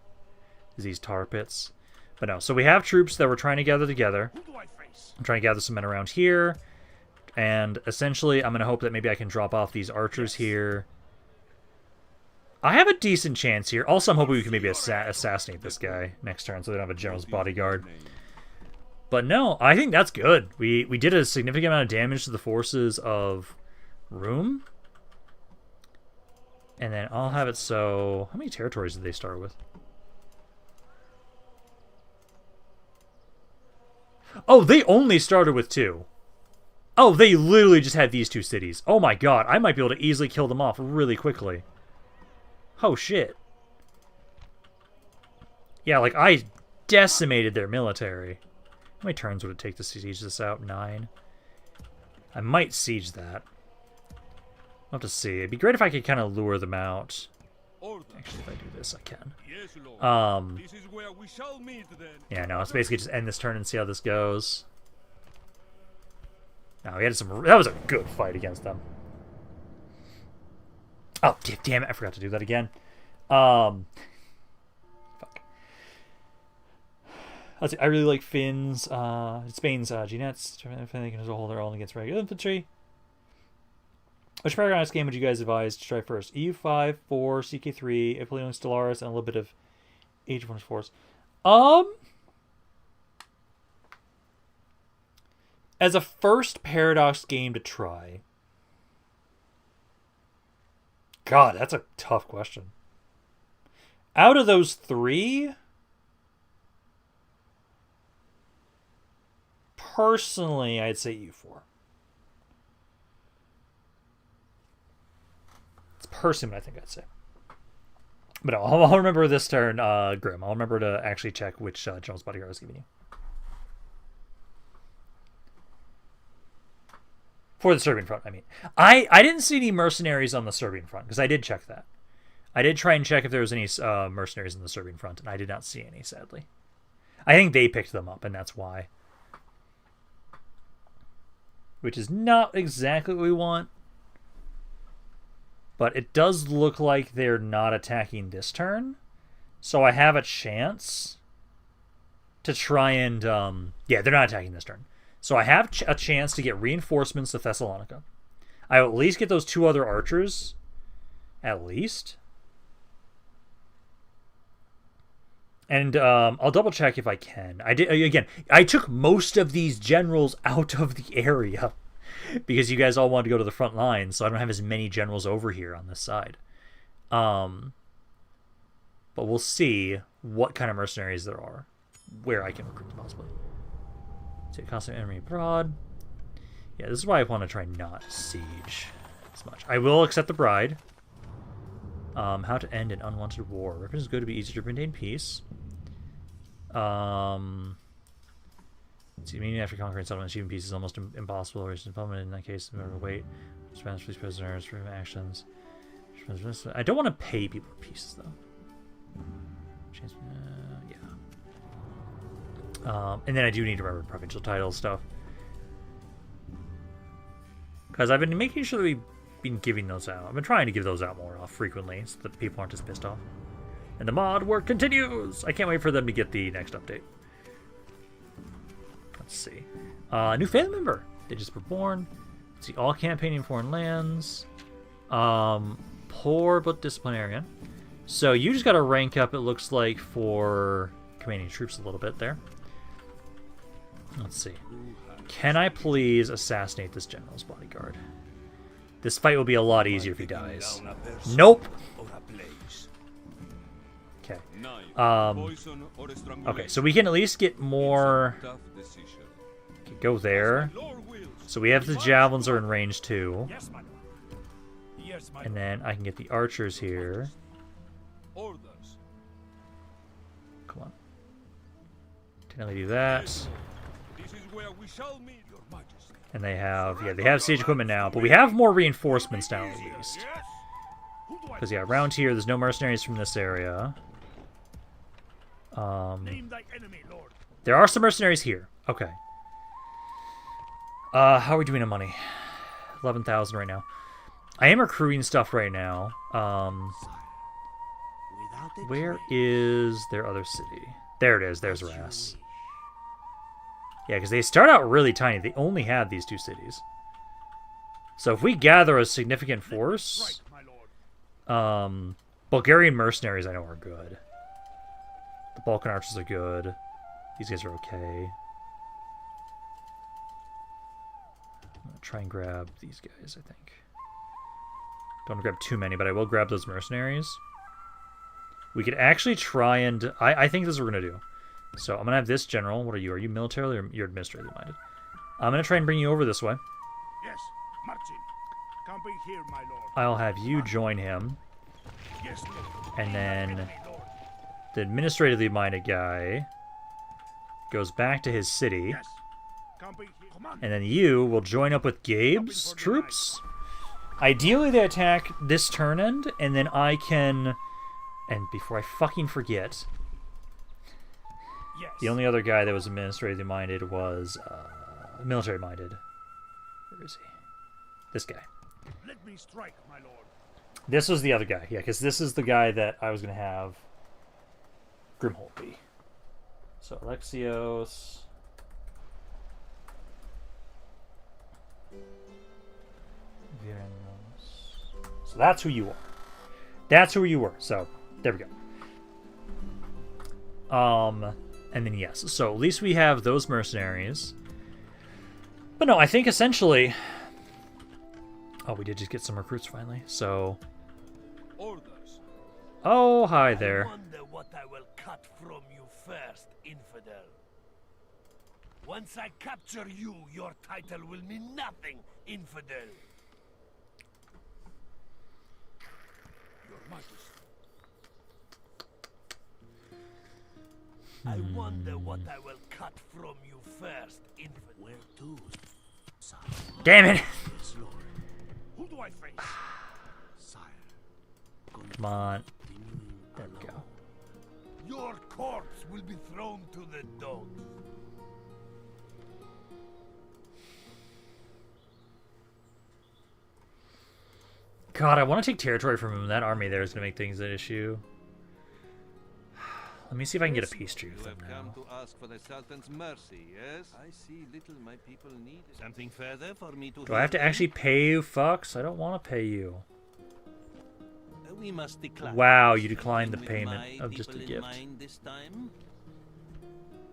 A: Is these tar pits. But no, so we have troops that we're trying to gather together. I'm trying to gather some men around here. And essentially, I'm going to hope that maybe I can drop off these archers here. I have a decent chance here. Also, I'm hoping we can maybe assassinate this guy next turn so they don't have a general's bodyguard. But no, I think that's good. We did a significant amount of damage to the forces of Rome. And then I'll have it so... How many territories did they start with? Oh, they only started with 2. Oh, they literally just had these 2 cities. Oh my god, I might be able to easily kill them off really quickly. Oh shit. Yeah, like I decimated their military. How many turns would it take to siege this out? 9. I might siege that. I'll have to see. It'd be great if I could kind of lure them out. Actually, if I do this, I can. Yeah, no, it's basically just end this turn and see how this goes. No, we had some... That was a good fight against them. Oh, damn it. I forgot to do that again. Fuck. Let's see. I really like Finn's, Spain's G-Nets. They can hold their own against regular infantry. Which paragonist game would you guys advise to try first? EU5, 4, CK3, Apollyon Stellaris, and a little bit of Age of Wonders Force. As a first Paradox game to try... God, that's a tough question. Out of those 3... Personally, I'd say EU4. Person, I think I'd say. But no, I'll remember this turn, Grim. I'll remember to actually check which General's Bodyguard I was giving you. For the Serbian front, I mean. I didn't see any mercenaries on the Serbian front, because I did check that. I did try and check if there was any mercenaries on the Serbian front, and I did not see any, sadly. I think they picked them up, and that's why. Which is not exactly what we want. But it does look like they're not attacking this turn. So I have a chance to try and... yeah, they're not attacking this turn. So I have a chance to get reinforcements to Thessalonica. I will at least get those 2 other archers. At least. And I'll double check if I can. I took most of these generals out of the area. Because you guys all wanted to go to the front line, so I don't have as many generals over here on this side. But we'll see what kind of mercenaries there are. Where I can recruit them, possibly. Take constant enemy abroad. Yeah, this is why I want to try not siege as much. I will accept the bride. How to end an unwanted war. Weapons is good to be easier to maintain peace. See, meaning after conquering settlement, achieving peace is almost impossible. Or in that case, no matter wait. Spanish police prisoners for actions. I don't want to pay people pieces though. Yeah. And then I do need to remember provincial title stuff. Because I've been making sure that we've been giving those out. I've been trying to give those out more frequently so that people aren't as pissed off. And the mod work continues! I can't wait for them to get the next update. Let's see. New family member. They just were born. Let's see. All campaigning foreign lands. Poor but disciplinarian. So you just got to rank up, it looks like, for commanding troops a little bit there. Let's see. Can I please assassinate this general's bodyguard? This fight will be a lot easier if he dies. Nope! Okay. Okay, so we can at least get more... Okay, go there. So we have the javelins are in range too. And then I can get the archers here. Come on. Can I do that? And they have, yeah, they have siege equipment now, but we have more reinforcements now at least. Because, yeah, around here, there's no mercenaries from this area. There are some mercenaries here. Okay. How are we doing on money? 11,000 right now. I am recruiting stuff right now. Where is their other city? There it is. There's Ras. Yeah, because they start out really tiny. They only have these two cities. So if we gather a significant force... Bulgarian mercenaries I know are good. The Balkan archers are good. These guys are okay. I'm going to try and grab these guys, I think. Don't want to grab too many, but I will grab those mercenaries. We could actually try and... I think this is what we're going to do. So I'm going to have this general. What are you? Are you militarily or you're administratively minded? I'm going to try and bring you over this way.
C: Yes, marching. Camping here, my lord.
A: I'll have you join him.
C: Yes, lord.
A: And then the administratively minded guy goes back to his city.
C: Yes. Camping here. Command.
A: And then you will join up with Gabe's troops. Ideally, they attack this turn end, and then I can... And before I fucking forget...
C: Yes.
A: The only other guy that was administratively minded was military minded. Where is he? This guy.
C: Let me strike, my lord.
A: This was the other guy, yeah, because this is the guy that I was going to have Grimhold be. So Alexios. So that's who you are. That's who you were. So there we go. And then yes, so at least we have those mercenaries. But no, I think essentially... Oh, we did just get some recruits finally, so...
F: Orders.
A: Oh, hi there.
C: I wonder what I will cut from you first, infidel. Once I capture you, your title will mean nothing, infidel. Your Majesty. I wonder what I will cut from you first, infidel. Where to, sire?
A: Damn it!
C: Yes, lord. Who do I face? Sire.
A: Come on. There we go.
C: Your corpse will be thrown to the dogs.
A: God, I want to take territory from him. That army there is going to make things an issue. Let me see if I can get a peace treaty
F: You
A: with them
F: have
A: now.
F: come to ask for the Sultan's mercy, yes? I see little my people need. Something further for me to
A: Do I have to
F: hear?
A: actually pay you, fucks? I don't want to pay you.
F: We must decline.
A: Wow, you declined the
F: With
A: payment
F: my
A: of just a
F: people in
A: gift.
F: mind this time?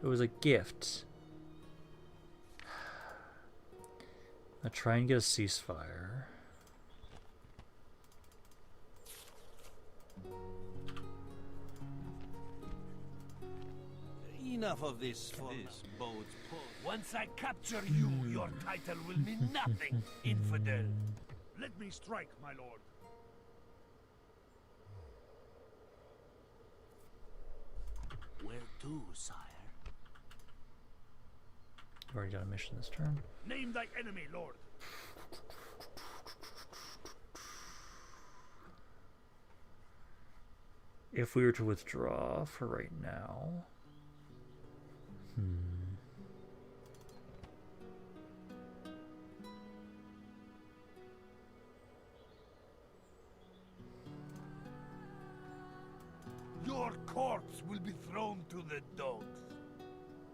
A: It was a gift. I'll try and get a ceasefire.
F: Enough of this. For this bodes poor.
C: Once I capture you, your title will mean nothing, infidel. Let me strike, my lord. Where to, sire?
A: I've already done a mission this turn.
C: Name thy enemy, lord.
A: if we were to withdraw for right now.
C: Your corpse will be thrown to the dogs.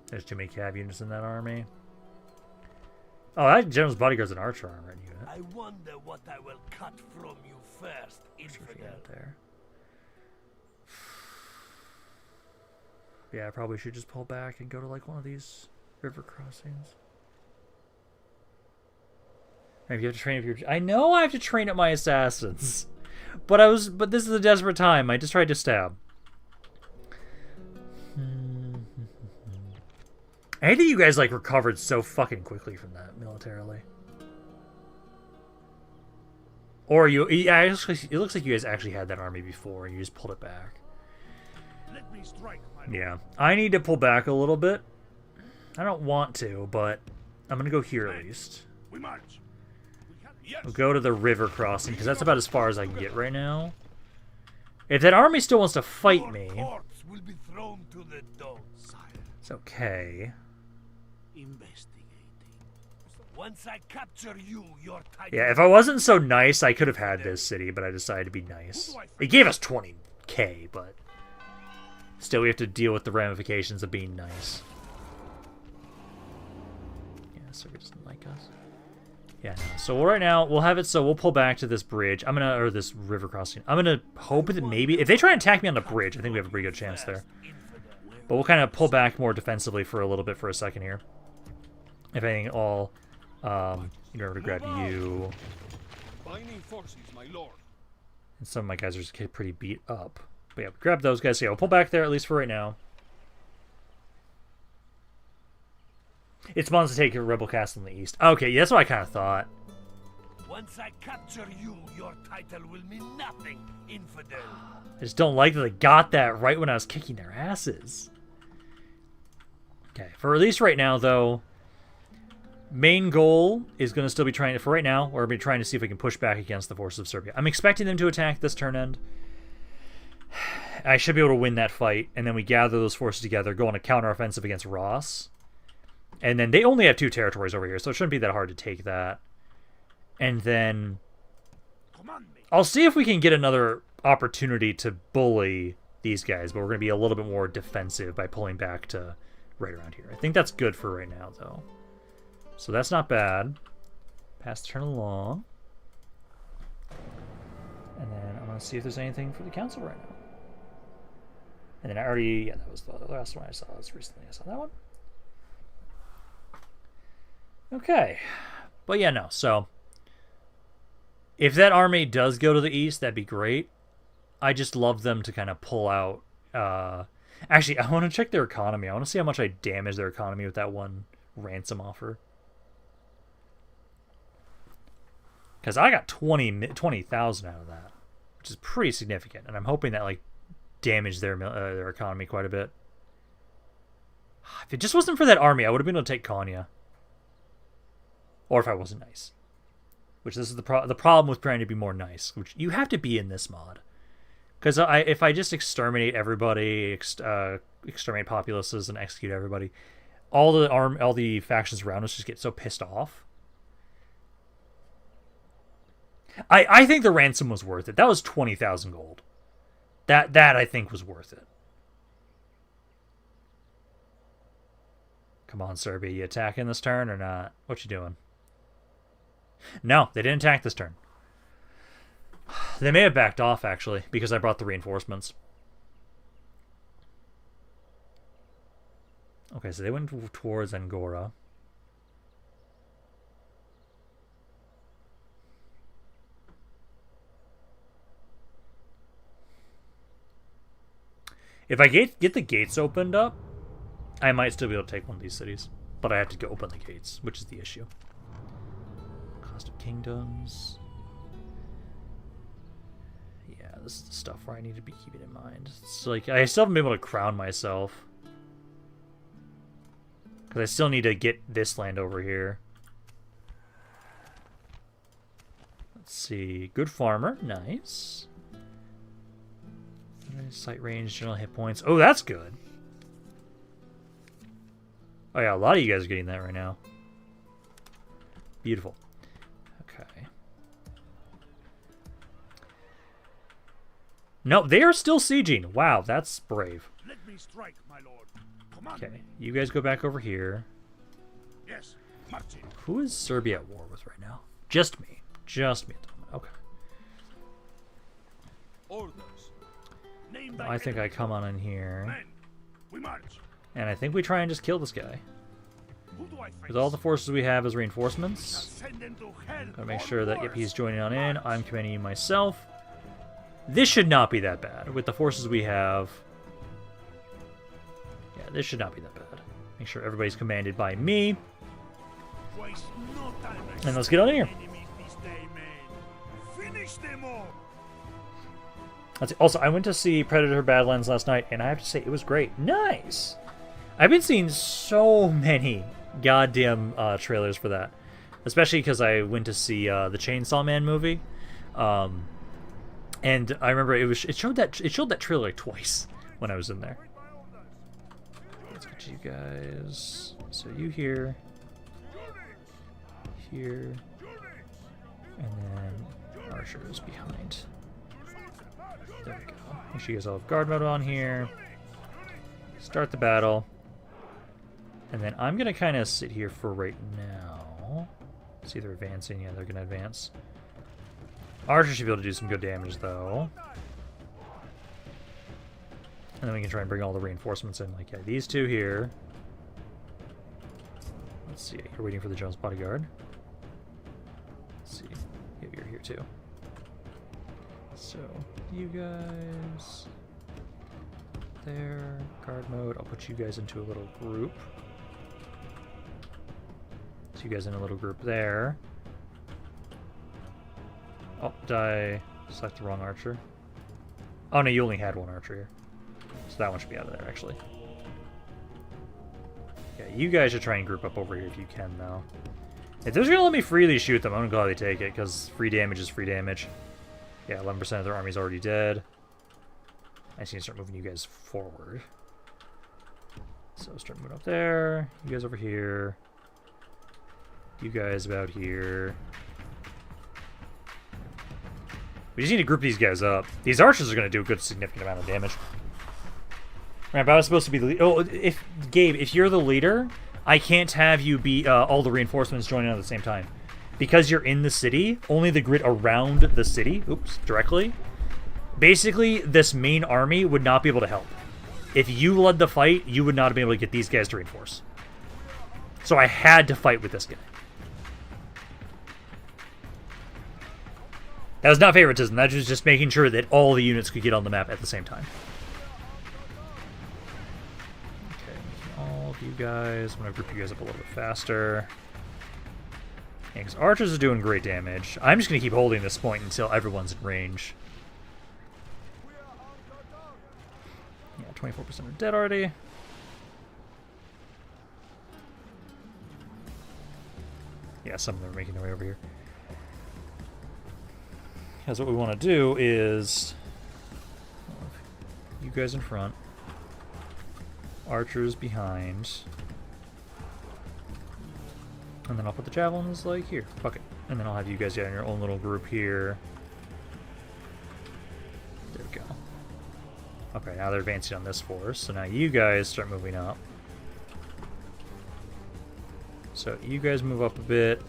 A: There's too many cav units in that army. Oh, that general's bodyguard's an archer armor unit.
C: I wonder what I will cut from you first, infidel.
A: There. Yeah, I probably should just pull back and go to like one of these river crossings. Maybe you have to train up your. I know I have to train up my assassins, but this is a desperate time. I just tried to stab. I hate that you guys like recovered so fucking quickly from that militarily. Or it looks like you guys actually had that army before and you just pulled it back.
B: Let me strike, my lord.
A: Yeah, I need to pull back a little bit. I don't want to, but I'm gonna go here at least.
B: We march. Yes.
A: We'll go to the river crossing because that's about as far as I can get right now. If that army still wants to fight me,
C: Your corpse will be thrown to the dogs.
A: it's okay.
C: Investigating. Once I capture you, your title.
A: Yeah, if I wasn't so nice, I could have had this city, but I decided to be nice. It gave us 20k, but still we have to deal with the ramifications of being nice. Yeah, Serbia doesn't like us. Yeah, no. So right now, we'll have it so we'll pull back to this bridge. or this river crossing. I'm gonna hope that maybe, if they try and attack me on the bridge, I think we have a pretty good chance there. But we'll kind of pull back more defensively for a little bit for a second here. If anything, I'll to grab you.
B: Binding forces, my lord.
A: And some of my guys are just pretty beat up. But yeah, grab those guys. Yeah, we'll pull back there at least for right now. It spawns to take a rebel castle in the east. Okay, yeah, that's what I kind of thought.
C: Once I capture you, your title will mean nothing, infidel.
A: I just don't like that they got that right when I was kicking their asses. Okay, for at least right now, though, main goal is going to still be trying to, for right now, we're going to be trying to see if we can push back against the forces of Serbia. I'm expecting them to attack this turn end. I should be able to win that fight, and then we gather those forces together, go on a counteroffensive against Ross. And then they only have 2 territories over here, so it shouldn't be that hard to take that. And then I'll see if we can get another opportunity to bully these guys, but we're going to be a little bit more defensive by pulling back to right around here. I think that's good for right now, though. So that's not bad. Pass the turn along. And then I'm going to see if there's anything for the council right now. And then I already... Yeah, that was the last one I saw. That's recently I saw that one. Okay. But yeah, no. So, if that army does go to the east, that'd be great. I just love them to kind of pull out... Actually, I want to check their economy. I want to see how much I damage their economy with that one ransom offer. Because I got 20,000 out of that, which is pretty significant. And I'm hoping that, like, damaged their economy quite a bit. If it just wasn't for that army, I would have been able to take Konya. Or if I wasn't nice. Which this is the problem with trying to be more nice. Which you have to be in this mod. Because if I just exterminate everybody, exterminate populaces, and execute everybody, all the factions around us just get so pissed off. I think the ransom was worth it. That was 20,000 gold. That I think was worth it. Come on, Serbia, you attacking this turn or not? What you doing? No, they didn't attack this turn. They may have backed off, actually, because I brought the reinforcements. Okay, so they went towards Angora. If I get the gates opened up, I might still be able to take one of these cities. But I have to go open the gates, which is the issue. Cost of kingdoms. Yeah, this is the stuff where I need to be keeping in mind. It's like, I still haven't been able to crown myself. Because I still need to get this land over here. Let's see. Good farmer. Nice. Sight range, general hit points. Oh, that's good. Oh yeah, a lot of you guys are getting that right now. Beautiful. Okay. No, they are still sieging. Wow, that's brave.
B: Let me strike, my lord. Command
A: Okay,
B: me.
A: you guys go back over here.
B: Yes, marching.
A: Who is Serbia at war with right now? Just me. Just me at the moment. Okay.
B: Orders. Name thy
A: I think I
B: enemy.
A: come on in here.
B: Men, we march.
A: And I think we try and just kill this guy.
B: Who do I face?
A: With all the forces we have as
B: Shall
A: reinforcements.
B: send them to hell.
A: Gotta make
B: or
A: sure that, yep,
B: worse.
A: he's joining on in. I'm commanding you myself. This should not be that bad. With the forces we have. Yeah, this should not be that bad. Make sure everybody's commanded by me.
B: Waste no time.
A: And let's get on in here.
B: Enemies this day, men. Finish them all.
A: Also, I went to see Predator Badlands last night, and I have to say, it was great. Nice! I've been seeing so many goddamn trailers for that. Especially because I went to see the Chainsaw Man movie. And I remember it showed that trailer like twice when I was in there. Let's get you guys. So you here. Here. And then archers behind. There we go. Make sure you guys all have guard mode on here. Start the battle. And then I'm going to kind of sit here for right now. See, they're advancing. Yeah, they're going to advance. Archers should be able to do some good damage, though. And then we can try and bring all the reinforcements in. Like, yeah, these two here. Let's see. You're waiting for the Jones bodyguard. Let's see. Yeah, you're here, too. So, you guys there, guard mode. I'll put you guys into a little group. So you guys in a little group there. Oh, did I select the wrong archer? Oh no, you only had one archer here. So that one should be out of there, actually. Yeah, you guys should try and group up over here if you can, though. If they're gonna let me freely shoot them, I'm gonna gladly take it, because free damage is free damage. Yeah, 11% of their army's already dead. I just need to start moving you guys forward. So start moving up there. You guys over here. You guys about here. We just need to group these guys up. These archers are going to do a good significant amount of damage. Right, but I was supposed to be the leader. Oh, Gabe, if you're the leader, I can't have you be all the reinforcements joining at the same time. Because you're in the city, only the grid around the city, directly, basically this main army would not be able to help. If you led the fight, you would not be able to get these guys to reinforce. So I had to fight with this guy. That was not favoritism, that was just making sure that all the units could get on the map at the same time. Okay, all of you guys, I'm going to group you guys up a little bit faster. Because archers are doing great damage. I'm just going to keep holding this point until everyone's in range. Yeah, 24% are dead already. Yeah, some of them are making their way over here. Because what we want to do is... you guys in front. Archers behind. And then I'll put the javelins, like, here. Fuck it. And then I'll have you guys get in your own little group here. There we go. Okay, now they're advancing on this force. So now you guys start moving up. So you guys move up a bit.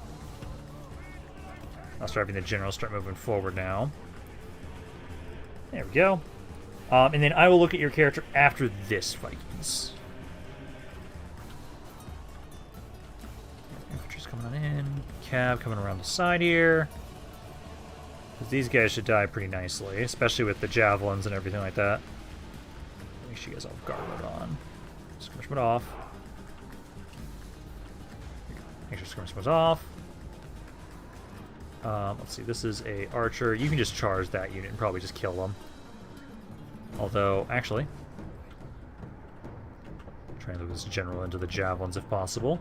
A: I'll start having the generals start moving forward now. There we go. And then I will look at your character after this, Vikings. Infantry's coming on in. Cav coming around the side here. Because these guys should die pretty nicely, especially with the javelins and everything like that. Make sure you guys all have guard mode on. Skirmish mode off. Make sure skirmish mode's off. Let's see, this is a archer. You can just charge that unit and probably just kill them. Although, actually, try and move this general into the javelins if possible.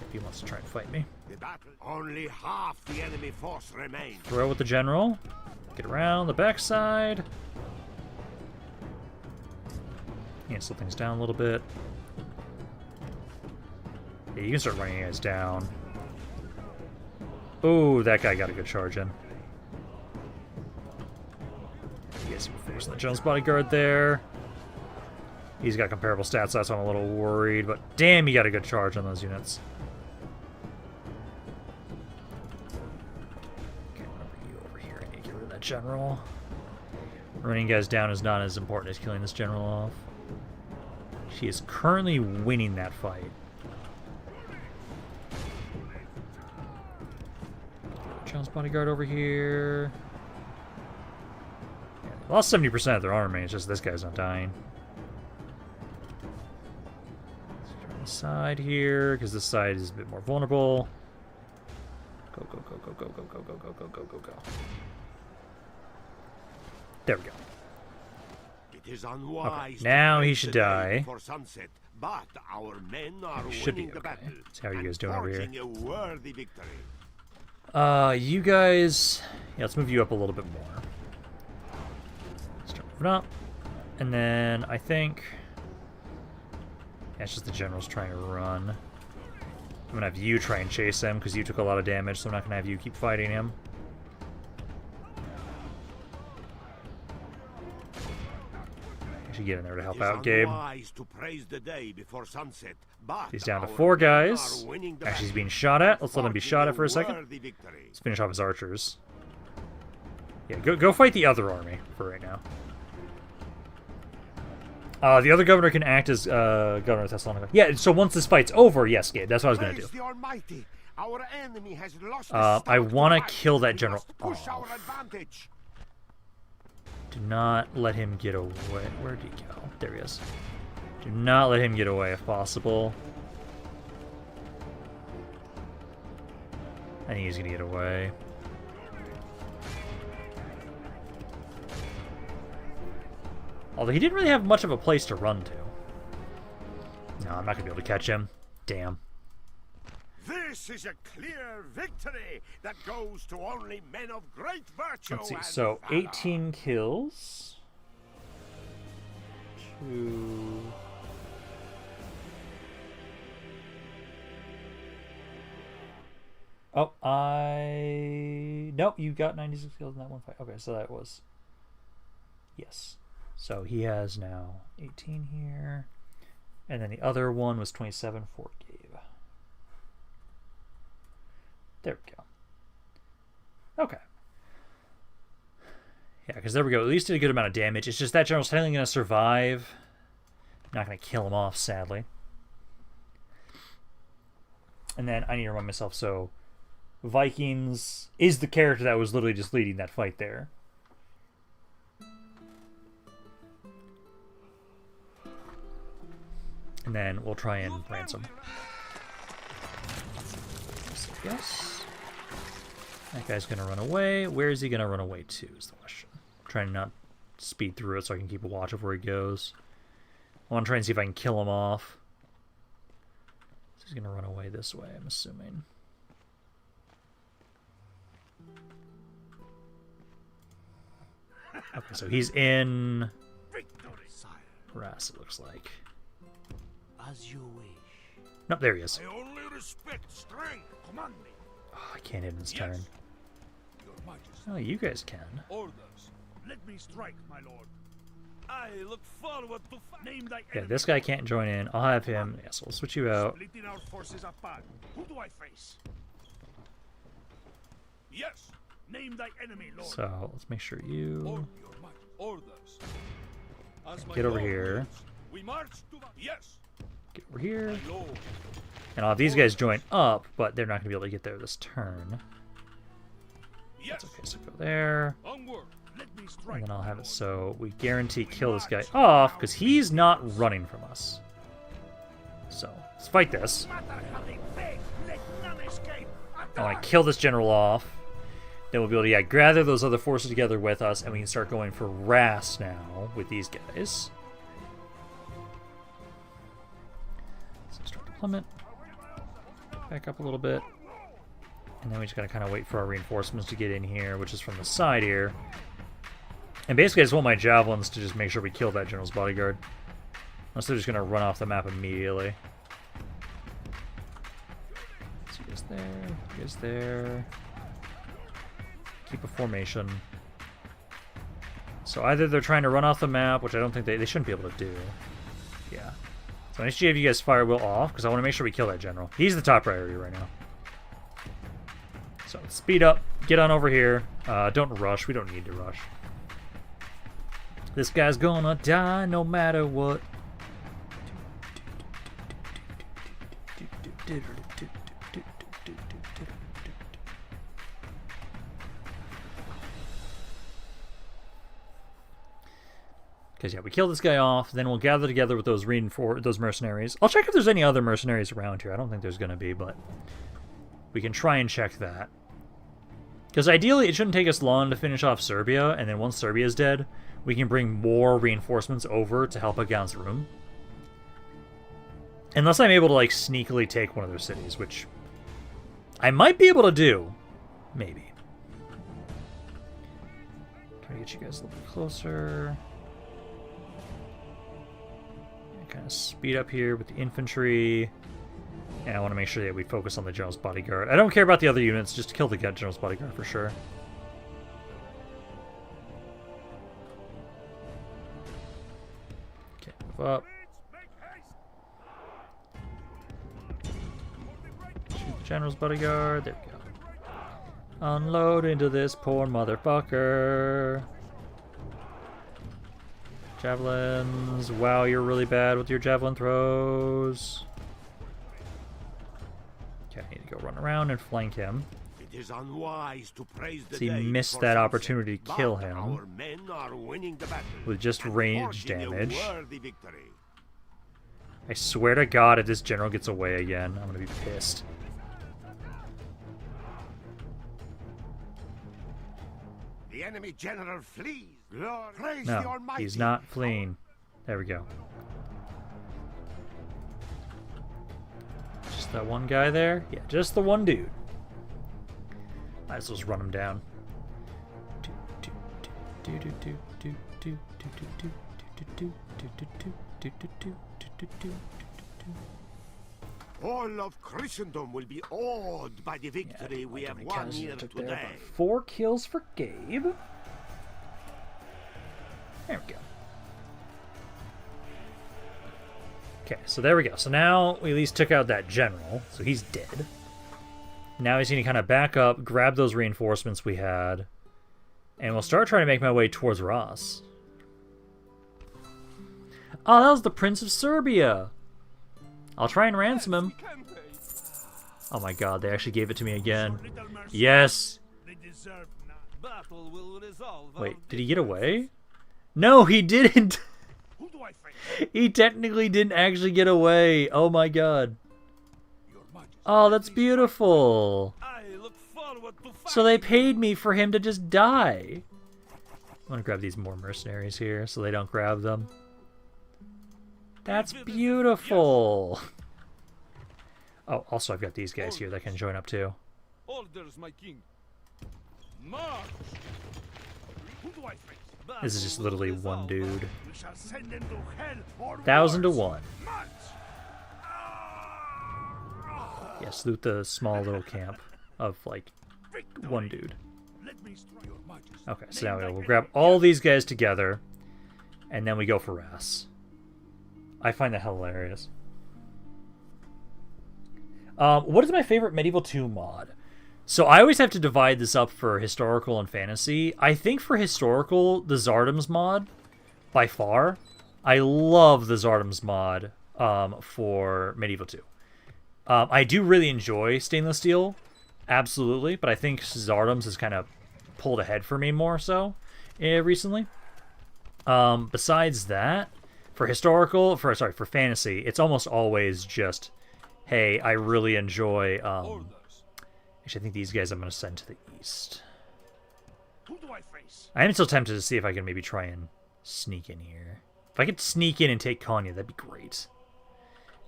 A: If he wants to try and fight me.
B: The battle. Only half the enemy force remains.
A: Throw with the general. Get around the backside. Yeah, slow things down a little bit. Yeah, you can start running you guys down. Oh, that guy got a good charge in. You guys are forcing the Jones bodyguard there. He's got comparable stats, so I'm a little worried, but damn, he got a good charge on those units. Okay, you over here. I need to get rid of that general. Running guys down is not as important as killing this general off. She is currently winning that fight. Jones bodyguard over here. Yeah, they lost 70% of their army, it's just this guy's not dying. Side here, because this side is a bit more vulnerable. Go, go, go, go, go, go, go, go, go, go, go, go, go. There we go.
B: It is unwise.
A: Okay, now he should die.
B: For sunset, but our men are
A: Should be
B: winning the
A: okay.
B: battle.
A: See how you guys doing over here.
B: A worthy victory.
A: You guys, yeah, let's move you up a little bit more. Start moving up, and then I think. Yeah, it's just the general's trying to run. I'm gonna have you try and chase him because you took a lot of damage, so I'm not gonna have you keep fighting him. I should get in there to help out, Gabe.
B: To praise the day before sunset, but
A: He's down to
B: our
A: 4
B: men
A: guys.
B: are winning the
A: Actually, he's
B: battle.
A: being shot at. Let's let him be shot at for a second.
B: Worthy victory.
A: Let's finish off his archers. Yeah, go fight the other army for right now. The other governor can act as governor of Thessalonica. Yeah, so once this fight's over, yes, Gabe, that's what I was going to
B: Praise
A: do.
B: the Almighty. Our enemy has lost
A: I want to kill that general
B: push our
A: off.
B: advantage.
A: Do not let him get away. Where did he go? There he is. Do not let him get away if possible. I think he's going to get away. Although he didn't really have much of a place to run to. No, I'm not going to be able to catch him. Damn.
B: This is a clear victory that goes to only men of great virtue.
A: Let's see.
B: and
A: So,
B: valor.
A: 18 kills. 2... Oh, Nope, you got 96 kills in that one fight. Okay, so that was... Yes. So he has now 18 here. And then the other one was 27 for Gabe. There we go. Okay. Yeah, because there we go. At least did a good amount of damage. It's just that general's technically going to survive. Not going to kill him off, sadly. And then I need to remind myself, so Vikings is the character that was literally just leading that fight there. And then we'll try and ransom. So yes. That guy's going to run away. Where is he going to run away to is the question. I'm trying to not speed through it so I can keep a watch of where he goes. I want to try and see if I can kill him off. So he's going to run away this way, I'm assuming. Okay, so he's in Harass, it looks like.
C: As you wish.
A: Nope, there he is.
B: I only respect strength. Command me.
A: Oh, I can't hit his turn.
B: Your Majesty.
A: Oh, you guys can.
C: Orders. Let me strike, my lord. I look forward to name thy
A: Yeah,
C: enemy.
A: this guy can't join in. I'll have him. Yeah, so we'll switch you out.
C: Splitting our forces apart. Who do I face? Yes. Name thy enemy, lord.
A: So let's make sure you
C: Orders. As my
A: get over
C: lord
A: here.
C: wills, we march to the... Yes,
A: Get over here.
C: my lord.
A: And I'll have these guys join up, but they're not going to be able to get there this turn.
C: Yes.
A: That's okay, so go there.
C: Onward. Let me strike.
A: And then I'll
C: my
A: have it
C: lord.
A: so we guarantee kill this guy off, because he's not running from us. So, let's fight this.
C: Let none escape.
A: I want to kill this general off. Then we'll be able to gather those other forces together with us, and we can start going for Ras now with these guys. So start to plummet. Back up a little bit. And then we just gotta kind of wait for our reinforcements to get in here, which is from the side here. And basically, I just want my javelins to just make sure we kill that general's bodyguard. Unless they're just going to run off the map immediately. So he is there. He is there. Keep a formation. So either they're trying to run off the map, which I don't think they shouldn't be able to do. Yeah. So I need to have you guys fire will off, because I want to make sure we kill that general. He's the top priority right now. So speed up. Get on over here. Don't rush. We don't need to rush. This guy's gonna die no matter what. Because yeah, we kill this guy off, then we'll gather together with those mercenaries. I'll check if there's any other mercenaries around here. I don't think there's gonna be, but we can try and check that. Because ideally, it shouldn't take us long to finish off Serbia, and then once Serbia is dead, we can bring more reinforcements over to help against Rum. Unless I'm able to, like, sneakily take one of their cities, which I might be able to do. Maybe. Try to get you guys a little bit closer. Kind of speed up here with the infantry. And I want to make sure that we focus on the general's bodyguard. I don't care about the other units, just kill the general's bodyguard for sure. Okay, move up. Shoot the general's bodyguard. There we go. Unload into this poor motherfucker. Javelins. Wow, you're really bad with your javelin throws. Okay, I need to go run around and flank him.
B: It is unwise to praise the
A: So he
B: day
A: missed
B: for
A: that
B: sunset,
A: opportunity to kill
B: but
A: him
B: our men are winning the battle
A: with just
B: and
A: range
B: forging a
A: damage.
B: worthy victory.
A: I swear to God, if this general gets away again, I'm gonna be pissed.
B: The enemy general flees. Glory. Praise the
A: No,
B: Almighty.
A: he's not fleeing. There we go. Just that one guy there? Yeah, just the one dude. Might as well just run him down.
B: All of Christendom will be awed by the victory we have won here today.
A: 4 kills for Gabe. There we go. Okay, so there we go. So now we at least took out that general, so he's dead. Now he's going to kind of back up, grab those reinforcements we had, and we'll start trying to make my way towards Ross. Oh, that was the Prince of Serbia. I'll try and ransom him. Oh my God, they actually gave it to me again. Yes. Wait, did he get away? No, he didn't. He technically didn't actually get away. Oh my God. Oh, that's beautiful. So they paid me for him to just die. I'm gonna grab these more mercenaries here so they don't grab them. That's beautiful. Oh, also I've got these guys here that can join up too.
C: Orders, my king. March. Who do I face?
A: This is just literally one dude.
B: We shall send them to hell or
A: 1,000 to
B: worse.
A: 1. Yes, loot the small little camp of like one dude.
B: Let me strike your majesty.
A: Okay, so now we'll grab all these guys together, and then we go for Ras. I find that hilarious. What is my favorite Medieval 2 mod? So I always have to divide this up for historical and fantasy. I think for historical, the Zardoms mod, by far. I love the Zardoms mod for Medieval 2. I do really enjoy stainless steel, absolutely, but I think Zardoms has kind of pulled ahead for me more so recently. Besides that, for fantasy, it's almost always just, hey, I really enjoy. Actually, I think these guys I'm going to send to the east.
B: Who do I face?
A: I am still tempted to see if I can maybe try and sneak in here. If I could sneak in and take Konya, that'd be great.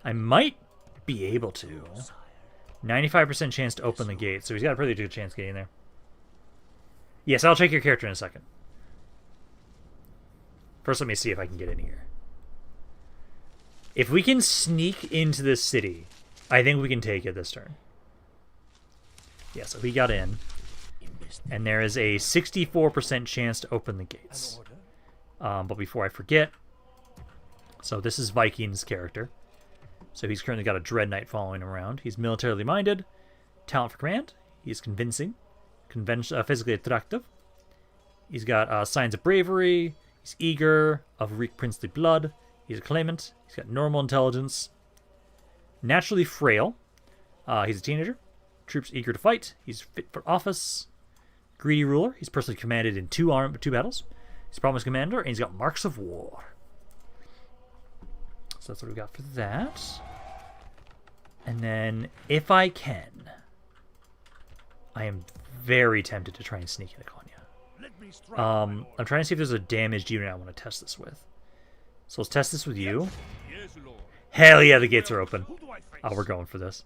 A: I might be able to. 95% chance to open the gate, so he's got a pretty good chance getting there. Yes, I'll check your character in a second. First, let me see if I can get in here. If we can sneak into this city, I think we can take it this turn. Yeah, so we got in. And there is a 64% chance to open the gates. But before I forget, so this is Viking's character. So he's currently got a Dread Knight following him around. He's militarily minded, talent for command. He's convincing, physically attractive. He's got signs of bravery. He's eager, of weak princely blood. He's a claimant. He's got normal intelligence. Naturally frail. He's a teenager. Troops eager to fight. He's fit for office. Greedy ruler. He's personally commanded in two battles. He's a promised commander, and he's got marks of war. So that's what we got for that. And then, if I can, I am very tempted to try and sneak into Konya. I'm trying to see if there's a damaged unit I want to test this with. So let's test this with you. Hell yeah, the gates are open. Oh, we're going for this.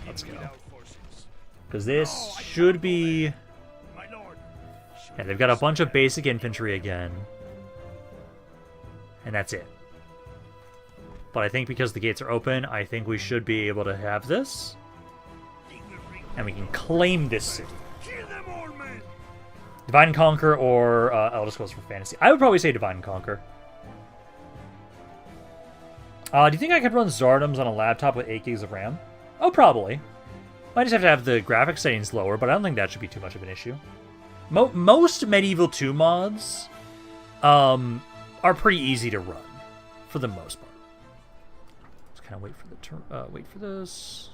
A: Let's go. Because this should be... Yeah, they've got a bunch of basic infantry again. And that's it. But I think because the gates are open, I think we should be able to have this. And we can claim this city. Divide and Conquer or Elder Scrolls for Fantasy. I would probably say Divide and Conquer. Do you think I could run Zardoms on a laptop with 8 gigs of RAM? Oh, probably. I just have to have the graphics settings lower, but I don't think that should be too much of an issue. Most Medieval 2 mods are pretty easy to run, for the most part. Just kind of wait for the turn. Wait for this.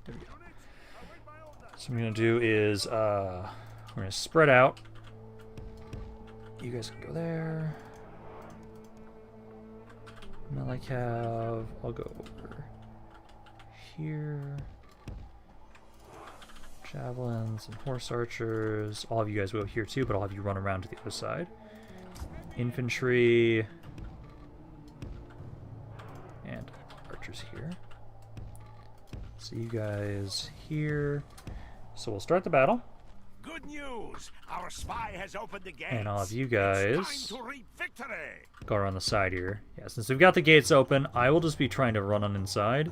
A: There we go. So what I'm gonna do is we're gonna spread out. You guys can go there. Malikav, I'll go over here. Javelins and horse archers. All of you guys will go here too, but I'll have you run around to the other side. Infantry. And archers here. See you guys here. So we'll start the battle.
B: Good news! Our spy has opened the gates.
A: And all of you guys
B: it's time to reap victory.
A: go around the side here. Yeah, since we've got the gates open, I will just be trying to run on inside.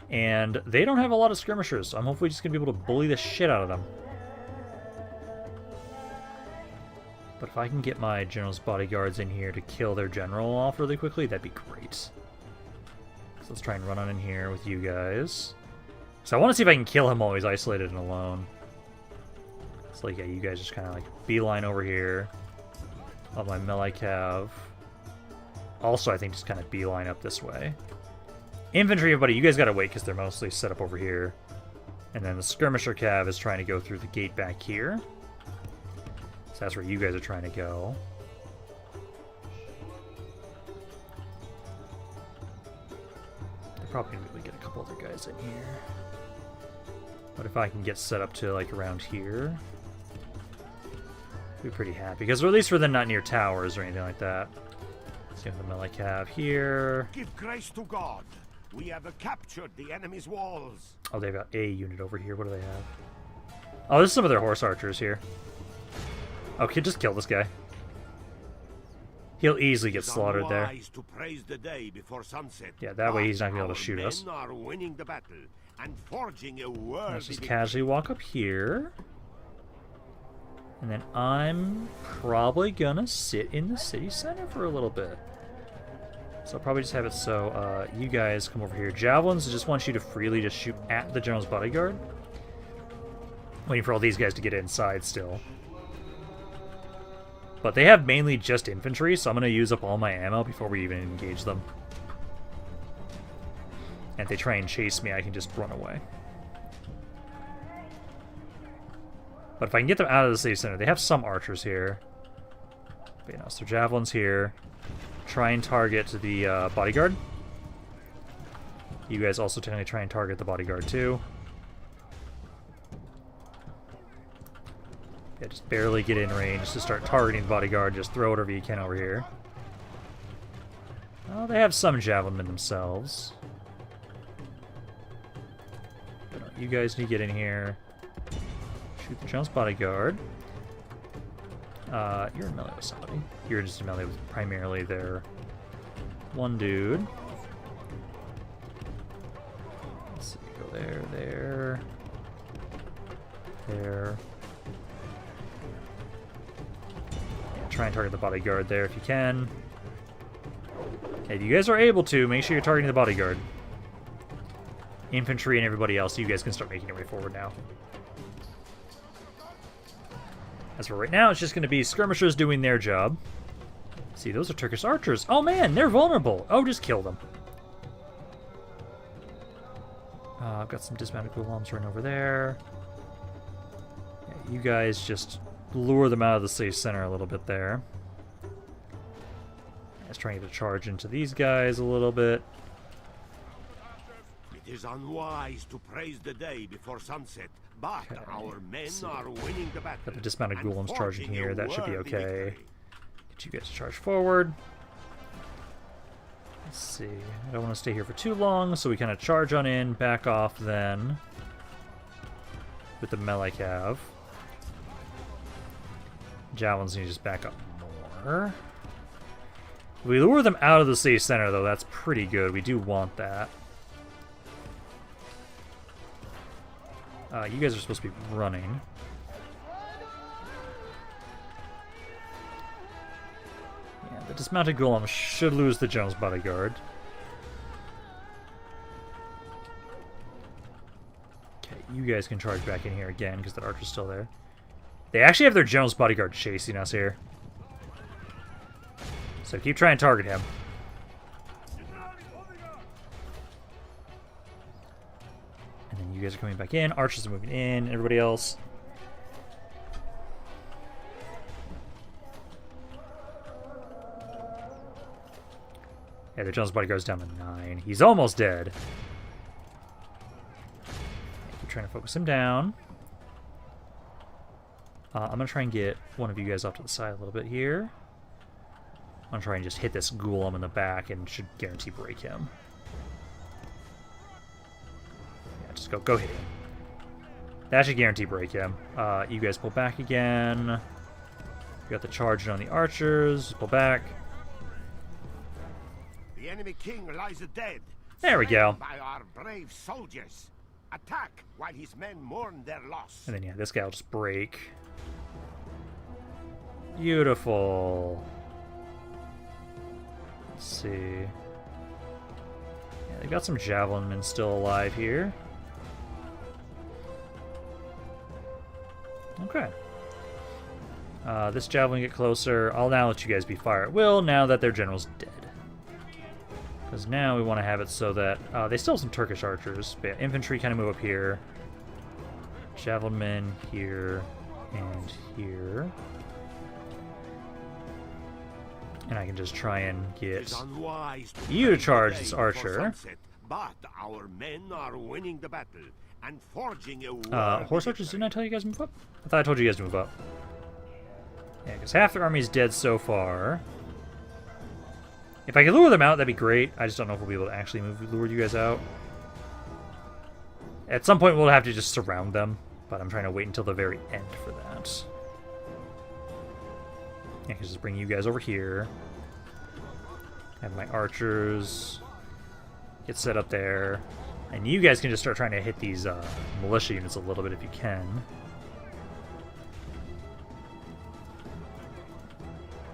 A: And they don't have a lot of skirmishers, so I'm hopefully just going to be able to bully the shit out of them. But if I can get my general's bodyguards in here to kill their general off really quickly, that'd be great. So let's try and run on in here with you guys. So I want to see if I can kill him while he's isolated and alone. It's like, yeah, you guys just kind of like beeline over here. Of my melee cav. Also, I think just kind of beeline up this way. Infantry, everybody, you guys gotta wait because they're mostly set up over here. And then the skirmisher cav is trying to go through the gate back here. So that's where you guys are trying to go. They're probably gonna be able to get a couple other guys in here. But if I can get set up to like around here, I'll be pretty happy. Because at least we're then not near towers or anything like that. Let's get the melee cav here.
B: Give grace to God. We have captured the enemy's walls.
A: Oh, they've got a unit over here. What do they have? Oh, there's some of their horse archers here. Okay, just kill this guy. He'll easily get slaughtered there.
B: To praise the day before sunset.
A: Yeah, that way he's not going to be able to shoot
B: Our
A: us.
B: men are winning the battle and forging a worthy
A: Let's just
B: victory.
A: casually walk up here. And then I'm probably going to sit in the city center for a little bit. So I'll probably just have it so you guys come over here. Javelins just want you to freely just shoot at the general's bodyguard. Waiting for all these guys to get inside still. But they have mainly just infantry, so I'm going to use up all my ammo before we even engage them. And if they try and chase me, I can just run away. But if I can get them out of the city center, they have some archers here. But, you know, so javelins here. Try and target the bodyguard. You guys also technically try and target the bodyguard too. Yeah, just barely get in range to start targeting the bodyguard. Just throw whatever you can over here. Oh, they have some javelin themselves. But no, you guys need to get in here. shoot the Jones bodyguard. You're in melee with somebody. You're just in melee with primarily their one dude. Let's see, go there, there, there. Yeah, try and target the bodyguard there if you can. Okay, if you guys are able to, make sure you're targeting the bodyguard. Infantry and everybody else, you guys can start making your way forward now. As for right now, it's just going to be skirmishers doing their job. See, those are Turkish archers. Oh man, they're vulnerable. Oh, just kill them. I've got some dismounted gholems running over there. Yeah, you guys just lure them out of the safe center a little bit there. Let's try and get a charge into these guys a little bit.
B: It is unwise to praise the day before sunset, but our men are winning the battle.
A: Got the dismounted
B: and
A: gholems charging
B: forging a
A: here. That should be
B: worthy
A: okay.
B: victory.
A: Get you guys to charge forward. Let's see. I don't want to stay here for too long, so we kind of charge on in, back off then with the melee cav. Javelins need to just back up more. If we lure them out of the city center, though, that's pretty good. We do want that. You guys are supposed to be running. Yeah, the dismounted golem should lose the Jones bodyguard. Okay, you guys can charge back in here again because that archer's still there. They actually have their Jones bodyguard chasing us here. So keep trying to target him. And then you guys are coming back in. Archers are moving in. Everybody else. Yeah, the Jones bodyguard's down to 9. He's almost dead. Keep trying to focus him down. I'm going to try and get one of you guys off to the side a little bit here. I'm going to try and just hit this golem in the back and should guarantee break him. Yeah, just go hit him. That should guarantee break him. You guys pull back again. You got the charge on the archers. Pull back.
B: The enemy king lies dead.
A: There we go.
B: By our brave soldiers. Attack while his men mourn their loss.
A: And then, yeah, this guy will just break. Beautiful. Let's see. Yeah, they've got some javelin men still alive here. Okay. This javelin get closer. I'll now let you guys be fire at will now that their general's dead. Because now we want to have it so that they still have some Turkish archers. But yeah, infantry kind of move up here. Javelin men here and here. And I can just try and get you to charge this archer.
B: Sunset, but our men are winning the battle and forging a
A: horse archers, didn't I tell you guys to move up? I thought I told you guys to move up. Yeah, because half their army's dead so far. If I could lure them out, that'd be great. I just don't know if we'll be able to actually lure you guys out. At some point, we'll have to just surround them, but I'm trying to wait until the very end for that. I can just bring you guys over here. Have my archers get set up there. And you guys can just start trying to hit these militia units a little bit if you can.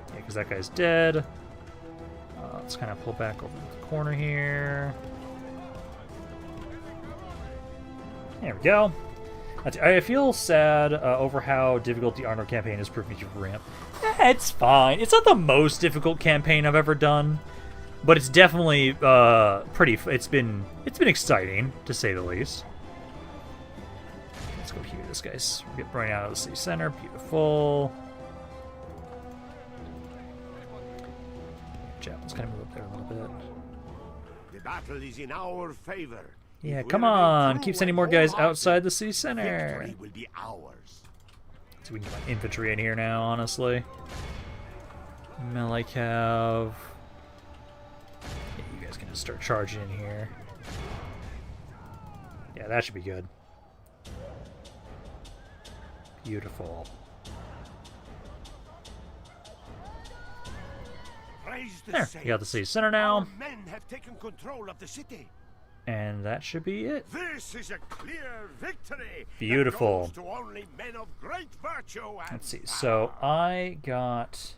A: Yeah, because that guy's dead. Let's kind of pull back over to the corner here. There we go. I feel sad over how difficult the Arnold campaign has proved me to ramp. It's fine. It's not the most difficult campaign I've ever done, but it's definitely pretty. It's been exciting to say the least. Let's go here. This guy's running out of the city center. Beautiful. Javelins kind of move up there a little bit.
B: The battle is in our favor.
A: Yeah, come on. Keep sending more guys outside the city center.
B: Victory will be ours.
A: So we can get my infantry in here now, honestly. Melee cav. Yeah, you guys can just start charging in here. Yeah, that should be good. Beautiful.
B: Raise the
A: There, you got the city center now.
B: Our men have taken control of the city.
A: And that should be it.
B: This is a clear victory.
A: Beautiful.
B: That goes to only men of great virtue and
A: Let's see. So I got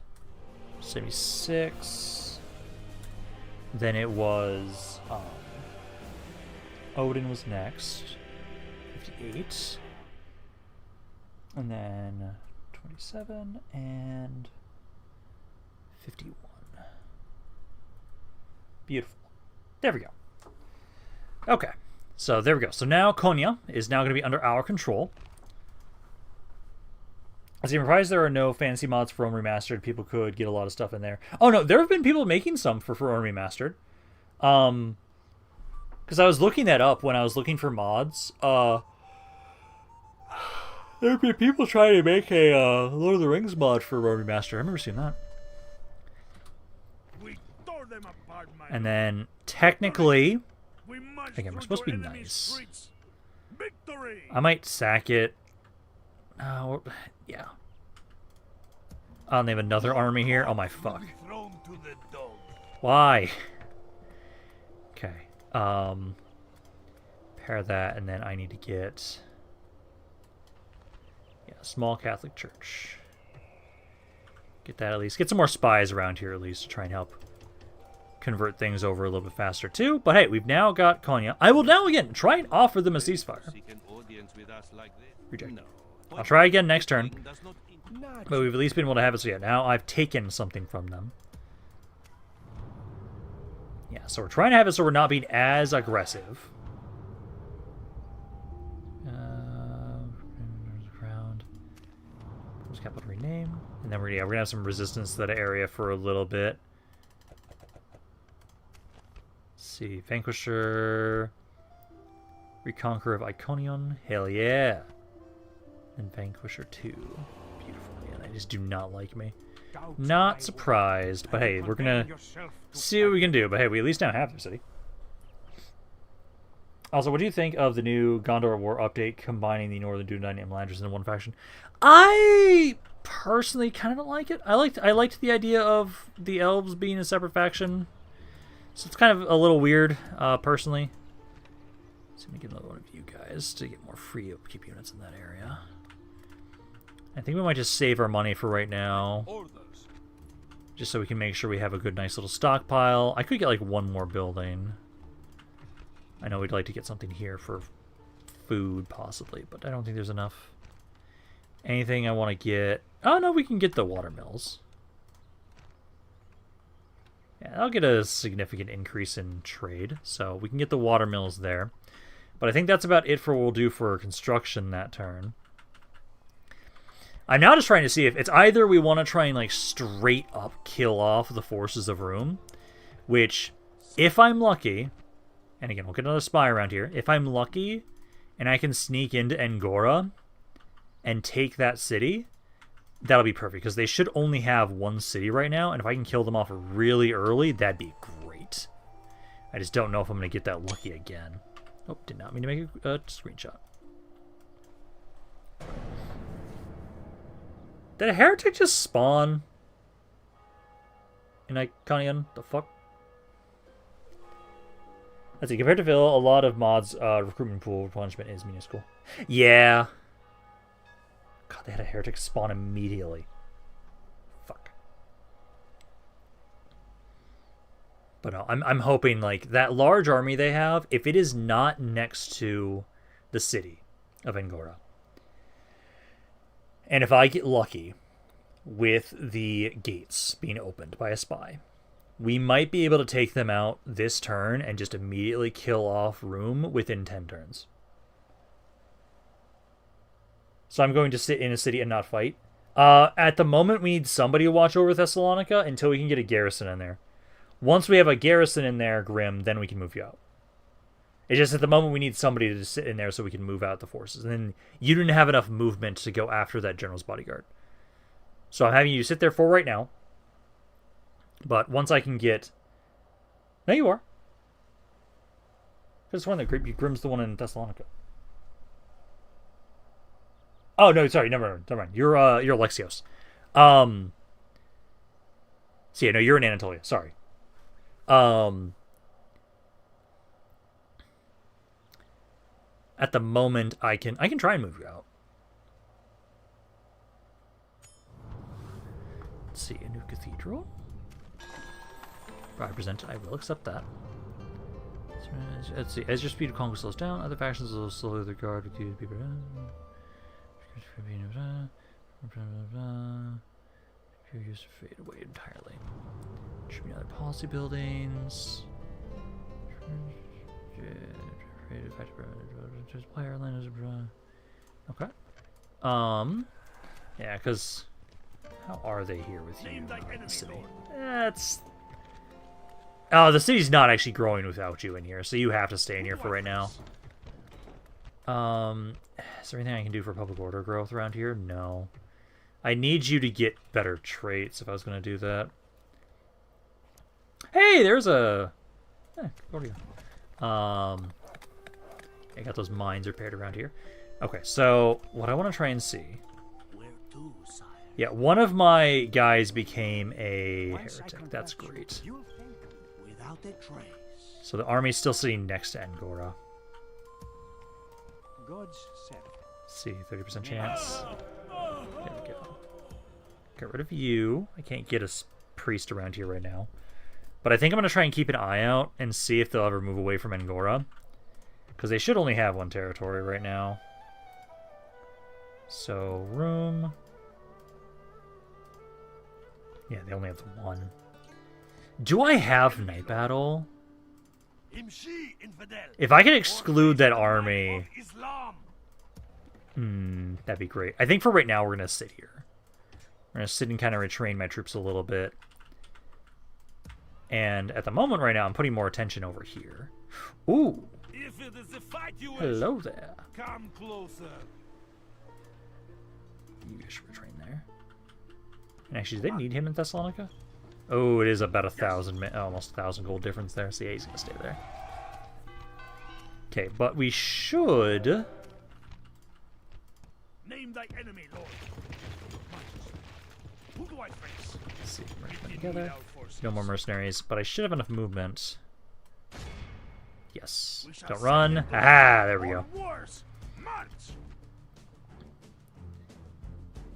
A: 76. Then it was Odin was next. 58. And then 27 and 51. Beautiful. There we go. Okay, so there we go. So now Konya is now going to be under our control. I'm surprised there are no fancy mods for Rome Remastered. People could get a lot of stuff in there. Oh no, there have been people making some for Rome Remastered. Because I was looking that up when I was looking for mods. There have been people trying to make a Lord of the Rings mod for Rome Remastered. I remember seeing that.
B: we tore them apart, my
A: And then technically,
B: we marched
A: again, we're
B: through
A: supposed to be
B: your enemy's
A: nice.
B: streets. Victory!
A: I might sack it. Yeah. I'll name another army here. Oh my fuck.
C: Thrown to the dogs.
A: Why? Okay. Pair that, and then I need to get small Catholic church. Get that at least. Get some more spies around here at least to try and help convert things over a little bit faster too. But hey, we've now got Konya. I will now again try and offer them a ceasefire.
F: Seek an audience with us like this?
A: Reject.
F: No.
A: I'll try again next turn.
F: Does not
A: But we've at least been able to have it, so yeah, now I've taken something from them. Yeah, so we're trying to have it so we're not being as aggressive. Ground. Capital rename. And then we're gonna have some resistance to that area for a little bit. Let's see. Vanquisher. Reconquer of Iconion. Hell yeah. And Vanquisher 2. Beautiful, man. They just do not like me. Not surprised, but hey, we're gonna see what we can do. But hey, we at least now have the city. Also, what do you think of the new Gondor War update combining the Northern Dunedain and Landers into one faction? I personally kind of don't like it. I liked the idea of the elves being a separate faction. So it's kind of a little weird, personally. So let me get another one of you guys to get more free upkeep units in that area. I think we might just save our money for right now. Just so we can make sure we have a good, nice little stockpile. I could get like one more building. I know we'd like to get something here for food, possibly, but I don't think there's enough. Anything I want to get... Oh, no, we can get the watermills. Yeah, I'll get a significant increase in trade, so we can get the watermills there. But I think that's about it for what we'll do for construction that turn. I'm now just trying to see if it's either we want to try and, like, straight up kill off the forces of Rome, which, if I'm lucky... And again, we'll get another spy around here. If I'm lucky and I can sneak into Angora and take that city, that'll be perfect. Because they should only have one city right now. And if I can kill them off really early, that'd be great. I just don't know if I'm going to get that lucky again. Oh, did not mean to make a screenshot. Did a heretic just spawn in Iconion? The fuck? Let's see, compared to Phil, a lot of mods' recruitment pool replenishment is minuscule. Yeah. God, they had a heretic spawn immediately. Fuck. But no, I'm hoping, like, that large army they have, if it is not next to the city of Angora, and if I get lucky with the gates being opened by a spy, we might be able to take them out this turn and just immediately kill off Rome within 10 turns. So I'm going to sit in a city and not fight. At the moment, we need somebody to watch over Thessalonica until we can get a garrison in there. Once we have a garrison in there, Grim, then we can move you out. It's just at the moment we need somebody to sit in there so we can move out the forces. And then you didn't have enough movement to go after that general's bodyguard. So I'm having you sit there for right now. But once I can get... No, you are. Because one that Grim's the one in Thessalonica. Oh no, sorry, never mind. You're Alexios. So yeah, no, you're in Anatolia. Sorry. At the moment, I can try and move you out. Let's see, a new cathedral. I will accept that. Let's see. As your speed of conquest slows down, other factions will slowly their guard with you. Few used to fade away entirely. Should be other policy buildings. Okay. Yeah, because how are they here with you, the city? That's. Oh, the city's not actually growing without you in here, so you have to stay in here for right now. Is there anything I can do for public order growth around here? No. I need you to get better traits if I was going to do that. Hey, there's a... over here. I got those mines repaired around here. Okay, so what I want to try and see...
C: Where to, sire?
A: Yeah, one of my guys became a heretic. That's great.
C: Without a trace.
A: So the army's still sitting next to Angora.
E: God's servant.
A: See, 30% chance. There we go. Get rid of you. I can't get a priest around here right now. But I think I'm going to try and keep an eye out and see if they'll ever move away from Angora. Because they should only have one territory right now. So, room. Yeah, they only have one. Do I have Night Battle? If I can exclude that army... that'd be great. I think for right now we're going to sit here. We're going to sit and kind of retrain my troops a little bit. And at the moment right now, I'm putting more attention over here. Ooh.
C: If it is a fight you
A: Hello there.
C: Come closer.
A: You guys should retrain there. And actually, do they need him in Thessalonica? Oh, it is about 1,000, almost 1,000 gold difference there. So yeah, he's going to stay there. Okay, but we should...
C: Name thy enemy, Lord. Who do I face?
A: Let's see, merge them together. No more mercenaries, but I should have enough movement. Yes. Don't run. Ah, there we go.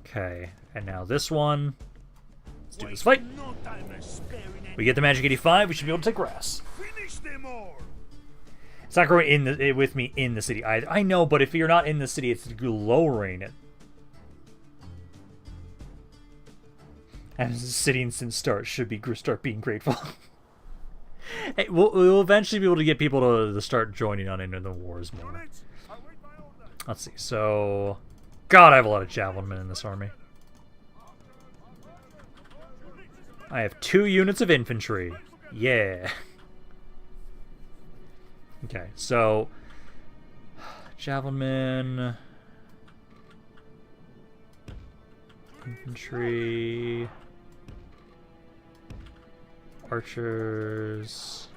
A: Okay, and now this one. Let's do this fight. We get the magic 85. We should be able to take grass.
C: Finish them all.
A: It's not growing in the, with me in the city either. I know, but if you're not in the city, it's lowering it. And sitting since start should be start being grateful. Hey, we'll eventually be able to get people to start joining on into the wars more. Let's see. So, God, I have a lot of javelin men in this army. I have 2 units of infantry. Yeah. Okay, so javelin men, infantry, archers.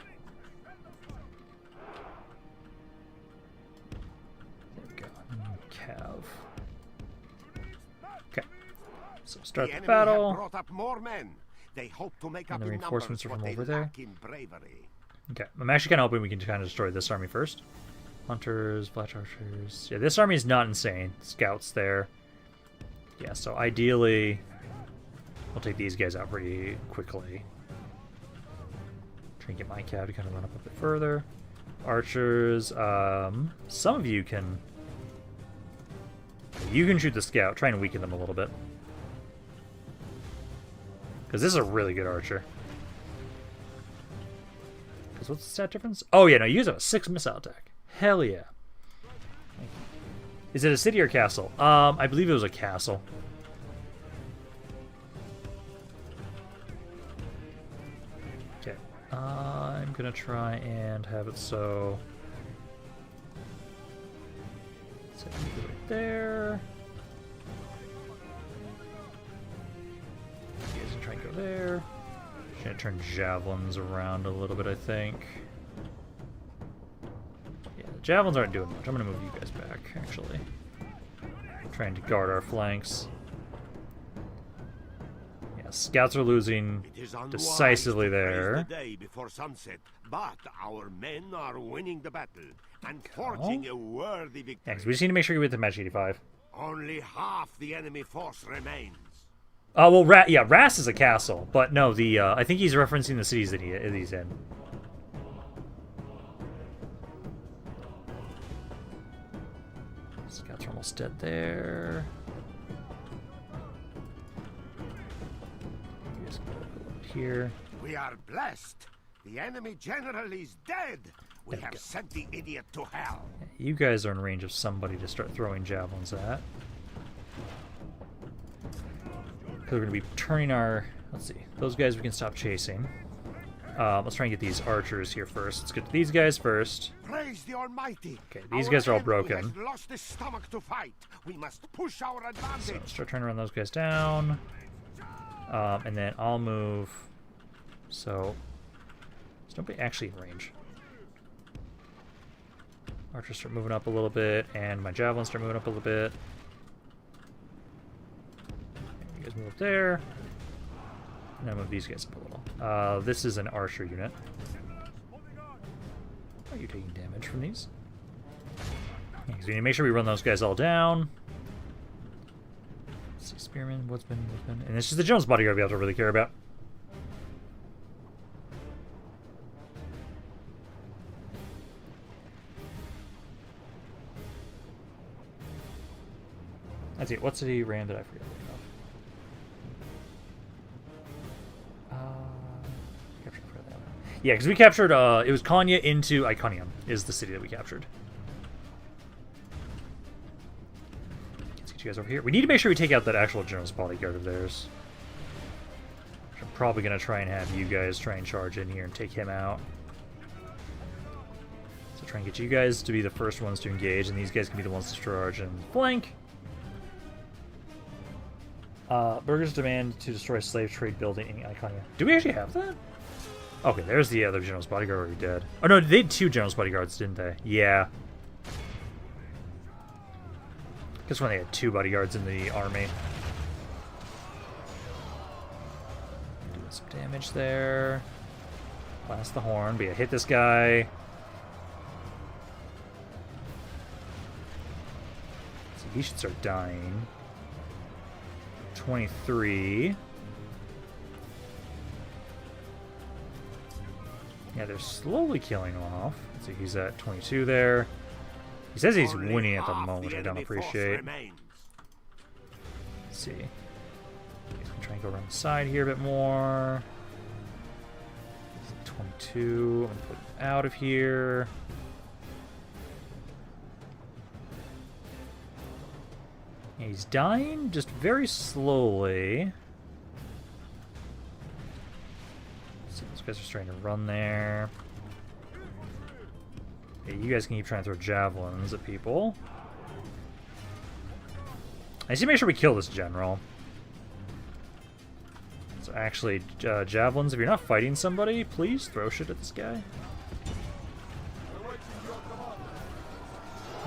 A: There we go. Cav. Okay, so start the battle.
B: Brought up more men. They hope to make
A: And
B: up
A: the
B: in
A: reinforcements are
B: numbers
A: from
B: what
A: over
B: they
A: there.
B: lack in bravery.
A: Okay, I'm actually kind of hoping we can kind of destroy this army first. Hunters, Black Archers. Yeah, this army is not insane. Scouts there. Yeah, so ideally, we'll take these guys out pretty quickly. Try and get my cav to kind of run up a bit further. Archers, some of you can... You can shoot the scout. Try and weaken them a little bit. Because this is a really good archer. Because what's the stat difference? Oh, yeah, no, you guys have a 6 missile attack. Hell yeah. Is it a city or castle? I believe it was a castle. Okay. I'm going to try and have it so... Set it right there. You guys can try and go there. Gonna turn javelins around a little bit, I think. Yeah, the javelins aren't doing much. I'm gonna move you guys back, actually. Trying to guard our flanks. Yeah, scouts are losing
B: It is unwise
A: decisively
B: to praise
A: there.
B: the day before sunset, but our men are winning the battle and forging a worthy victory.
A: Yeah, 'cause we just need to make sure we get to match 85.
B: Only half the enemy force remains.
A: Oh, well, Ras is a castle, but no, the I think he's referencing the cities that he's in. Scouts are almost dead there. You guys can go here.
B: We are blessed. The enemy general is dead. We
A: There we
B: have
A: go.
B: sent the idiot to hell.
A: You guys are in range of somebody to start throwing javelins at. We're going to be turning our... Let's see. Those guys we can stop chasing. Let's try and get these archers here first. Let's get to these guys first.
B: Praise the Almighty.
A: Okay, these
B: Our
A: guys are all
B: enemy
A: broken.
B: has lost his stomach to fight. We must push our
A: So
B: advantage.
A: start trying to run those guys down. And then I'll move. So there's nobody actually in range. Archers start moving up a little bit, and my javelins start moving up a little bit. You guys move up there. And then move these guys up a little. This is an archer unit. Are you taking damage from these? Yeah, 'cause we need to make sure we run those guys all down. Let's see, spearman, woodsman, and it's just the Jones bodyguard we have to really care about. Let's see, what city ran did I forget? Captured for that one. Yeah, because we captured, it was Konya into Iconium is the city that we captured. Let's get you guys over here. We need to make sure we take out that actual general's bodyguard of theirs. I'm probably going to try and have you guys try and charge in here and take him out. So try and get you guys to be the first ones to engage, and these guys can be the ones to charge and flank. Burgers demand to destroy slave trade building in Iconia. Do we actually have that? Okay, there's the other general's bodyguard already dead. Oh no, they had two general's bodyguards, didn't they? Yeah. Guess when they had two bodyguards in the army. Doing some damage there. Blast the horn, but yeah, hit this guy. So he should start dying. 23. Yeah, they're slowly killing him off. So he's at 22 there. He says he's
B: Only
A: winning at the
B: half
A: moment, which I don't
B: enemy force
A: appreciate.
B: remains.
A: Let's see. He's gonna try and go around the side here a bit more. He's at 22. I'm gonna put him out of here. Yeah, he's dying just very slowly. So those guys are starting to run there. Yeah, you guys can keep trying to throw javelins at people. I need to make sure we kill this general. So actually, javelins, if you're not fighting somebody, please throw shit at this guy.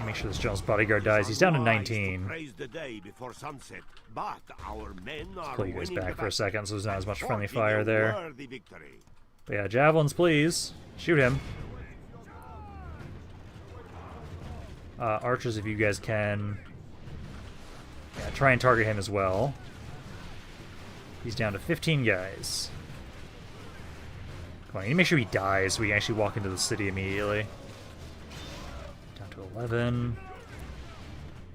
A: Make sure this general's bodyguard dies. He's down to 19.
B: Praise the day before sunset, but our men are
A: Pull you guys
B: winning
A: back
B: the
A: for a second so there's not as much friendly
B: forging
A: fire
B: a
A: there.
B: worthy victory.
A: But yeah, javelins, please. Shoot him. Archers, if you guys can. Yeah, try and target him as well. He's down to 15 guys. Come on, I need to make sure he dies so we can actually walk into the city immediately. Down to 11.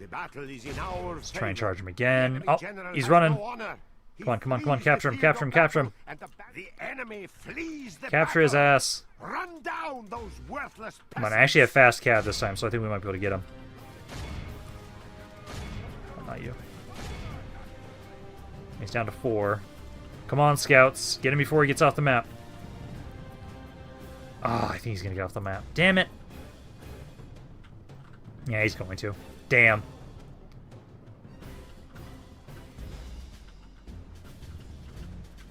B: The battle is in our
A: Let's try and
B: favor.
A: charge him again.
B: The
A: Oh,
B: general
A: he's
B: has
A: running.
B: no honor. He
A: Come on, come on, come on,
B: flees
A: capture
B: the
A: him,
B: field
A: capture him,
B: of
A: capture him.
B: battle, and the enemy flees the
A: Capture his
B: battle.
A: ass.
B: Run down those worthless
A: Come on, I
B: peasants.
A: actually have fast cav this time, so I think we might be able to get him. Oh, not you. He's down to 4. Come on, scouts. Get him before he gets off the map. Oh, I think he's going to get off the map. Damn it. Yeah, he's going to. Damn.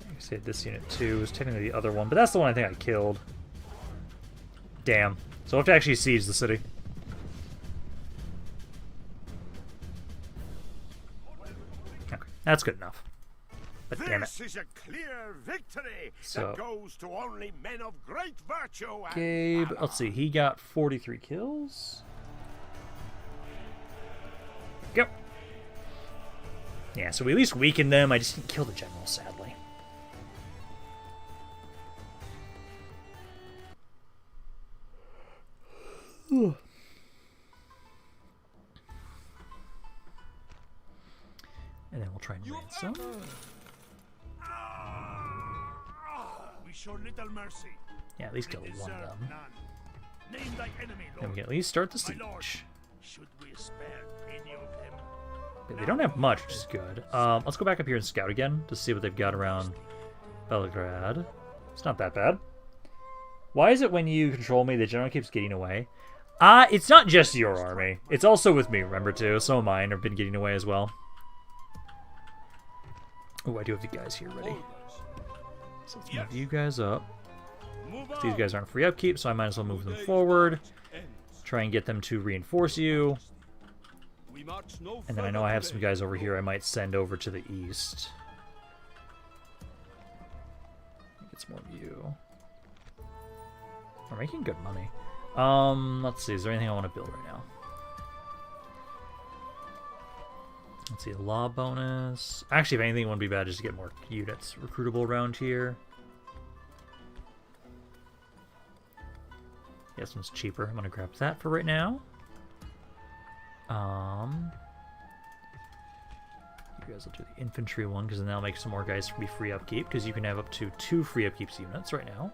A: I said this unit too is technically the other one, but that's the one I think I killed. Damn. So we'll have to actually siege the city. That's good enough. But damn it.
B: This is a clear victory
A: So-
B: that goes to only men of great virtue and
A: Gabe,
B: valor.
A: let's see, he got 43 kills. Go. Yeah, so we at least weakened them. I just didn't kill the general, sadly. And then we'll try and ransom.
C: We show little mercy.
A: Yeah, at least kill
C: We
A: one of
C: deserve
A: them.
C: none. Name thy enemy,
A: Then
C: Lord.
A: we can at least start the
C: My lord,
A: siege.
C: should we spare any of them?
A: Okay, they don't have much, which is good. Let's go back up here and scout again to see what they've got around Belgrade. It's not that bad. Why is it when you control me, the general keeps getting away? It's not just your army. It's also with me, remember, too. Some of mine have been getting away as well. Oh, I do have the guys here ready. So let's move you guys up. These guys aren't free upkeep, so I might as well move them forward. Try and get them to reinforce you. And then I know I have some guys over here I might send over to the east. Get some more of you. We're making good money. Let's see, is there anything I want to build right now? Let's see, law bonus. Actually, if anything, it wouldn't be bad just to get more units recruitable around here. Yeah, this one's cheaper. I'm gonna grab that for right now. You guys will do the infantry one because then that'll make some more guys be free upkeep because you can have up to 2 free upkeeps units right now.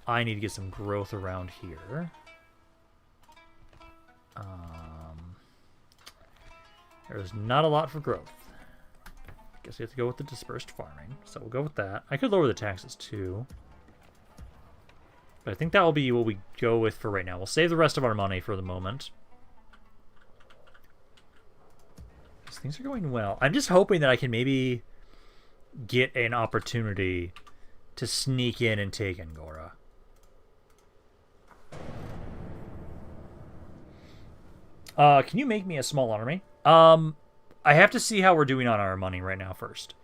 A: I need to get some growth around here. There's not a lot for growth. Guess we have to go with the dispersed farming, so we'll go with that. I could lower the taxes too. But I think that will be what we go with for right now. We'll save the rest of our money for the moment. These things are going well. I'm just hoping that I can maybe get an opportunity to sneak in and take Angora. Can you make me a small army? I have to see how we're doing on our money right now first.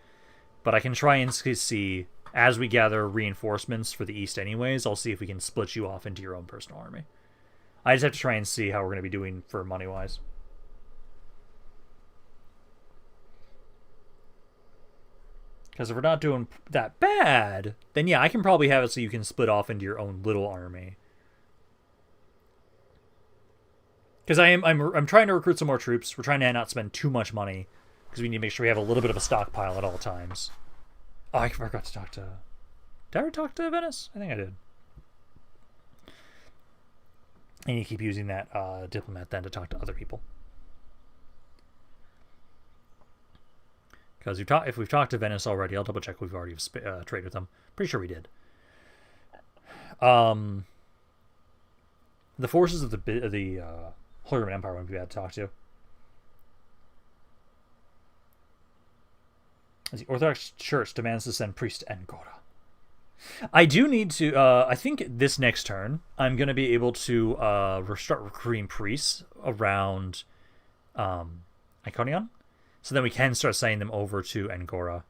A: But I can try and see, as we gather reinforcements for the east anyways, I'll see if we can split you off into your own personal army. I just have to try and see how we're going to be doing for money-wise. Because if we're not doing that bad, then yeah, I can probably have it so you can split off into your own little army. Because I'm trying to recruit some more troops. We're trying to not spend too much money because we need to make sure we have a little bit of a stockpile at all times. Oh, I forgot to talk to... Did I ever talk to Venice? I think I did. And you keep using that diplomat then to talk to other people. Because if we've talked to Venice already, I'll double check we've already traded with them. Pretty sure we did. The forces of the Holy Roman Empire wouldn't be bad to talk to. The Orthodox Church demands to send priests to Angora. I do need to... I think this next turn, I'm going to be able to start recruiting priests around Iconium. So then we can start sending them over to Angora.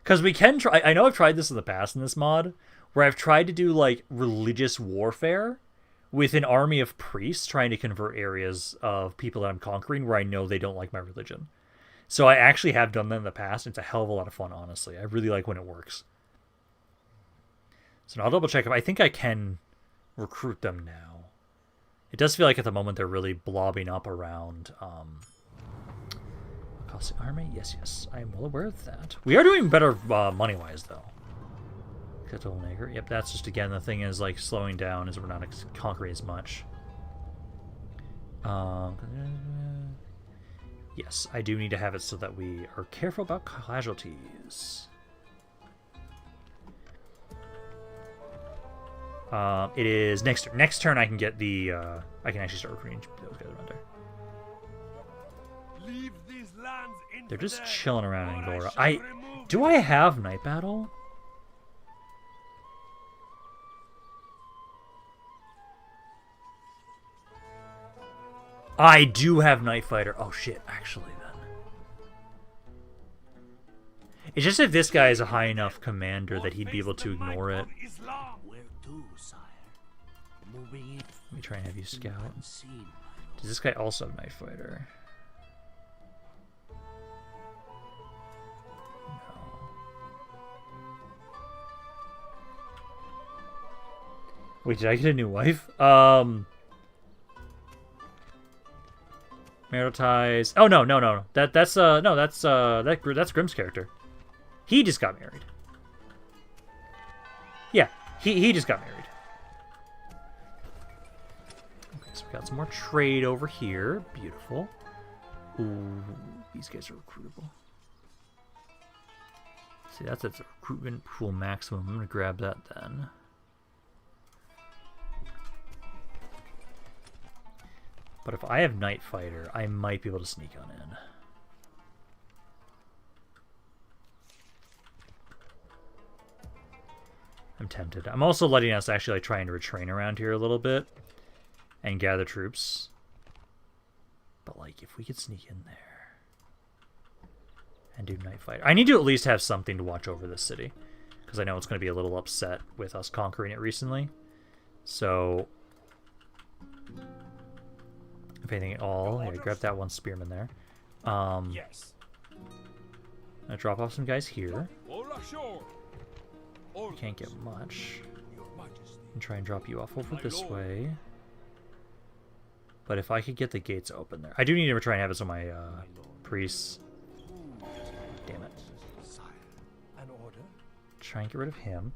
A: Because we can try... I know I've tried this in the past in this mod, where I've tried to do, like, religious warfare with an army of priests trying to convert areas of people that I'm conquering where I know they don't like my religion. So I actually have done that in the past. It's a hell of a lot of fun, honestly. I really like when it works. So now I'll double check if I think I can recruit them now. It does feel like at the moment they're really blobbing up around... Cost the army? Yes. I am well aware of that. We are doing better money-wise, though. Yep, that's just, again, the thing is, like, slowing down as we're not conquering as much. Yes, I do need to have it so that we are careful about casualties. It is next turn. Next turn I can get the, I can actually start recruiting those guys around there.
C: Leave these lands in
A: They're just
C: the
A: chilling around
C: or
A: Angora.
C: shall remove
A: Do I have Night Battle? I do have Night Fighter. Oh shit, actually then. It's just if this guy is a high enough commander that he'd be able to ignore it.
C: Where to, sire? Moving in.
A: Let me try and have you scout. Does this guy also have Knife Fighter? No. Wait, did I get a new wife? Marital ties. Oh no. That's Grimm's character. He just got married. Yeah, he just got married. Okay, so we got some more trade over here. Beautiful. Ooh, these guys are recruitable. See, that's its recruitment pool maximum. I'm gonna grab that then. But if I have Night Fighter, I might be able to sneak on in. I'm tempted. I'm also letting us actually like trying to retrain around here a little bit and gather troops. But like, if we could sneak in there and do Night Fighter, I need to at least have something to watch over this city because I know it's going to be a little upset with us conquering it recently. So. If anything at all, yeah, grab that one spearman there.
C: Yes.
A: I'll drop off some guys here. Can't get much. And try and drop you off over this way. But if I could get the gates open there. I do need to try and have it so my priests. Damn it.
C: An order?
A: Try and get rid of him.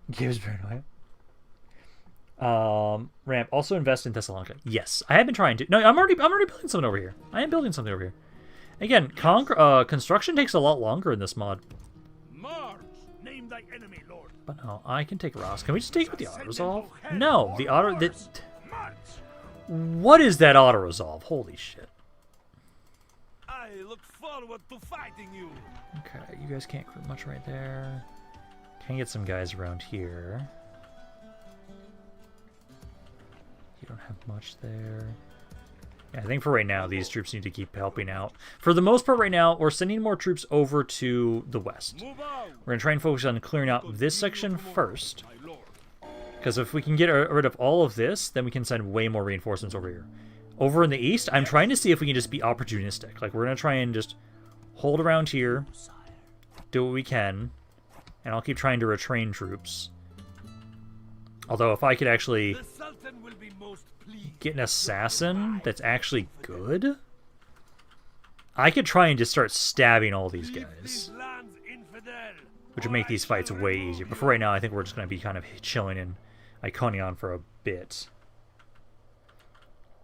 A: Gives paranoia. Ramp, also invest in Thessalonica. Yes, I have been trying to. No, I'm already building something over here. I am building something over here. Again, construction takes a lot longer in this mod.
C: Mars, name thy enemy, Lord.
A: But no, I can take Ross. Can we just take it with the auto resolve? No, the auto that. What is that auto resolve? Holy shit.
C: I look forward to fighting you.
A: Okay, you guys can't group much right there. Can get some guys around here. You don't have much there. Yeah, I think for right now, these troops need to keep helping out. For the most part right now, we're sending more troops over to the west. We're going to try and focus on clearing out this section first. Because if we can get rid of all of this, then we can send way more reinforcements over here. Over in the east, I'm trying to see if we can just be opportunistic. Like, we're going to try and just hold around here, do what we can, and I'll keep trying to retrain troops. Although, if I could actually get an assassin that's actually good, I could try and just start stabbing all these guys, which would make these fights way easier. But for right now, I think we're just going to be kind of chilling in Iconion for a bit.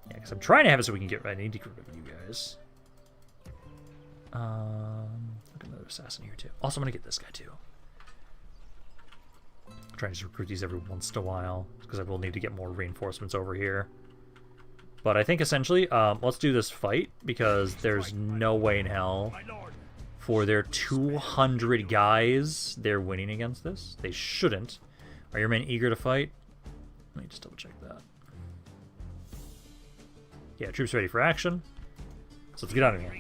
A: Yeah, because I'm trying to have it so we can get rid. I need to get rid of you guys. Look at another assassin here too. Also, I'm going to get this guy too. I'm trying to just recruit these every once in a while because I will need to get more reinforcements over here. But I think essentially, let's do this fight because there's no way in hell for their 200 guys they're winning against this. They shouldn't. Are your men eager to fight? Let me just double check that. Yeah, troops ready for action. So let's get out of here.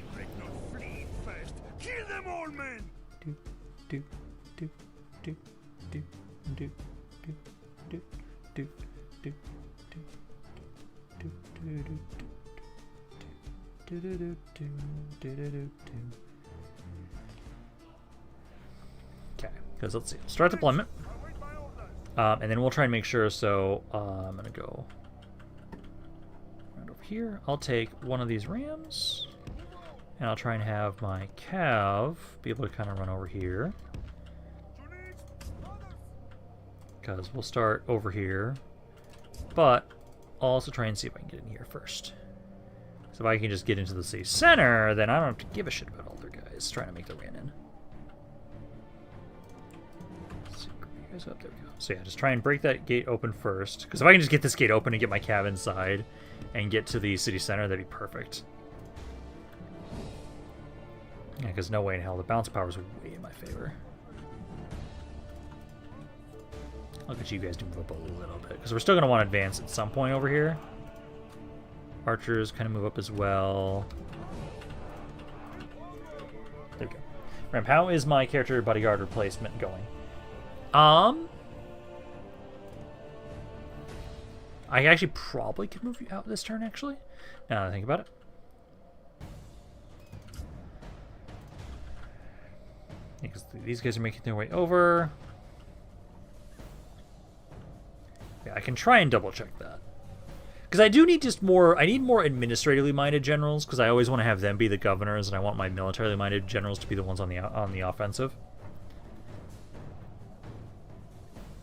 C: Kill them all, men!
A: Okay, because let's see. Start deployment. And then we'll try and make sure, so I'm going to go right over here. I'll take one of these rams, and I'll try and have my cav be able to kind of run over here. Because we'll start over here, but I'll also try and see if I can get in here first. So if I can just get into the city center, then I don't have to give a shit about all their guys trying to make their way in. Let's see, you guys up, there we go. So yeah, just try and break that gate open first. Because if I can just get this gate open and get my cav inside and get to the city center, that'd be perfect. Yeah, because no way in hell, the bounce power is way in my favor. I'll get you guys to move up a little bit, because we're still going to want to advance at some point over here. Archers kind of move up as well. Ramp, how is my character bodyguard replacement going? I actually probably could move you out this turn, actually. Now that I think about it. Because these guys are making their way over. Yeah, I can try and double check that. Because I do need just more, I need more administratively minded generals, because I always want to have them be the governors, and I want my militarily minded generals to be the ones on the offensive.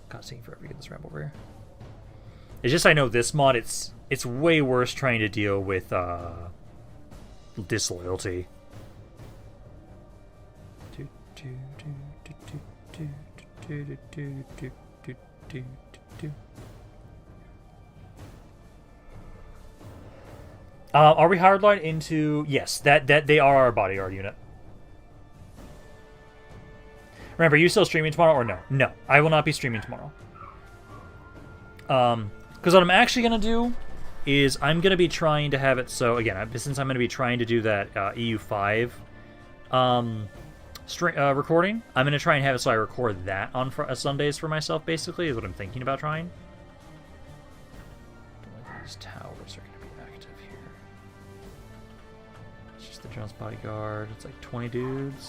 A: God, it's taking forever to get this ramp over here. It's just I know this mod, it's way worse trying to deal with disloyalty. Are we hardline into... Yes, that they are our bodyguard unit. Remember, are you still streaming tomorrow or no? No, I will not be streaming tomorrow. Because what I'm actually going to do is I'm going to be trying to have it so... Again, since I'm going to be trying to do that EU5 recording, I'm going to try and have it so I record that on Sundays for myself, basically, is what I'm thinking about trying. These towers are going to be active here. It's just the Jones bodyguard. It's like 20 dudes.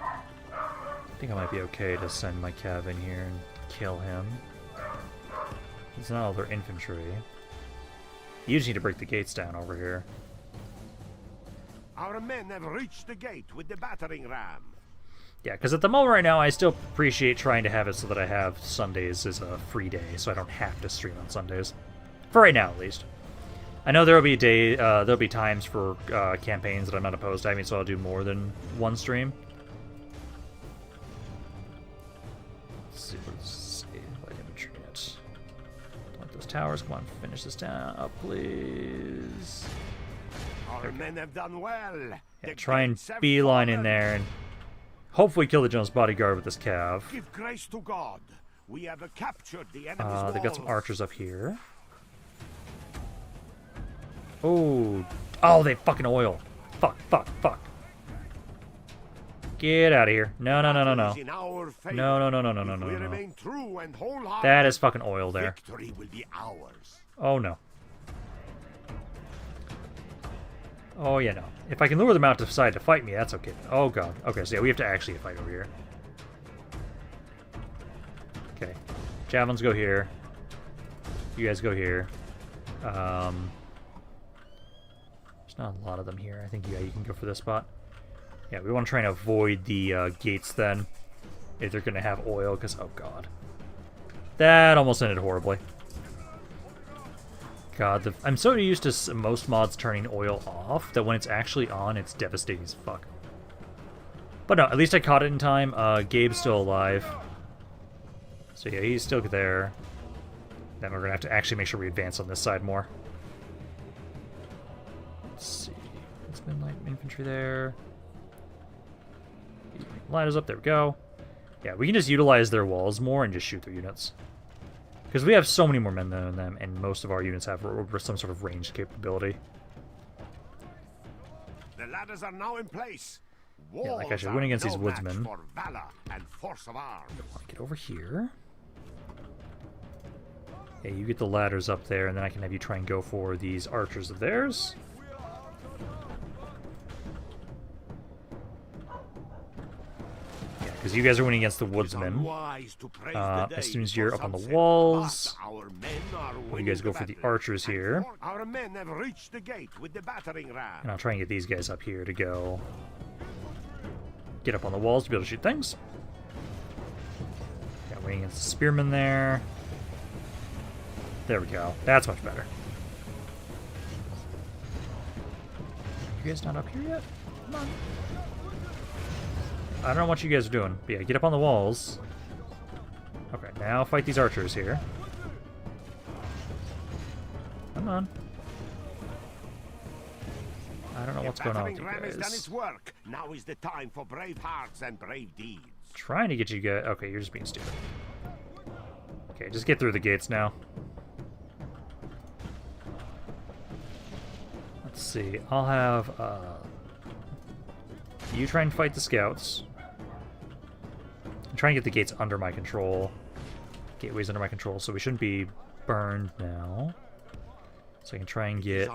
A: I think I might be okay to send my cav in here and kill him. It's not all their infantry. You just need to break the gates down over here.
B: Our men have reached the gate with the battering ram.
A: Yeah, because at the moment right now, I still appreciate trying to have it so that I have Sundays as a free day, so I don't have to stream on Sundays. For right now, at least. I know there'll be there'll be times for campaigns that I'm not opposed to having, so I'll do more than one stream. Let's see what's light infantry yet. Don't like those towers. Come on, finish this down, up, please.
B: Our men have done well.
A: Yeah, try and beeline in there and hopefully kill the Jones bodyguard with this cav.
B: Give grace to God. We have captured the enemy's
A: They've got some
B: walls.
A: archers up here. Oh, they fucking oil. Fuck. Get out of here. No. No.
B: We remain true and wholehearted.
A: That is fucking oil there.
B: Victory will be ours.
A: Oh, no. Oh, yeah, no. If I can lure them out to decide to fight me, that's okay. Oh, God. Okay, so yeah, we have to actually fight over here. Okay. Javelins go here. You guys go here. There's not a lot of them here. I think, yeah, you can go for this spot. Yeah, we want to try and avoid the gates then. If they're going to have oil, because, oh, God. That almost ended horribly. God, I'm so used to most mods turning oil off that when it's actually on, it's devastating as fuck. But no, at least I caught it in time. Gabe's still alive. So yeah, he's still there. Then we're going to have to actually make sure we advance on this side more. Let's see. It's been light infantry there. Ladders up, there we go. Yeah, we can just utilize their walls more and just shoot their units. Because we have so many more men than them, and most of our units have some sort of ranged capability.
B: The ladders are now in place.
A: Yeah, like I should win against these woodsmen.
B: For valor and force of arms.
A: Get over here. Yeah, you get the ladders up there, and then I can have you try and go for these archers of theirs. Because you guys are winning against the woodsmen. As soon as you're up on the walls, you guys go for the archers here.
B: Our men have reached the gate with the battering ram.
A: And I'll try and get these guys up here to go get up on the walls to be able to shoot things. Yeah, winning against the spearmen there. There we go. That's much better. You guys not up here yet? Come on. I don't know what you guys are doing, but yeah, get up on the walls. Okay, now fight these archers here. Come on. I don't know what's going on with you
B: guys. Has done its
A: guys.
B: work. Now is the time for brave hearts and brave deeds.
A: Trying to get you guys... Okay, you're just being stupid. Okay, just get through the gates now. Let's see. I'll have... You try and fight the scouts. I'm trying to get the gates under my control. Gateways under my control, so we shouldn't be burned now. So I can try and get...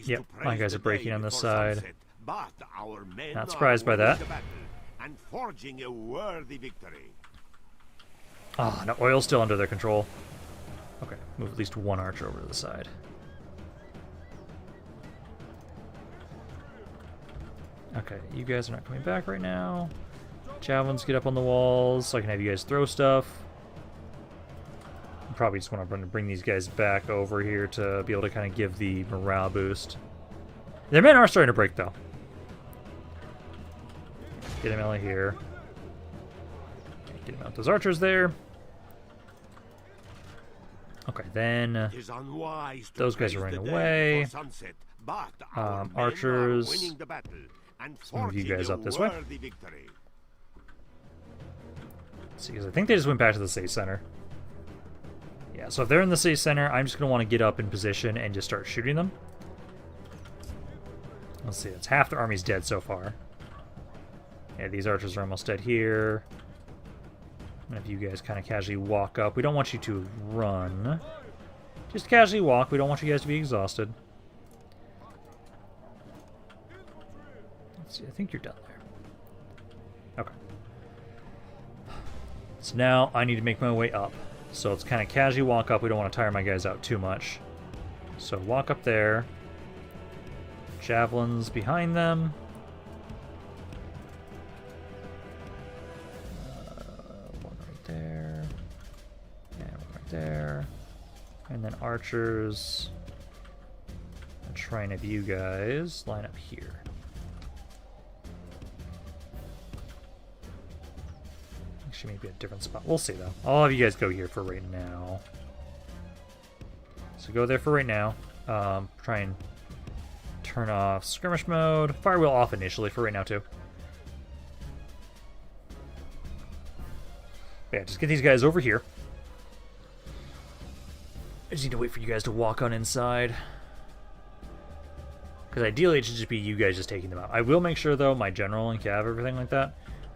A: Yep, my guys are breaking on this side. Not surprised by that.
B: And forging a worthy victory.
A: Ah, no, oil's still under their control. Okay, move at least one archer over to the side. Okay, you guys are not coming back right now. Javelins get up on the walls, so I can have you guys throw stuff. I probably just want to bring these guys back over here to be able to kind of give the morale boost. Their men are starting to break, though. Get him out of here. Get him out those archers there. Okay, then those guys are running away. Archers. Let's move you guys up this way. See, because I think they just went back to the city center. Yeah, so if they're in the city center, I'm just going to want to get up in position and just start shooting them. Let's see, it's half the army's dead so far. Yeah, these archers are almost dead here. I'm going to have you guys kind of casually walk up. We don't want you to run. Just casually walk. We don't want you guys to be exhausted. Let's see, I think you're done there. Okay. So now I need to make my way up. So it's kind of casually walk up. We don't want to tire my guys out too much. So walk up there. Javelins behind them. One right there. And one right there. And then archers. I'm trying to have you guys line up here. Actually, maybe a different spot. We'll see, though. I'll have you guys go here for right now. So go there for right now. Try and turn off skirmish mode. Fire wheel off initially for right now, too. Yeah, just get these guys over here. I just need to wait for you guys to walk on inside. Because ideally, it should just be you guys just taking them out. I will make sure, though, my general and cav, everything like that.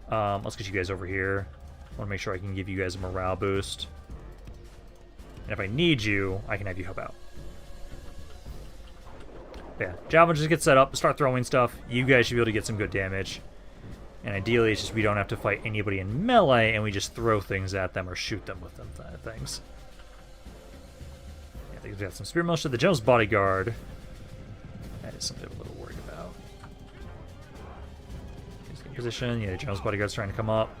A: Let's get you guys over here. I want to make sure I can give you guys a morale boost. And if I need you, I can have you help out. Yeah, Javelin just get set up, start throwing stuff. You guys should be able to get some good damage. And ideally, it's just we don't have to fight anybody in melee, and we just throw things at them or shoot them with them things. Yeah, I think we've got some spear militia. The general's bodyguard. That is something I'm a little worried about. He's in position. Yeah, the general's bodyguard's trying to come up.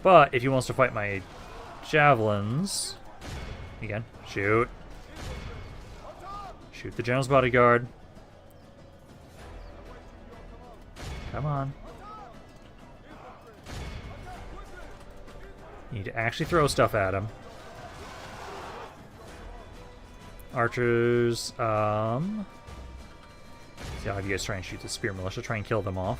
A: But if he wants to fight my javelins, again, shoot. Shoot the general's bodyguard. Come on. You need to actually throw stuff at him. Archers, see, I'll have you guys try and shoot the spear militia, try and kill them off.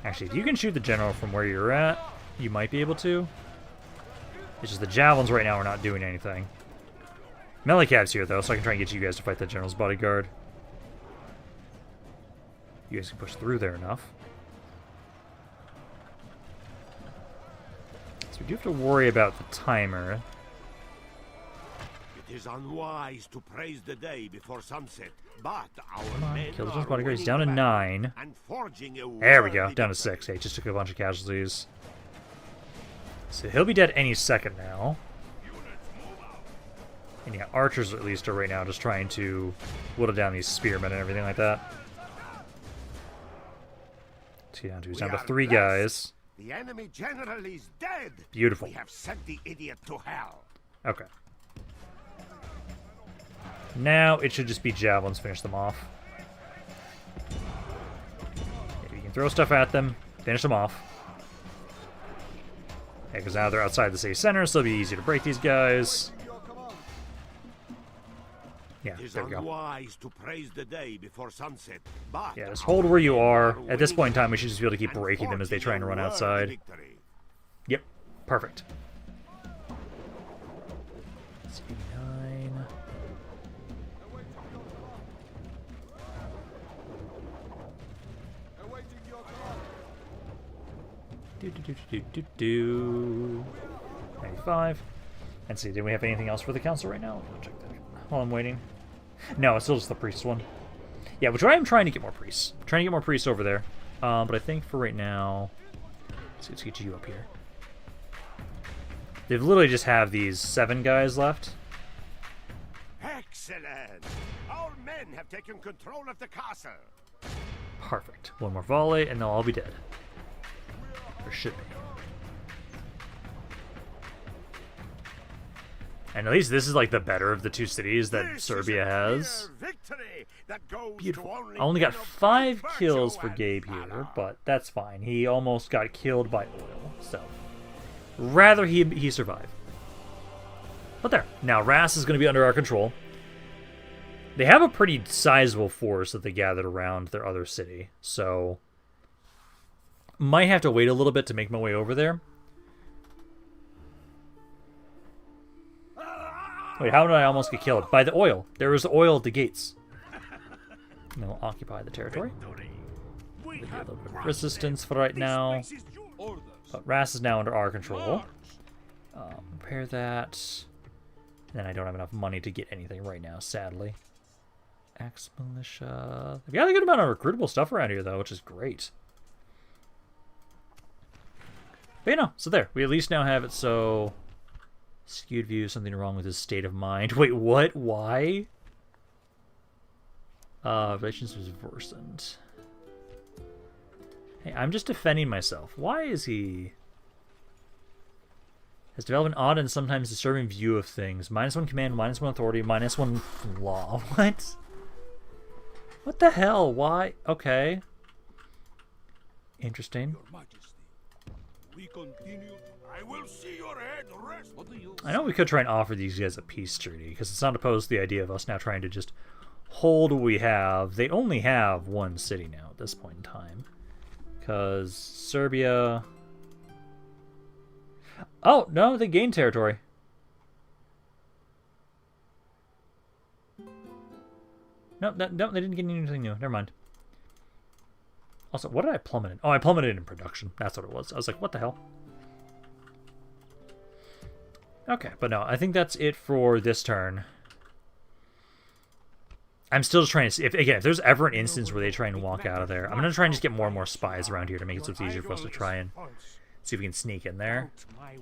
A: Actually, if you can shoot the general from where you're at, you might be able to. It's just the javelins right now are not doing anything. Melee cab's here, though, so I can try and get you guys to fight the general's bodyguard. You guys can push through there enough. So we do have to worry about the timer.
B: It is unwise to praise the day before sunset, but our men
A: Kill the general's
B: are
A: bodyguard. He's down
B: winning
A: to
B: the
A: 9.
B: battle and forging a
A: There we go,
B: worthy
A: down to
B: victory.
A: 6. Hey, just took a bunch of casualties. So he'll be dead any second now. And yeah, archers at least are right now just trying to whittle down these spearmen and everything like that. So yeah, he's down to
B: We are
A: 3
B: blessed.
A: guys.
B: The enemy general is dead.
A: Beautiful.
B: We have sent the idiot to hell.
A: Okay. Now it should just be javelins finish them off. Yeah, you can throw stuff at them, finish them off. Yeah, because now they're outside the city center, so it'll be easier to break these guys. Yeah,
B: It is
A: there we go.
B: unwise to praise the day before sunset, but
A: Yeah, just hold where you are.
B: our
A: At this point in time, we
B: winning
A: should just be able to keep
B: and
A: breaking them as they
B: forging
A: try and
B: a
A: run
B: worthy
A: outside.
B: victory.
A: Yep, perfect. 89. Do. 95. And see, do we have anything else for the council right now? I'll check that while I'm waiting. No, it's still just the priest one. Yeah, which I am trying to get more priests. I'm trying to get more priests over there. But I think for right now, let's get you up here. They've literally just have these 7 guys left.
B: Excellent! Our men have taken control of the castle.
A: Perfect. One more volley, and they'll all be dead. Or should be. And at least this is like the better of the 2 cities that Serbia has. Beautiful. I only got 5 kills for Gabe here, but that's fine. He almost got killed by oil, so rather he survive. But there. Now Ras is going to be under our control. They have a pretty sizable force that they gathered around their other city, so might have to wait a little bit to make my way over there. Wait, how did I almost get killed? By the oil. There was oil at the gates. And they'll occupy the territory. We'll do a little bit of resistance for right now. But Ras is now under our control. Repair that. And then I don't have enough money to get anything right now, sadly. Ex-militia. They've got a good amount of recruitable stuff around here, though, which is great. But, you know, so there. We at least now have it so... Skewed view, something wrong with his state of mind. Wait, what? Why? Relations was worsened. Hey, I'm just defending myself. Why is he... Has developed an odd and sometimes disturbing view of things. -1 command, -1 authority, -1 law. What? What the hell? Why? Okay. Interesting.
C: Your Majesty, we continue. I will see your head rest. What do you
A: I know we could try and offer these guys a peace treaty, because it's not opposed to the idea of us now trying to just hold what we have. They only have 1 city now at this point in time. Because Serbia... Oh, no, they gained territory. No, they didn't get anything new. Never mind. Also, what did I plummet in? Oh, I plummeted in production. That's what it was. I was like, what the hell? Okay, but no, I think that's it for this turn. I'm still just trying to see, if there's ever an instance where they try and walk out of there, I'm going to try and just get more and more spies around here to make it so it's easier for us to try and see if we can sneak in there. I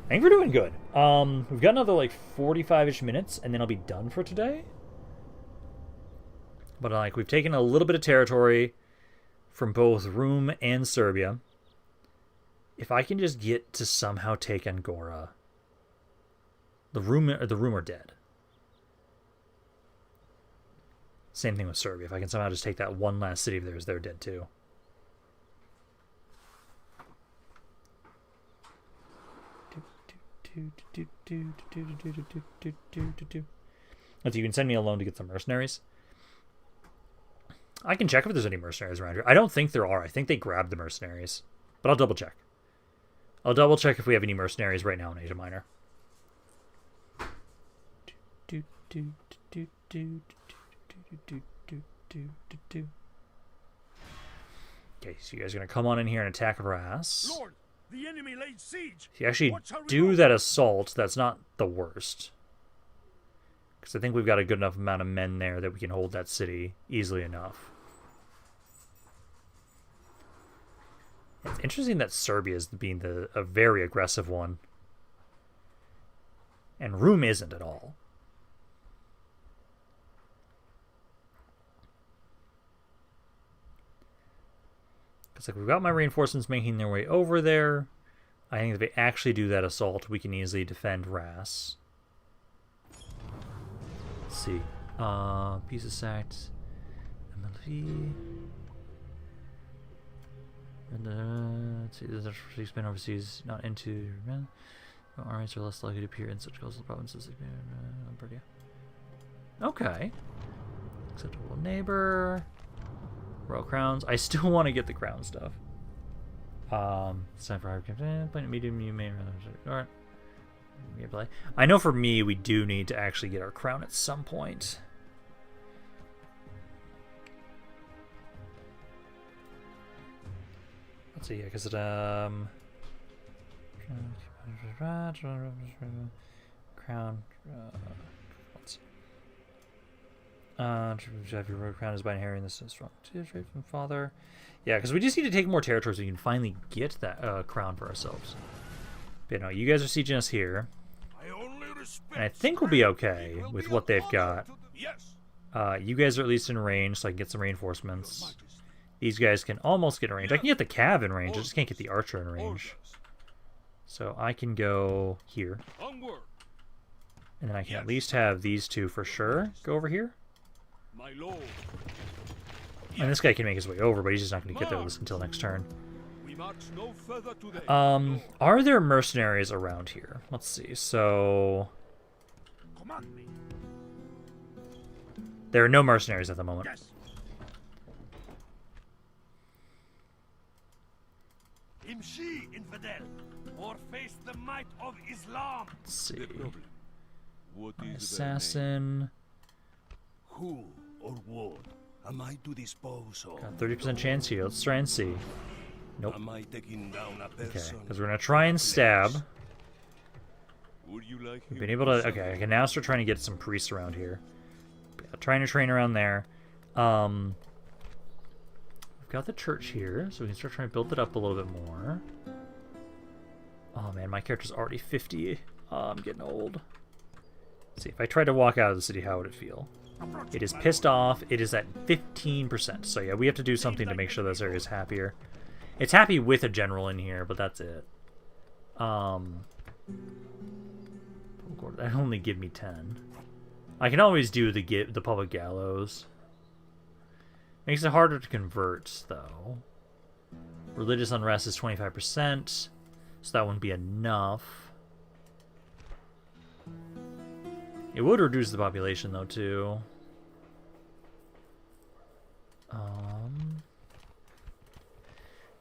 A: think we're doing good. We've got another like 45-ish minutes, and then I'll be done for today. But like, we've taken a little bit of territory from both Rum and Serbia. If I can just get to somehow take Angora, the Rum are dead. Same thing with Serbia. If I can somehow just take that one last city of theirs, they're dead too. Let's see, you can send me a loan to get some mercenaries. I can check if there's any mercenaries around here. I don't think there are. I think they grabbed the mercenaries. But I'll double check. I'll double check if we have any mercenaries right now in Asia Minor. Okay, so you guys are going to come on in here and attack Ras.
C: Lord, the enemy laid siege.
A: If you actually do that assault, that's not the worst. Because I think we've got a good enough amount of men there that we can hold that city easily enough. It's interesting that Serbia is being a very aggressive one. And Rum isn't at all. Because like, we've got my reinforcements making their way over there. I think if they actually do that assault, we can easily defend Ras. Let's see. Peace of sacked. MLV. And let's see, there's expand overseas, not into armies are less likely to appear in such coastal provinces. Okay. Acceptable neighbor. Royal crowns. I still want to get the crown stuff. It's time for higher campaign. Planet medium, you may rather. Alright. I know for me, we do need to actually get our crown at some point. let's see, because it crown. Let's see. Your crown is by inheriting this strong straight from father. Yeah, because we just need to take more territories so we can finally get that crown for ourselves. But no, you guys are sieging us here. And I think we'll be okay with what they've got. You guys are at least in range, so I can get some reinforcements. These guys can almost get in range. I can get the cav in range, I just can't get the archer in range. So I can go here. And then I can at least have these two for sure go over here. And this guy can make his way over, but he's just not going to get there with us until next turn. Are there mercenaries around here? Let's see. So there are no mercenaries at the moment.
C: Imshi, infidel, or face the might of Islam.
A: Let's see. Assassin.
C: Who or what am I to dispose of?
A: Got 30% chance here. Let's try and see. Nope.
C: Am I taking down a
A: Okay,
C: person?
A: because we're gonna try and stab.
F: Would you like
A: We've been able to. Okay, I can now start trying to get some priests around here. Yeah, trying to train around there. We've got the church here, so we can start trying to build it up a little bit more. Oh man, my character's already 50. I'm getting old. Let's see, if I tried to walk out of the city, how would it feel? It is pissed off. It is at 15%. So yeah, we have to do something to make sure this area is happier. It's happy with a general in here, but that's it. That only give me 10. I can always do the public gallows. Makes it harder to convert, though. Religious unrest is 25%, so that wouldn't be enough. It would reduce the population, though, too.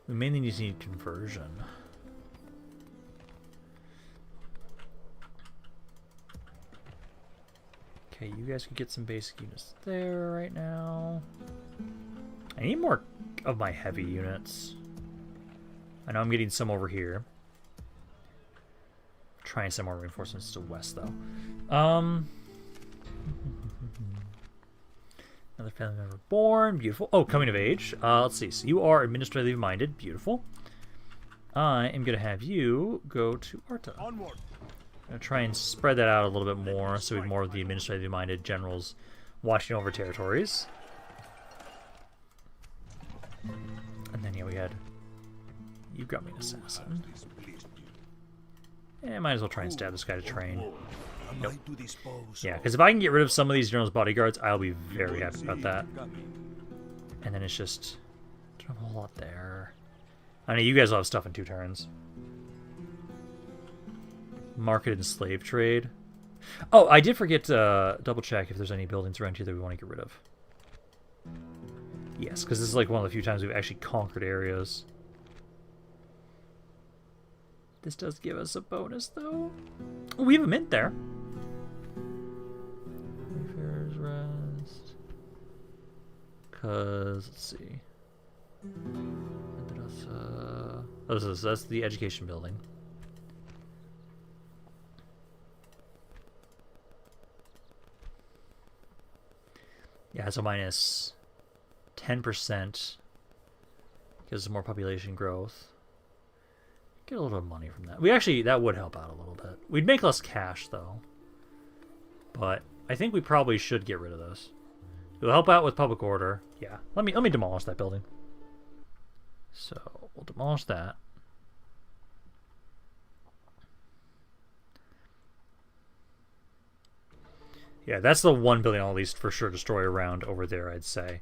A: We mainly need conversion. Okay, you guys can get some basic units there right now. I need more of my heavy units. I know I'm getting some over here. Trying some more reinforcements to west, though. Another family member born. Beautiful. Oh, coming of age. Let's see. So you are administratively minded. Beautiful. I am going to have you go to Arta.
B: Onward.
A: I'm going to try and spread that out a little bit more so we have more of the administratively minded generals watching over territories. And then, yeah, we had... You got me an assassin. Yeah, might as well try and stab this guy to train. Nope. Yeah, because if I can get rid of some of these generals' bodyguards, I'll be very happy about that. And then it's just... Don't have a whole lot there. I know you guys will have stuff in 2 turns. Market and slave trade. Oh, I did forget to double check if there's any buildings around here that we want to get rid of. Yes, because this is like one of the few times we've actually conquered areas. This does give us a bonus, though. Oh, we have a mint there. Wayfarer's Rest. Because, let's see. Oh, that's the education building. Yeah, so minus 10% because of more population growth. Get a little bit of money from that. We actually, that would help out a little bit. We'd make less cash, though. But I think we probably should get rid of those. It'll help out with public order. Yeah, let me demolish that building. So, we'll demolish that. Yeah, that's the one building I'll at least for sure destroy around over there, I'd say.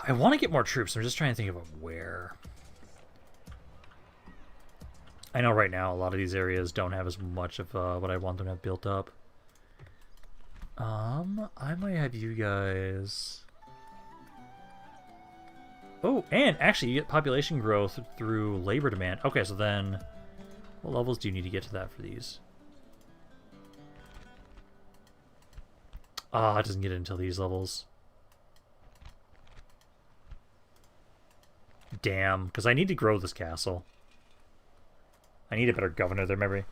A: I want to get more troops. I'm just trying to think of where. I know right now a lot of these areas don't have as much of what I want them to have built up. I might have you guys... Oh, and actually you get population growth through labor demand. Okay, so then what levels do you need to get to that for these? Ah, it doesn't get it until these levels. Damn, because I need to grow this castle. I need a better governor there, maybe.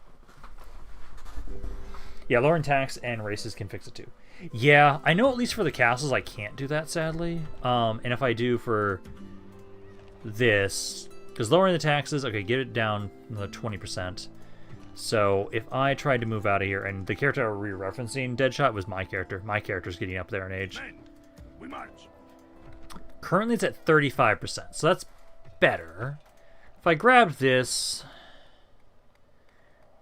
A: Yeah, lowering tax and races can fix it too. Yeah, I know at least for the castles I can't do that, sadly. And if I do for this, because lowering the taxes, okay, get it down another 20%. So if I tried to move out of here, and the character I'm re-referencing, Deadshot, was my character. My character's getting up there in age.
B: Men, we march.
A: Currently it's at 35%, so that's better. If I grabbed this,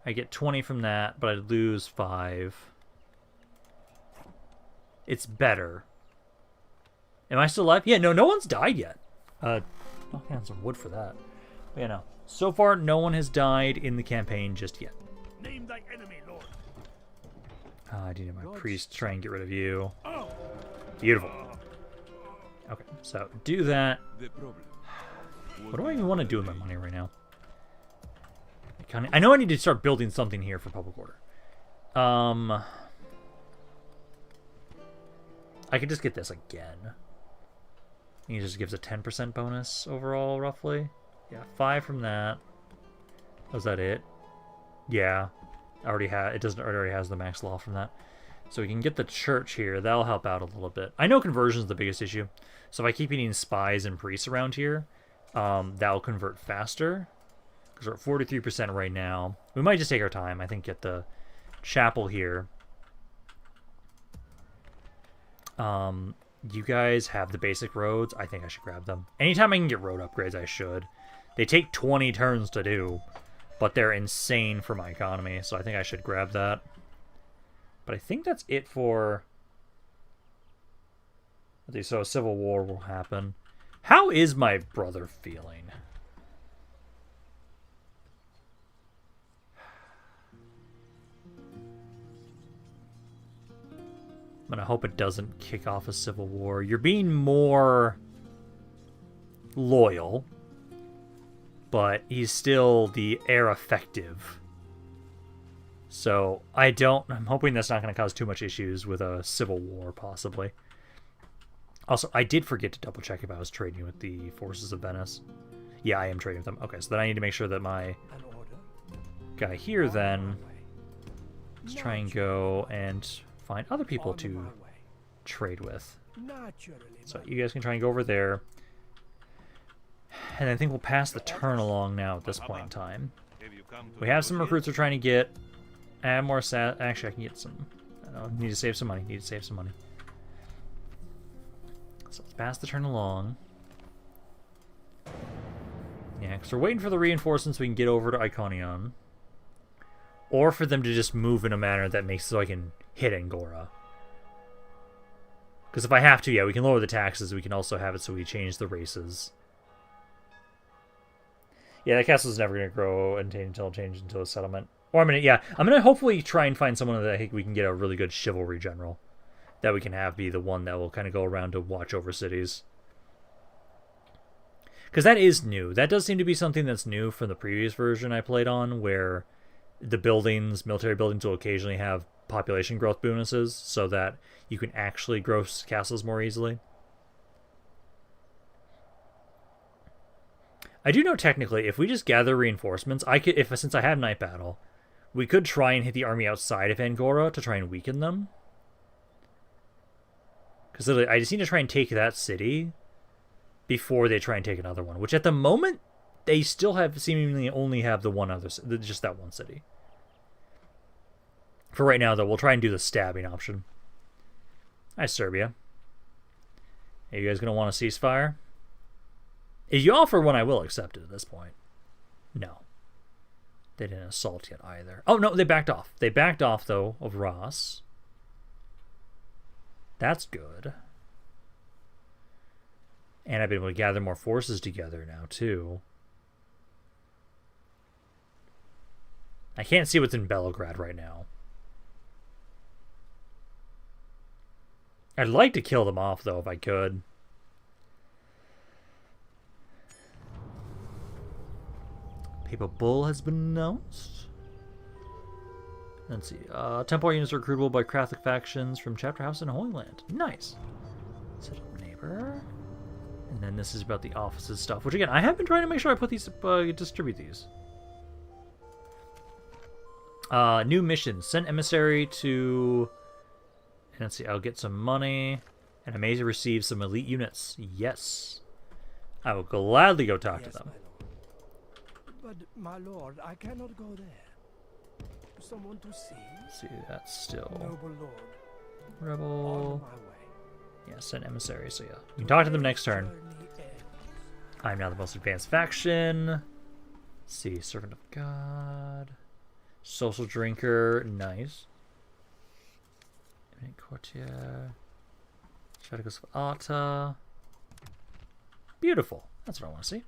A: I get 20 from that, but I lose 5. It's better. Am I still alive? Yeah, no one's died yet. Knock down some wood for that. But yeah, no. So far, no one has died in the campaign just yet.
B: Name thy enemy, Lord.
A: I do need my priest to try and get rid of you. Beautiful. Okay, so do that. What do I even want to do with my money right now? I know I need to start building something here for public order. I could just get this again. He just gives a 10% bonus overall, roughly. Yeah, 5 from that. Was that it? Yeah, it already has the max law from that. So we can get the church here. That'll help out a little bit. I know conversion is the biggest issue. So if I keep eating spies and priests around here, that'll convert faster. Because we're at 43% right now. We might just take our time. I think get the chapel here. You guys have the basic roads. I think I should grab them. Anytime I can get road upgrades, I should. They take 20 turns to do, but they're insane for my economy, so I think I should grab that. But I think that's it for... So a civil war will happen. How is my brother feeling? I'm gonna hope it doesn't kick off a civil war. You're being more loyal, but he's still the heir effective. So I'm hoping that's not gonna cause too much issues with a civil war, possibly. Also, I did forget to double check if I was trading with the forces of Venice. Yeah, I am trading with them. Okay, so then I need to make sure that my guy here then let's try and go and find other people to trade with. So you guys can try and go over there. And I think we'll pass the turn along now at this point in time. We have some recruits we're trying to get. Add more actually, I can get some. I don't know, need to save some money. So let's pass the turn along. Yeah, because we're waiting for the reinforcements so we can get over to Iconium. Or for them to just move in a manner that makes it so I can hit Angora. Because if I have to, yeah, we can lower the taxes. We can also have it so we change the races. Yeah, that castle's never going to grow until it changes into a settlement. Or I'm gonna hopefully try and find someone that I think we can get a really good chivalry general. That we can have be the one that will kind of go around to watch over cities. Because that is new. That does seem to be something that's new from the previous version I played on, where the military buildings will occasionally have population growth bonuses so that you can actually grow castles more easily. I do know technically, if we just gather reinforcements, since I have Night Battle, we could try and hit the army outside of Angora to try and weaken them. Because I just need to try and take that city before they try and take another one. Which at the moment, they still seemingly only have just that one city. For right now, though, we'll try and do the stabbing option. Hi, Serbia. Are you guys going to want a ceasefire? If you offer one, I will accept it at this point. No. They didn't assault yet either. Oh, no, they backed off. They backed off, though, of Ross. That's good. And I've been able to gather more forces together now, too. I can't see what's in Belgrade right now. I'd like to kill them off, though, if I could. Papal Bull has been announced. Let's see. Temple units are recruitable by Catholic factions from Chapter House in Holy Land. Nice. Set up neighbor. And then this is about the offices stuff, which again, I have been trying to make sure I put these, distribute these. New missions. Send emissary to... And let's see, I'll get some money. And I may receive some elite units. Yes. I will gladly go talk to them.
C: But, my lord, I cannot go there. Someone to see?
A: Let's see, that's still...
C: Noble lord.
A: Rebel...
C: On my way.
A: Yeah, send emissary, so yeah. You can talk to them next turn. I'm now the most advanced faction. Let's see, Servant of God. Social Drinker, nice. Eminent Courtier. Shadows of Alta. Beautiful. That's what I want to see.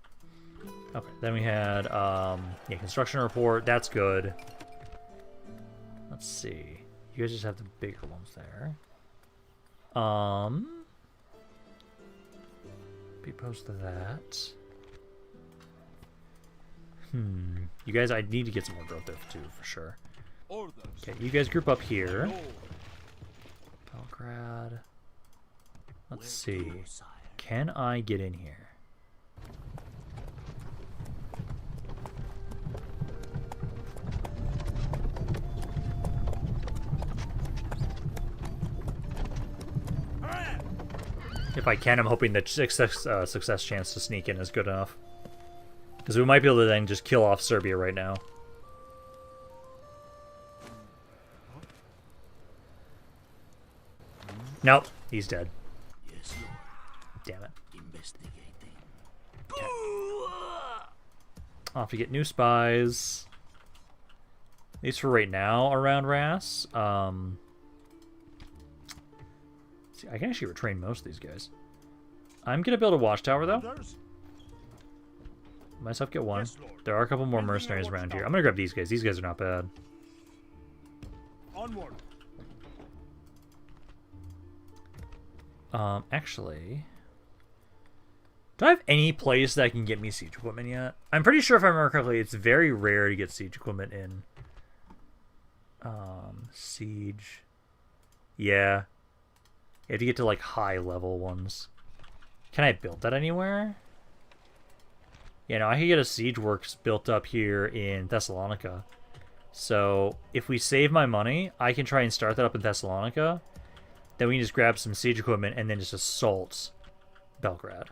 A: Okay, then we had, yeah, construction report. That's good. Let's see. You guys just have the bigger ones there. Be opposed to that. You guys, I need to get some more growth there too, for sure. Okay, you guys group up here. Belgrade. Let's see. Can I get in here? If I can, I'm hoping that success chance to sneak in is good enough. Because we might be able to then just kill off Serbia right now. Nope, he's dead.
C: Yes, lord.
A: Damn it.
C: Investigating.
A: I'll have to get new spies. At least for right now around Ras. See, I can actually retrain most of these guys. I'm going to build a watchtower, though. Myself get one.
B: Yes, Lord.
A: There are a couple more mercenaries around here. I'm going to grab these guys. These guys are not bad.
B: Onward.
A: Actually... Do I have any place that can get me siege equipment yet? I'm pretty sure if I remember correctly, it's very rare to get siege equipment in. Siege. Yeah. You have to get to, like, high-level ones. Can I build that anywhere? Yeah, no, I can get a siege works built up here in Thessalonica. So, if we save my money, I can try and start that up in Thessalonica. Then we can just grab some siege equipment and then just assault Belgrade.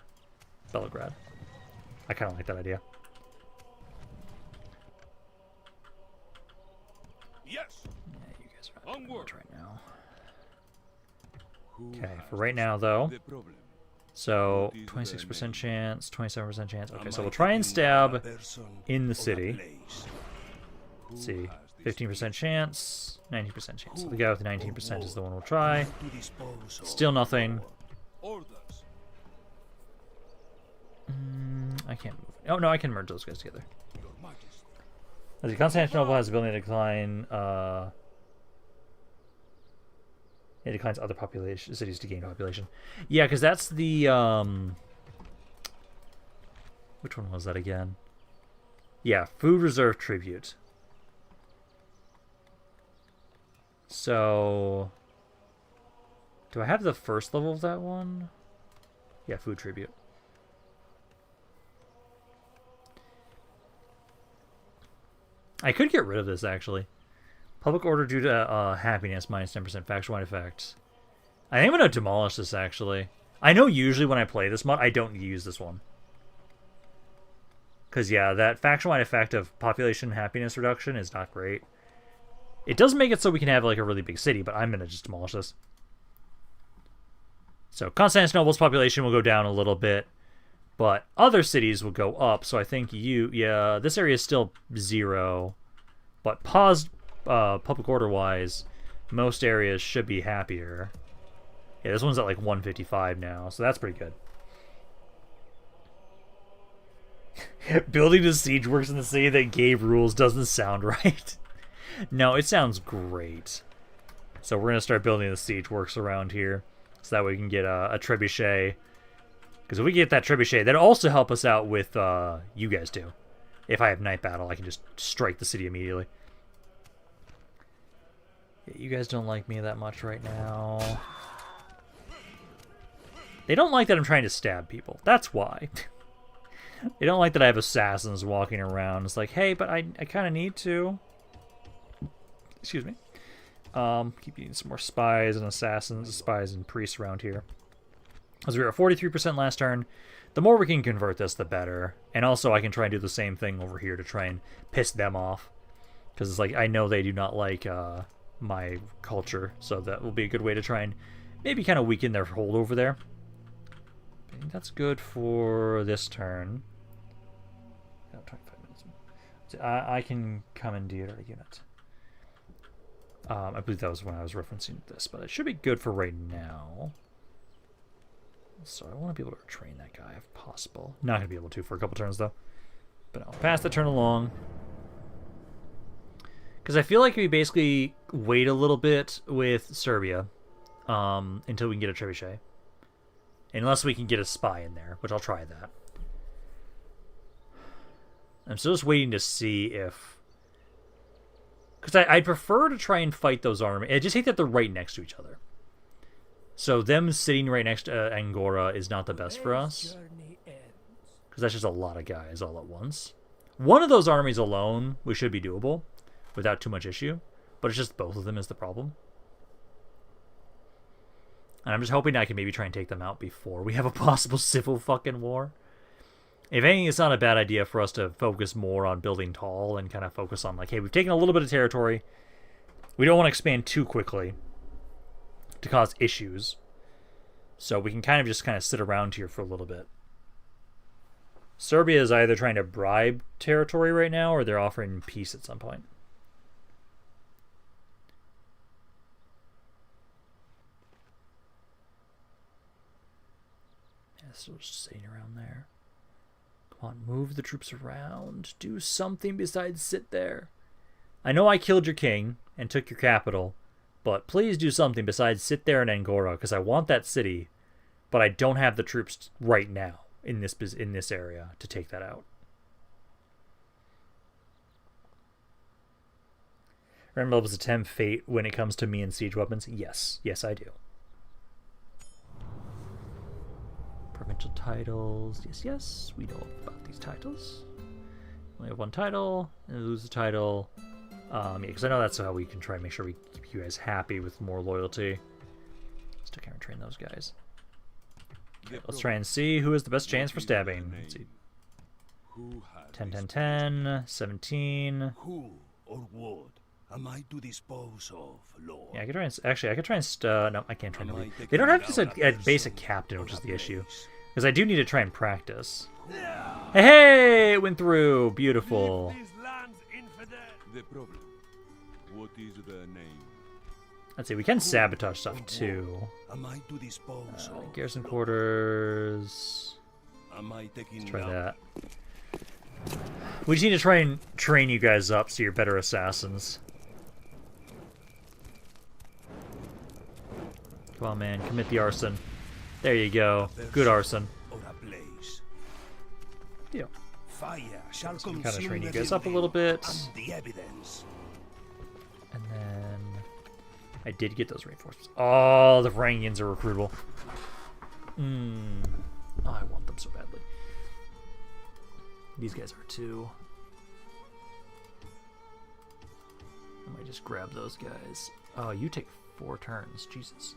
A: I kind of like that idea.
B: Yes.
A: Yeah, you guys are not doing much right now.
F: Who
A: Okay,
F: has
A: for right now, though.
F: the problem?
A: So, 26% chance, 27% chance. Okay, so we'll try and stab in the city. Let's see. 15% chance, 19% chance. So the guy with the 19% is the one we'll try. Still nothing. I can't move. Oh, no, I can merge those guys together. Let's see, Constantinople has the ability to decline... it declines other population cities to gain population. Yeah, because that's the... Which one was that again? Yeah, food reserve tribute. So... Do I have the first level of that one? Yeah, food tribute. I could get rid of this, actually. Public order due to happiness, minus 10% faction-wide effect. I think I'm going to demolish this, actually. I know usually when I play this mod, I don't use this one. Because, yeah, that faction-wide effect of population happiness reduction is not great. It does make it so we can have, like, a really big city, but I'm going to just demolish this. So, Constantinople's population will go down a little bit, but other cities will go up, so I think yeah, this area is still 0, but public order-wise, most areas should be happier. Yeah, this one's at, like, 155 now, so that's pretty good. Building a siege works in the city that gave rules doesn't sound right. No, it sounds great. So we're going to start building the siege works around here, so that way we can get a trebuchet. Because if we get that trebuchet, that'll also help us out with you guys too. If I have night battle, I can just strike the city immediately. Yeah, you guys don't like me that much right now. They don't like that I'm trying to stab people. That's why. They don't like that I have assassins walking around. It's like, hey, but I kind of need to. Excuse me. Keep needing some more spies and assassins, spies and priests around here. As we were at 43% last turn, the more we can convert this, the better. And also, I can try and do the same thing over here to try and piss them off. Because it's like, I know they do not like my culture, so that will be a good way to try and maybe kind of weaken their hold over there. I think that's good for this turn. 25 minutes. I can commandeer a unit. I believe that was when I was referencing this, but it should be good for right now. So I want to be able to train that guy if possible. Not going to be able to for a couple turns, though. But I'll pass the turn along. Because I feel like we basically wait a little bit with Serbia until we can get a trebuchet. Unless we can get a spy in there, which I'll try that. I'm still just waiting to see if... Because I'd prefer to try and fight those armies. I just hate that they're right next to each other. So them sitting right next to Angora is not the best for us. Because that's just a lot of guys all at once. One of those armies alone, we should be doable without too much issue. But it's just both of them is the problem. And I'm just hoping I can maybe try and take them out before we have a possible civil fucking war. If anything, it's not a bad idea for us to focus more on building tall and kind of focus on like, hey, we've taken a little bit of territory. We don't want to expand too quickly to cause issues. So we can kind of sit around here for a little bit. Serbia is either trying to bribe territory right now or they're offering peace at some point. Yeah, so just sitting around there. Come on, move the troops around. Do something besides sit there. I know I killed your king and took your capital, but please do something besides sit there in Angora, because I want that city, but I don't have the troops right now in this area to take that out. Remember levels of 10 fate when it comes to me and siege weapons? Yes. Yes, I do. Provincial titles. Yes, yes. We know about these titles. We have one title, and lose the title. Yeah, because I know that's how we can try and make sure we keep you guys happy with more loyalty. Still can't train those guys. Okay, let's try and see who has the best chance for stabbing. Let's see. 10, 10, 10, 17.
C: Who or what am I to dispose of, Lord?
A: Yeah, I could try and... Actually, I could try and... no, I can't train them. They don't have just a basic captain, which is the issue. Because I do need to try and practice. Hey, hey! It went through! Beautiful.
F: The problem. What is the name?
A: Let's see, we can sabotage stuff too.
C: Am I to dispose of?
A: Garrison quarters.
C: Am I taking
A: Let's try that. We just need to try and train you guys up so you're better assassins. Come on, man. Commit the arson. There you go. Good arson. Deal.
C: Fire shall
A: Kind of train you guys up a little bit.
C: the evidence.
A: And then I did get those reinforcements. Oh, the Varangians are recruitable. Oh, I want them so badly. These guys are too. I might just grab those guys. Oh, you take 4 turns. Jesus.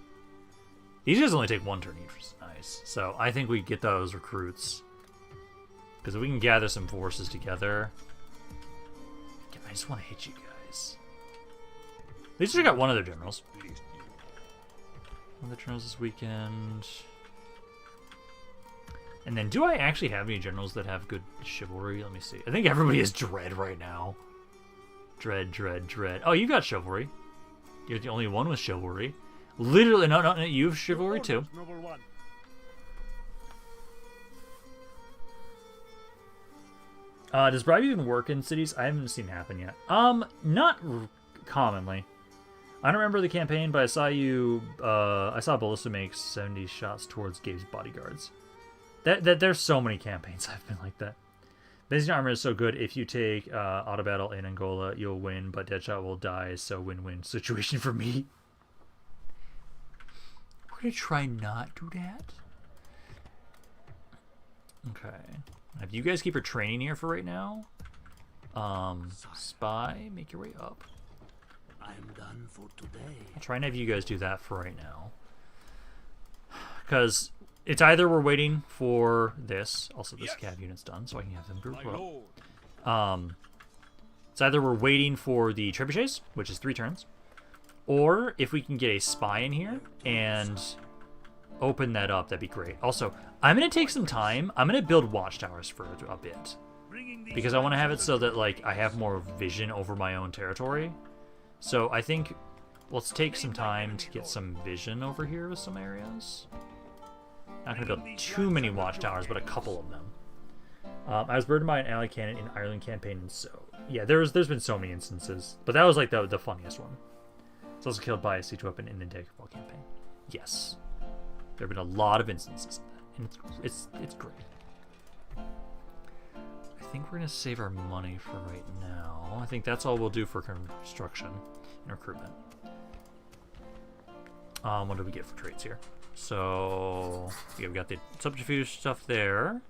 A: These guys only take 1 turn each, which is nice. So I think we get those recruits. Because if we can gather some forces together... I just want to hit you guys. At least we got one of their generals. One of their generals this weekend. And then, do I actually have any generals that have good chivalry? Let me see. I think everybody is dread right now. Dread, dread, dread. Oh, you got chivalry. You're the only one with chivalry. Literally, no, you have chivalry too. Does bribe even work in cities? I haven't seen it happen yet. Not commonly. I don't remember the campaign, but I saw you. I saw Ballista make 70 shots towards Gabe's bodyguards. There's so many campaigns I've been like that. Byzantine armor is so good. If you take auto battle in Angola, you'll win, but Deadshot will die. So win-win situation for me. We're gonna try not do that. Okay. If you guys keep your training here for right now, spy, make your way up.
C: I'm done for today.
A: I'll try and have you guys do that for right now. Because it's either we're waiting for this. Also, this cav unit's done, so I can have them group up. It's either we're waiting for the trebuchets, which is 3 turns, or if we can get a spy in here and open that up, that'd be great. Also, I'm going to take some time. I'm going to build watchtowers for a bit. Because I want to have it so that, like, I have more vision over my own territory. So I think let's take some time to get some vision over here with some areas. Not going to build too many watchtowers, but a couple of them. I was burdened by an ally cannon in Ireland campaign, and so yeah, there's been so many instances, but that was like the funniest one. It's also killed by a siege weapon in the Daggerfall campaign. Yes, there have been a lot of instances of that, and it's great. I think we're gonna save our money for right now. I think that's all we'll do for construction and recruitment. What do we get for traits here? So yeah, we got the subterfuge stuff there.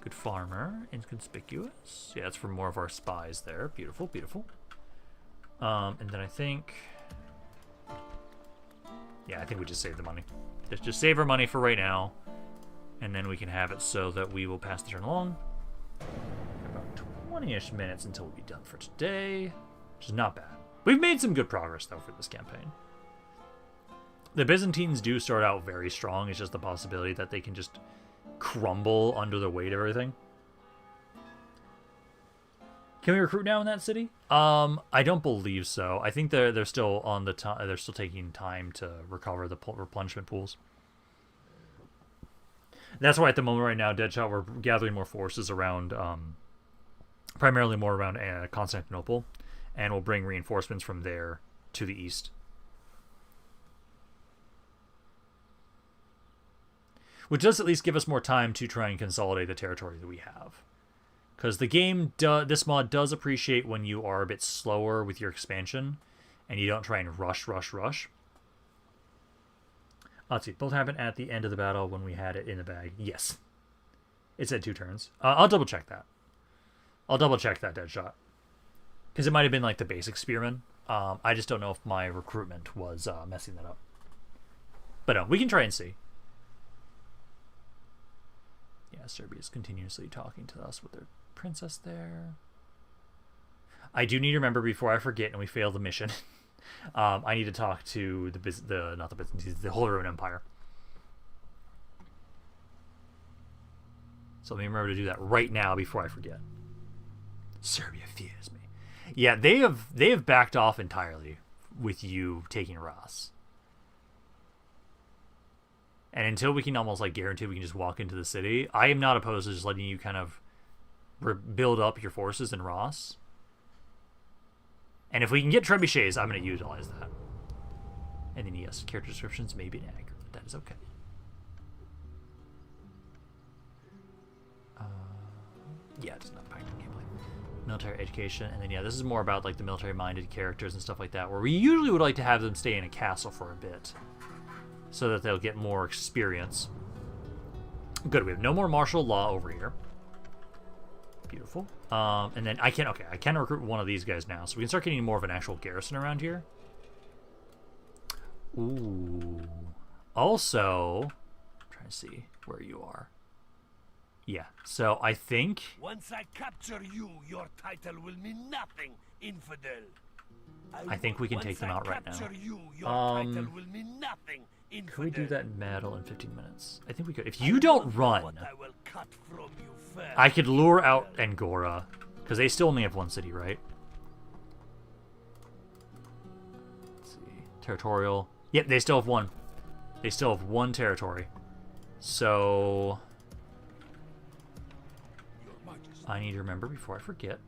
A: Good farmer, inconspicuous. Yeah, it's for more of our spies there. Beautiful, beautiful. And then I think, yeah, I think we just save the money. Just save our money for right now, and then we can have it so that we will pass the turn along. About 20-ish minutes until we'll be done for today, which is not bad. We've made some good progress though for this campaign. The Byzantines do start out very strong. It's just the possibility that they can just crumble under the weight of everything. Can we recruit now in that city? I don't believe so. I think they're still on the time. They're still taking time to recover the replenishment pools. That's why at the moment right now, Deadshot, we're gathering more forces around, primarily more around Constantinople, and we'll bring reinforcements from there to the east. Which does at least give us more time to try and consolidate the territory that we have. Because the game, this mod does appreciate when you are a bit slower with your expansion, and you don't try and rush. Let's see, both happened at the end of the battle when we had it in the bag. Yes. It said 2 turns. I'll double check that. Deadshot. Because it might have been like the basic spearman. I just don't know if my recruitment was messing that up. But no, we can try and see. Yeah, Serbia is continuously talking to us with their princess there. I do need to remember before I forget and we fail the mission. I need to talk to the Holy Roman Empire. So let me remember to do that right now before I forget. Serbia fears me. Yeah, they have backed off entirely with you taking Ras. And until we can almost like guarantee we can just walk into the city, I am not opposed to just letting you kind of build up your forces in Ross. And if we can get trebuchets, I'm going to utilize that. And then yes, character descriptions may be inaccurate. That is okay. Yeah, it does not impact the gameplay. Military education, and then yeah, this is more about like the military-minded characters and stuff like that, where we usually would like to have them stay in a castle for a bit, so that they'll get more experience. Good, we have no more martial law over here. Beautiful. And then I can recruit one of these guys now, so we can start getting more of an actual garrison around here. Ooh. Also, I'm trying to see where you are. Yeah, so I think...
C: Once I capture you, your title will mean nothing, infidel.
A: I think we can take them out right now. Could we do that in battle in 15 minutes? I think we could. If you don't run, I could lure out Angora, because they still only have 1 city, right? Let's see. Territorial. Yep, they still have 1. They still have 1 territory. So... I need to remember before I forget.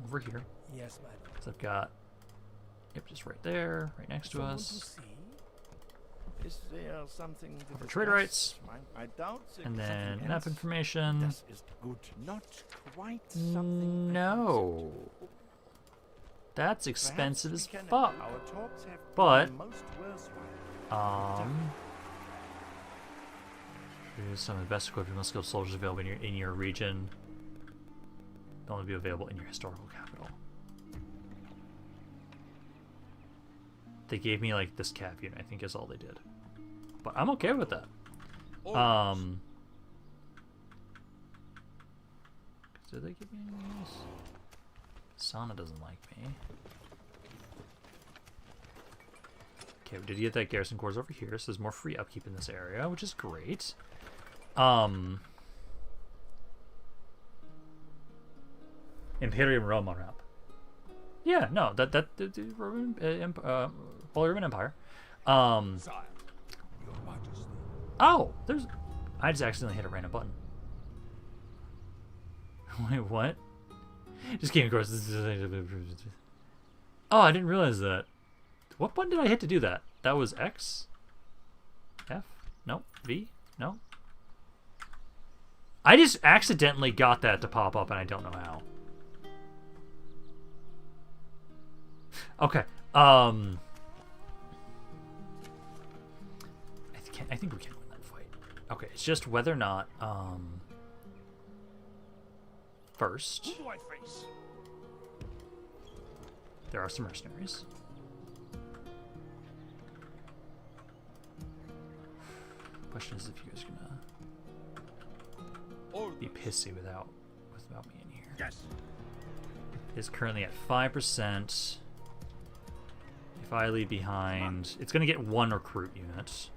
A: Over here.
G: Yes, my lord.
A: So I've got... Yep, just right there, right next to us.
E: Is there something to
A: Trade rights.
E: I doubt
A: And then map information.
E: This is good. Not quite something.
A: No. That's expensive as fuck.
E: Our talks have
A: But
E: been most worthwhile.
A: Produce some of the best equipped and most skilled soldiers available in your region. They'll only be available in your historical capital. They gave me like this cav unit, I think is all they did. But I'm okay with that. Did they give me any of these? Sana doesn't like me. Okay, we did get that garrison corps over here, so there's more free upkeep in this area, which is great. Imperium Rome on up. Yeah, no, the Holy Roman Empire.
C: Sire, your majesty.
A: Oh, there's. I just accidentally hit a random button. Wait, what? Just came across. Oh, I didn't realize that. What button did I hit to do that? That was X? F? No. V? No. I just accidentally got that to pop up and I don't know how. Okay. I think we can win that fight. Okay, it's just whether or not first
C: Who do I face?
A: there are some mercenaries. Question is if you guys are gonna be pissy without me in here.
B: Yes.
A: It's currently at 5%. If I leave behind, it's gonna get 1 recruit unit.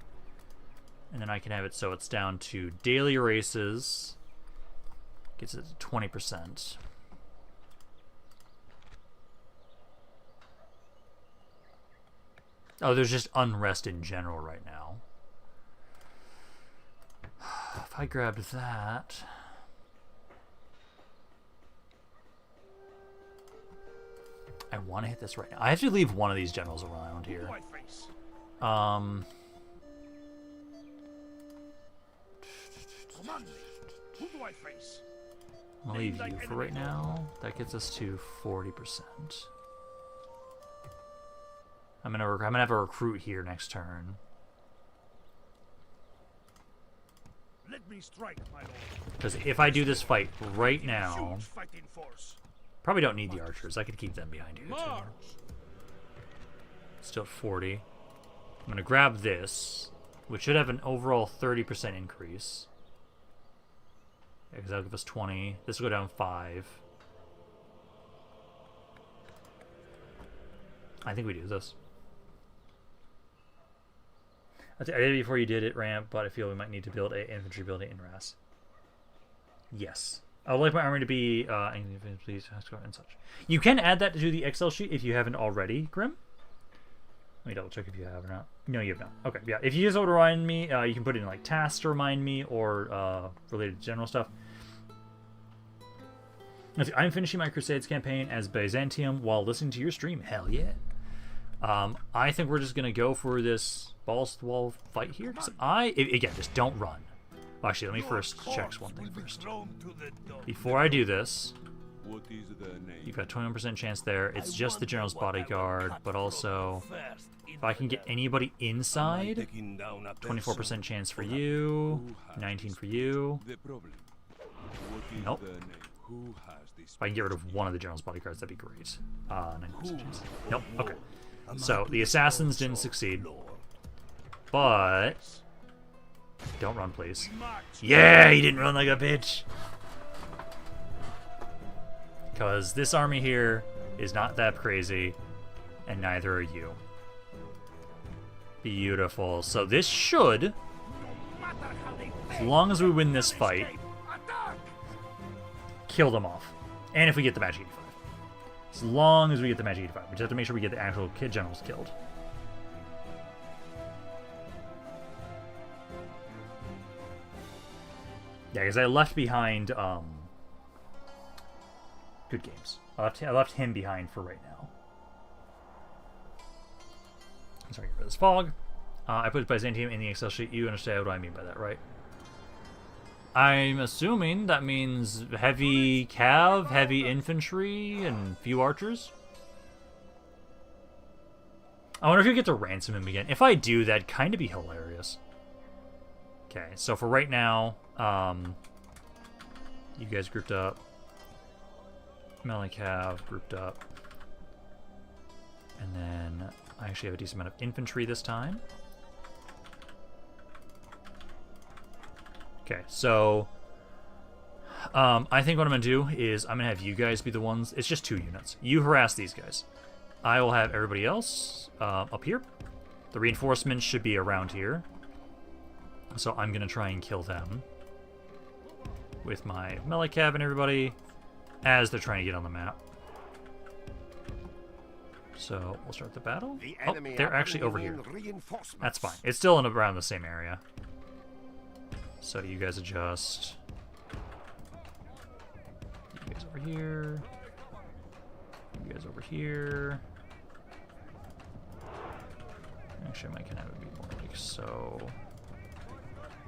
A: And then I can have it so it's down to daily races. Gets it to 20%. Oh, there's just unrest in general right now. If I grabbed that... I want to hit this right now. I have to leave one of these generals around here.
C: Who do I face? Command me. Who do I face?
A: I'll leave you for right now. That gets us to 40%. I'm gonna have a recruit here next turn.
C: Let me strike, my lord.
A: Because if I do this fight right now,
C: Huge fighting force.
A: probably don't need the archers. I could keep them behind here too.
C: March.
A: Still at 40. I'm gonna grab this, which should have an overall 30% increase. Yeah, because that'll give us 20. This will go down 5. I think we do this. I did it before you did it, Ramp, but I feel we might need to build an infantry building in Ras. Yes. I would like my army to be please and such. You can add that to the Excel sheet if you haven't already, Grim. Let me double check if you have or not. No, you have not. Okay, yeah. If you just want to remind me, you can put it in like tasks to remind me or related to general stuff. Let's see, I'm finishing my Crusades campaign as Byzantium while listening to your stream. Hell yeah. I think we're just going to go for this balls to the wall fight here. Again, just don't run. Well, actually, let me first check one thing first. Before I do this, you've got 21% chance there. It's just the general's bodyguard, but also if I can get anybody inside, 24% chance for you, 19 for you. Nope. If I can get rid of one of the general's bodyguards, that'd be great. 90% chance. Nope. Okay. So the assassins didn't succeed, but don't run, please. Yeah, he didn't run like a bitch. Because this army here is not that crazy, and neither are you. Beautiful. So this should, as long as we win this fight, kill them off. And if we get the Magic 85. As long as we get the Magic 85. We just have to make sure we get the actual kid generals killed. Yeah, because I left behind good games. I left him behind for right now. I'm sorry, get rid of this fog. I put Byzantium in the Excel sheet. You understand what I mean by that, right? I'm assuming that means heavy cav, heavy infantry, and few archers. I wonder if you get to ransom him again. If I do, that'd kind of be hilarious. Okay, so for right now, you guys grouped up. Melee Cav grouped up. And then I actually have a decent amount of infantry this time. Okay, so I think what I'm going to do is I'm going to have you guys be the ones. It's just 2 units. You harass these guys. I will have everybody else up here. The reinforcements should be around here. So I'm going to try and kill them with my melee cav and everybody as they're trying to get on the map. So we'll start the battle. Oh, they're actually over here. That's fine. It's still in around the same area. So you guys adjust. You guys over here. You guys over here. Actually, I might kind of be more like so.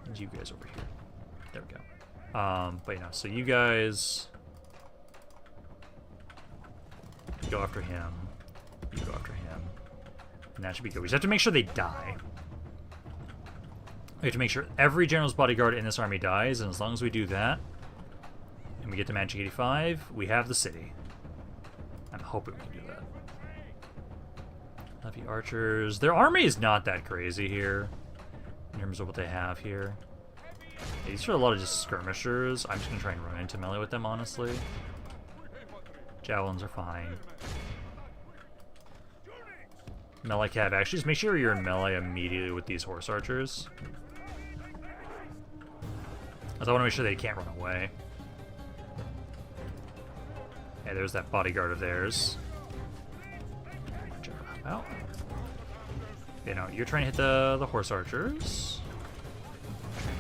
A: And you guys over here. There we go. But you know, so you guys go after him. You go after him. And that should be good. We just have to make sure they die. We have to make sure every general's bodyguard in this army dies, and as long as we do that, and we get to Magic 85, we have the city. I'm hoping we can do that. Heavy archers. Their army is not that crazy here, in terms of what they have here. These are a lot of just skirmishers. I'm just going to try and run into melee with them, honestly. Javelins are fine. Melee cav. Actually, just make sure you're in melee immediately with these horse archers. Because I want to make sure they can't run away. Hey, there's that bodyguard of theirs. Out. You know, you're trying to hit the horse archers.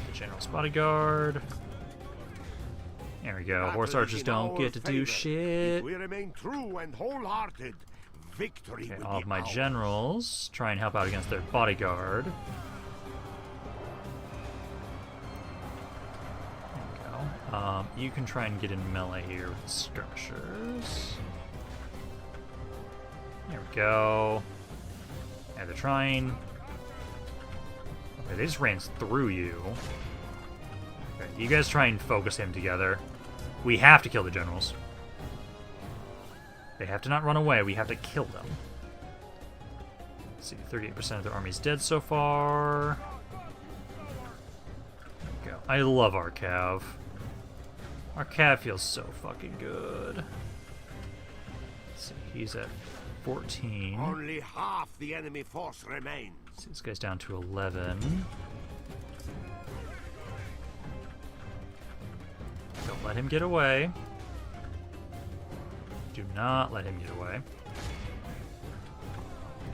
A: The general's bodyguard. There we go. Horse archers don't get to do shit.
B: If we remain true and wholehearted, victory
A: Okay,
B: will
A: all
B: be
A: of my
B: ours.
A: generals try and help out against their bodyguard. There we go. You can try and get in melee here with the skirmishers. There we go. Yeah, they're trying. Okay, they just ran through you. Okay, you guys try and focus him together. We have to kill the generals. They have to not run away. We have to kill them. Let's see, 38% of their army's dead so far. There we go. I love our cav. Our cav feels so fucking good. Let's see, he's at 14.
B: Only half the enemy force remains.
A: See, this guy's down to 11. Don't let him get away. Do not let him get away.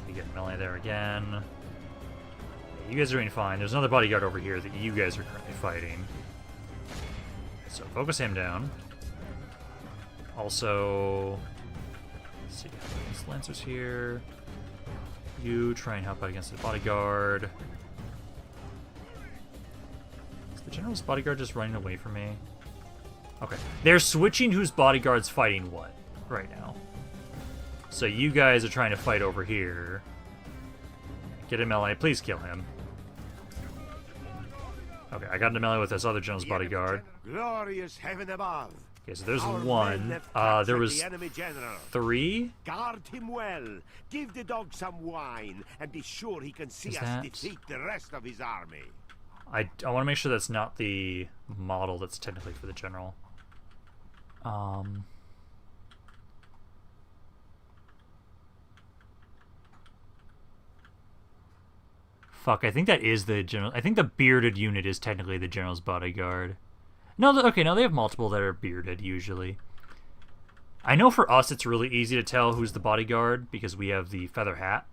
A: You get melee there again. You guys are doing fine. There's another bodyguard over here that you guys are currently fighting. So focus him down. Also, let's see, these lancers here. You try and help out against the bodyguard. Is the general's bodyguard just running away from me? Okay. They're switching whose bodyguard's fighting what right now. So you guys are trying to fight over here. Get in melee. Please kill him. Okay, I got into melee with this other general's bodyguard.
B: Glorious heaven above.
A: Okay, so there's
B: Our men
A: one.
B: have
A: There
B: captured
A: was
B: the enemy general.
A: 3.
B: Guard him well. Give the dog some wine, and be sure he can see
A: Is
B: us
A: that-
B: defeat the rest of his army.
A: I want to make sure that's not the model that's technically for the general. Fuck, I think that is the general. I think the bearded unit is technically the general's bodyguard. No, okay, no, they have multiple that are bearded usually. I know for us it's really easy to tell who's the bodyguard because we have the feather hat.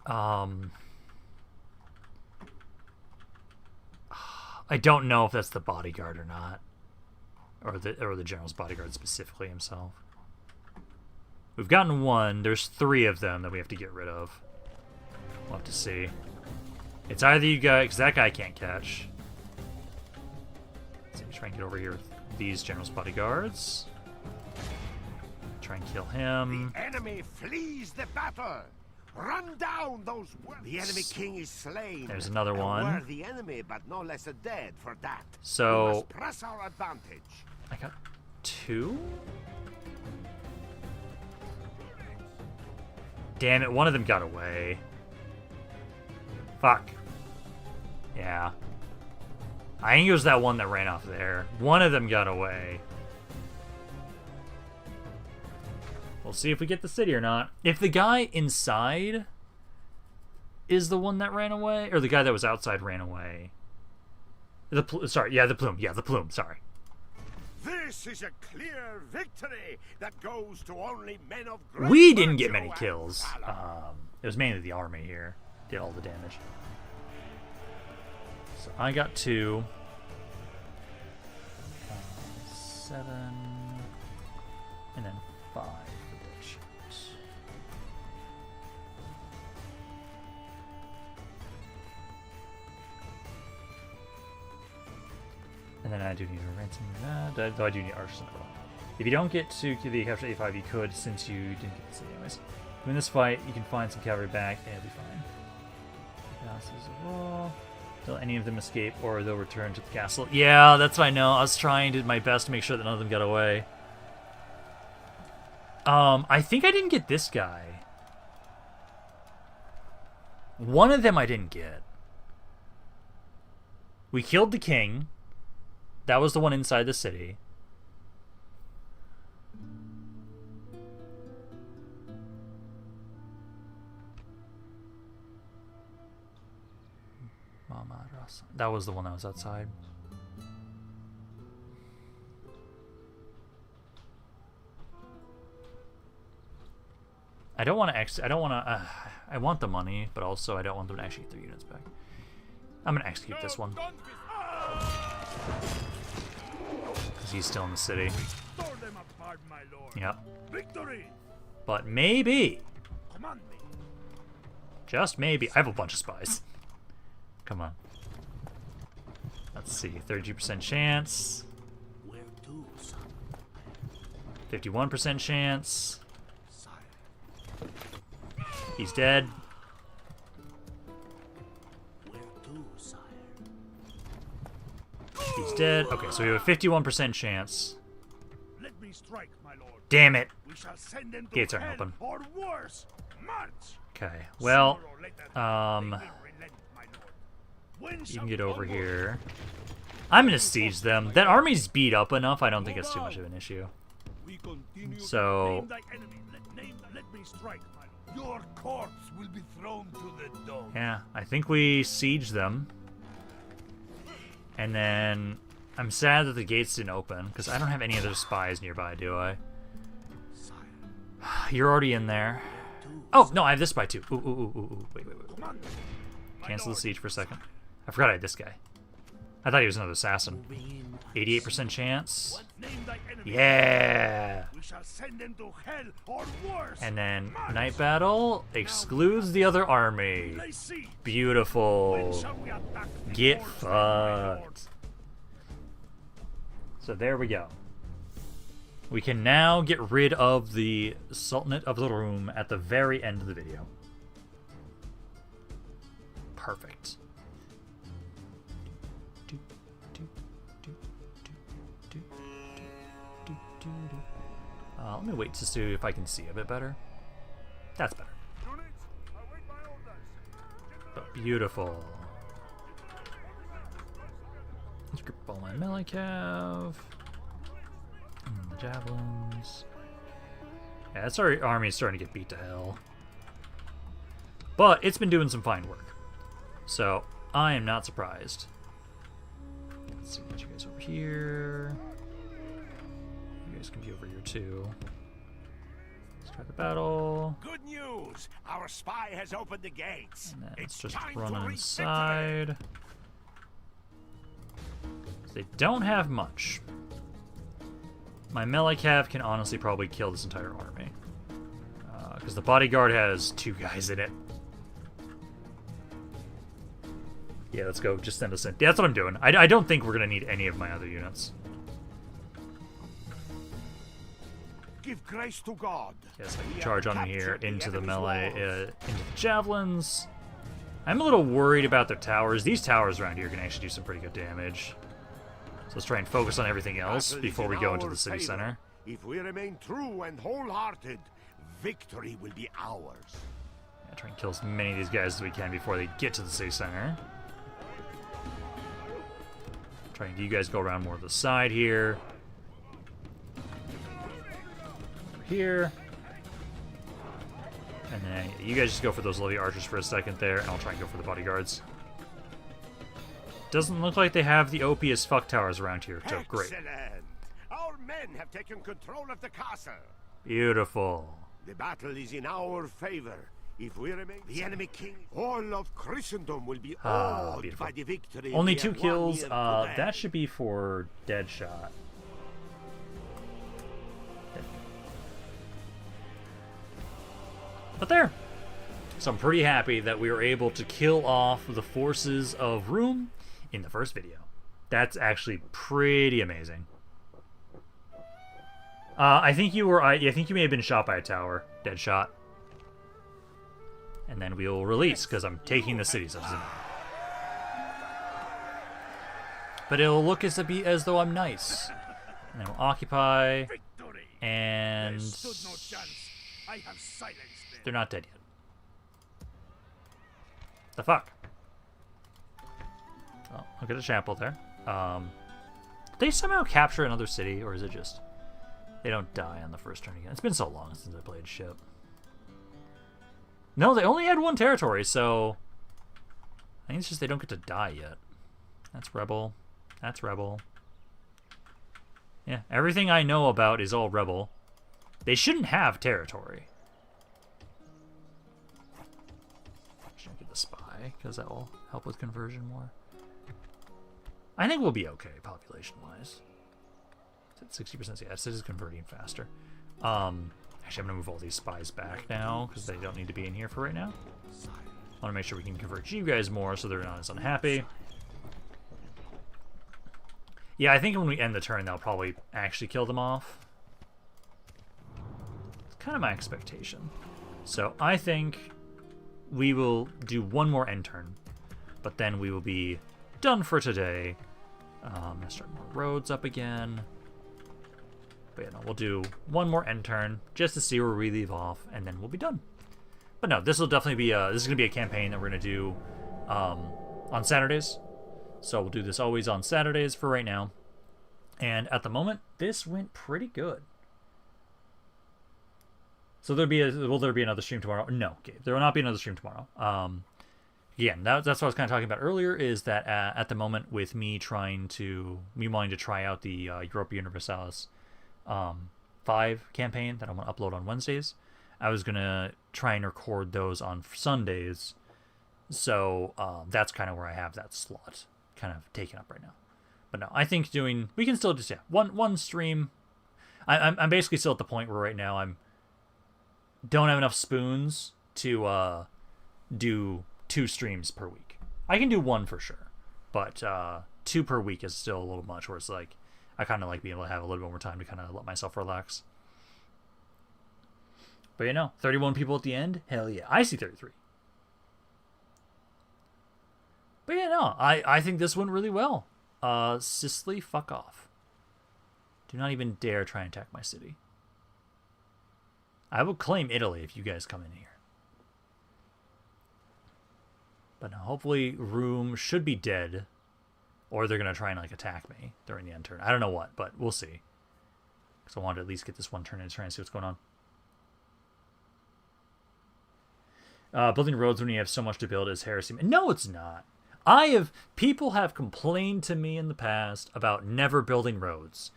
A: I don't know if that's the bodyguard or not, or the general's bodyguard specifically himself. We've gotten one. There's 3 of them that we have to get rid of. We'll have to see. It's either you guys, because that guy can't catch. Let's see, try and get over here with these general's bodyguards. Try and kill him.
B: The enemy flees the battle. Run down those. The enemy king is slain.
A: There's another
B: A
A: one.
B: worthy enemy, but no less a dead for that.
A: So-
B: we must press our advantage.
A: I got 2? Damn it, one of them got away. Fuck. Yeah. I think it was that one that ran off there. One of them got away. We'll see if we get the city or not. If the guy inside is the one that ran away, or the guy that was outside ran away. The plume, sorry.
B: This is a clear victory that goes to only men of great
A: We didn't get
B: virtue
A: many
B: and
A: kills.
B: valor.
A: It was mainly the army here. Did all the damage. So I got 2. 7. And then 5 for that shit. And then I do need a ransom for that. Though I do need arson. If you don't get to the capture 85, you could, since you didn't get the city anyways. Win this fight, you can find some cavalry back, and it'll be fine. Passes a wall. Till any of them escape, or they'll return to the castle. Yeah, that's what I know. I was trying to my best to make sure that none of them got away. I think I didn't get this guy. One of them I didn't get. We killed the king. That was the one inside the city. That was the one that was outside. I don't want to I want the money, but also I don't want them to actually get their units back. I'm gonna execute this one. Because he's still in the city. Yep. But maybe, just maybe, I have a bunch of spies. Come on. Let's see, 32% chance. 51% chance. He's dead. He's dead. Okay, so we have a 51% chance.
C: Let me strike, my lord.
A: Damn it.
C: We shall send them to
A: Gates aren't
C: hell
A: open.
C: or worse. March.
A: Okay, well,
C: Sooner or later, they will relent, my lord. When
A: you
C: shall
A: can
C: we
A: get over
C: onward?
A: here. I'm gonna siege them. That army's beat up enough, I don't think it's too much of an issue.
C: We continue
A: So,
C: Name thy enemy. Let me strike, my lord. Your corpse will be thrown to the dome.
A: yeah, I think we siege them. And then, I'm sad that the gates didn't open, because I don't have any other spies nearby, do I? You're already in there. Oh, no, I have this spy too. Ooh. Wait. Cancel the siege for a second. I forgot I had this guy. I thought he was another assassin. 88% chance.
C: Name thy enemy.
A: Yeah!
C: We shall send them to hell or worse.
A: And then, night battle excludes the other army.
C: I see.
A: Beautiful.
C: When shall we attack the
A: Get
C: force, my lord?
A: fucked. So there we go. We can now get rid of the Sultanate of the Room at the very end of the video. Perfect. Let me wait to see if I can see a bit better. That's better. But beautiful. Let's grip all my melee cav. And the javelins. Yeah, that's our army's starting to get beat to hell. But it's been doing some fine work. So I am not surprised. Let's see, get you guys over here. You guys can be over here too. Let's try the battle.
B: Good news! Our spy has opened the gates.
A: And then
B: It's
A: let's just
B: time
A: run
B: to reach
A: inside. They don't have much. My melee cav can honestly probably kill this entire army. Because the bodyguard has 2 guys in it. Yeah, let's go. Just send us in. Yeah, that's what I'm doing. I don't think we're going to need any of my other units.
B: give grace to God.
A: Yes, I
B: We
A: can
B: have
A: charge on here
B: captured the
A: into the
B: enemy's
A: melee,
B: walls.
A: into the javelins. I'm a little worried about their towers. These towers around here can actually do some pretty good damage. So let's try and focus on everything else
B: Battle is
A: before we
B: in
A: go into
B: our
A: the city
B: favor.
A: center.
B: If we remain true and wholehearted, victory will be ours.
A: Yeah, try and kill as many of these guys as we can before they get to the city center. Try and get you guys go around more to the side here. Over here. And then you guys just go for those levy archers for a second there, and I'll try and go for the bodyguards. Doesn't look like they have the OP as fuck towers around here, so great.
B: Excellent. Our men have taken control of the castle.
A: Beautiful.
B: The battle is in our favor. If we remain the enemy king, all of Christendom will be awed
A: beautiful.
B: by the victory.
A: Only
B: we
A: 2
B: have won
A: kills.
B: here today.
A: That should be for Deadshot. But there. So I'm pretty happy that we were able to kill off the forces of Room in the first video. That's actually pretty amazing. I think you were. I think you may have been shot by a tower, Deadshot. And then we'll release because I'm taking the city. So but it'll look as though I'm nice. And then we'll occupy.
C: Victory!
A: And
C: Stood no chance. I have silenced them.
A: they're not dead yet. The fuck? Oh, look at the chapel there. They somehow capture another city, or is it just they don't die on the first turn again? It's been so long since I played SHIP. No, they only had 1 territory, so I think it's just they don't get to die yet. That's rebel. That's rebel. Yeah, everything I know about is all rebel. They shouldn't have territory. Should get the spy, because that will help with conversion more. I think we'll be okay, population-wise. It's at 60%. Yeah, it is converting faster. Actually, I'm going to move all these spies back now, because they don't need to be in here for right now. I want to make sure we can convert you guys more, so they're not as unhappy. Yeah, I think when we end the turn, they'll probably actually kill them off. It's kind of my expectation. So I think we will do 1 more end turn, but then we will be done for today. Let's start more roads up again. But yeah, no, we'll do 1 more end turn just to see where we leave off, and then we'll be done. But no, this will definitely be this is gonna be a campaign that we're gonna do on Saturdays. So we'll do this always on Saturdays for right now. And at the moment, this went pretty good. So will there be another stream tomorrow? No, Gabe, there will not be another stream tomorrow. Again, that's what I was kind of talking about earlier, is that at the moment with me wanting to try out the Europa Universalis 5 campaign that I'm going to upload on Wednesdays, I was going to try and record those on Sundays. So that's kind of where I have that slot kind of taken up right now. But no, I think we can still just, yeah, one stream. I'm basically still at the point where right now don't have enough spoons to do 2 streams per week. I can do 1 for sure, but 2 per week is still a little much, where it's like I kind of like being able to have a little bit more time to kind of let myself relax. But 31 people at the end, hell yeah. I see 33. But I think this went really well. Sicily, fuck off. Do not even dare try and attack my city. I will claim Italy if you guys come in here. But no, hopefully Room should be dead, or they're going to try and attack me during the end turn. I don't know what, but we'll see. Because I want to at least get this 1 turn in to try and see what's going on. Building roads when you have so much to build is heresy. No, it's not. People have complained to me in the past about never building roads.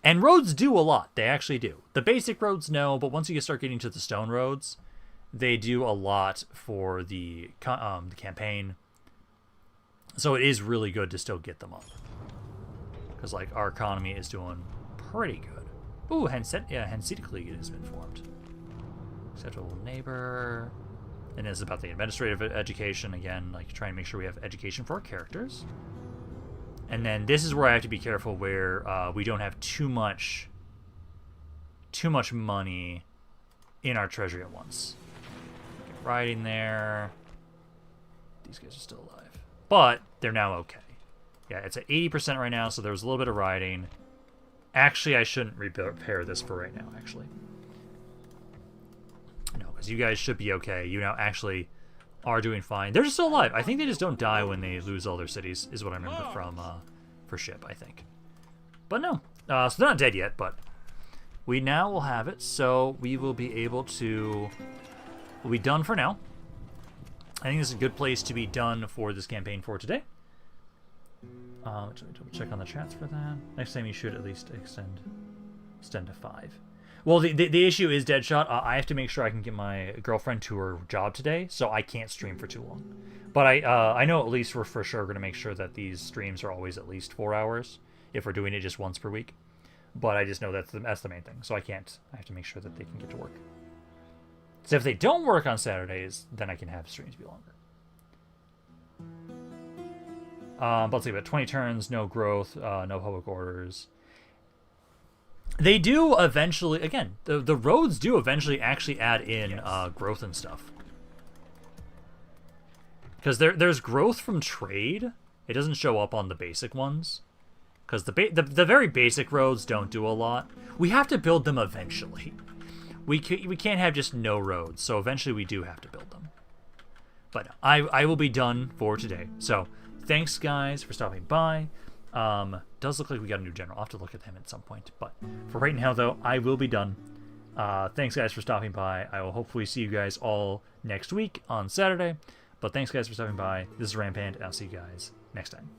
A: And roads do a lot. They actually do. The basic roads, no, but once you start getting to the stone roads, they do a lot for the campaign. So it is really good to still get them up. Because, our economy is doing pretty good. Ooh, Hanseatic League has been formed. Acceptable neighbor. And it's about the administrative education, again, trying to make sure we have education for our characters. And then this is where I have to be careful, where we don't have too much too much money in our treasury at once. Riding there. These guys are still alive. But they're now okay. Yeah, it's at 80% right now, so there's a little bit of riding. Actually, I shouldn't repair this for right now, actually. No, because you guys should be okay. You now actually are doing fine. They're just still alive. I think they just don't die when they lose all their cities, is what I remember from for SHIP, I think. But no. So they're not dead yet, but we now will have it, so we will be able to... We'll be done for now. I think this is a good place to be done for this campaign for today. Double check on the chats for that. Next time you should at least extend to 5. Well, the issue is Deadshot. I have to make sure I can get my girlfriend to her job today, so I can't stream for too long. But I know at least we're for sure going to make sure that these streams are always at least 4 hours if we're doing it just once per week. But I just know that's the main thing, so I have to make sure that they can get to work. So if they don't work on Saturdays, then I can have streams be longer. But let's see, but 20 turns, no growth, no public orders. They do eventually, again, the roads do eventually actually add in growth and stuff. Because there's growth from trade. It doesn't show up on the basic ones. Because the very basic roads don't do a lot. We have to build them eventually. We can't have just no roads, so eventually we do have to build them. But I will be done for today. So thanks, guys, for stopping by. Does look like we got a new general. I'll have to look at him at some point. But for right now, though, I will be done. Thanks, guys, for stopping by. I will hopefully see you guys all next week on Saturday. But thanks, guys, for stopping by. This is Rampaned, and I'll see you guys next time.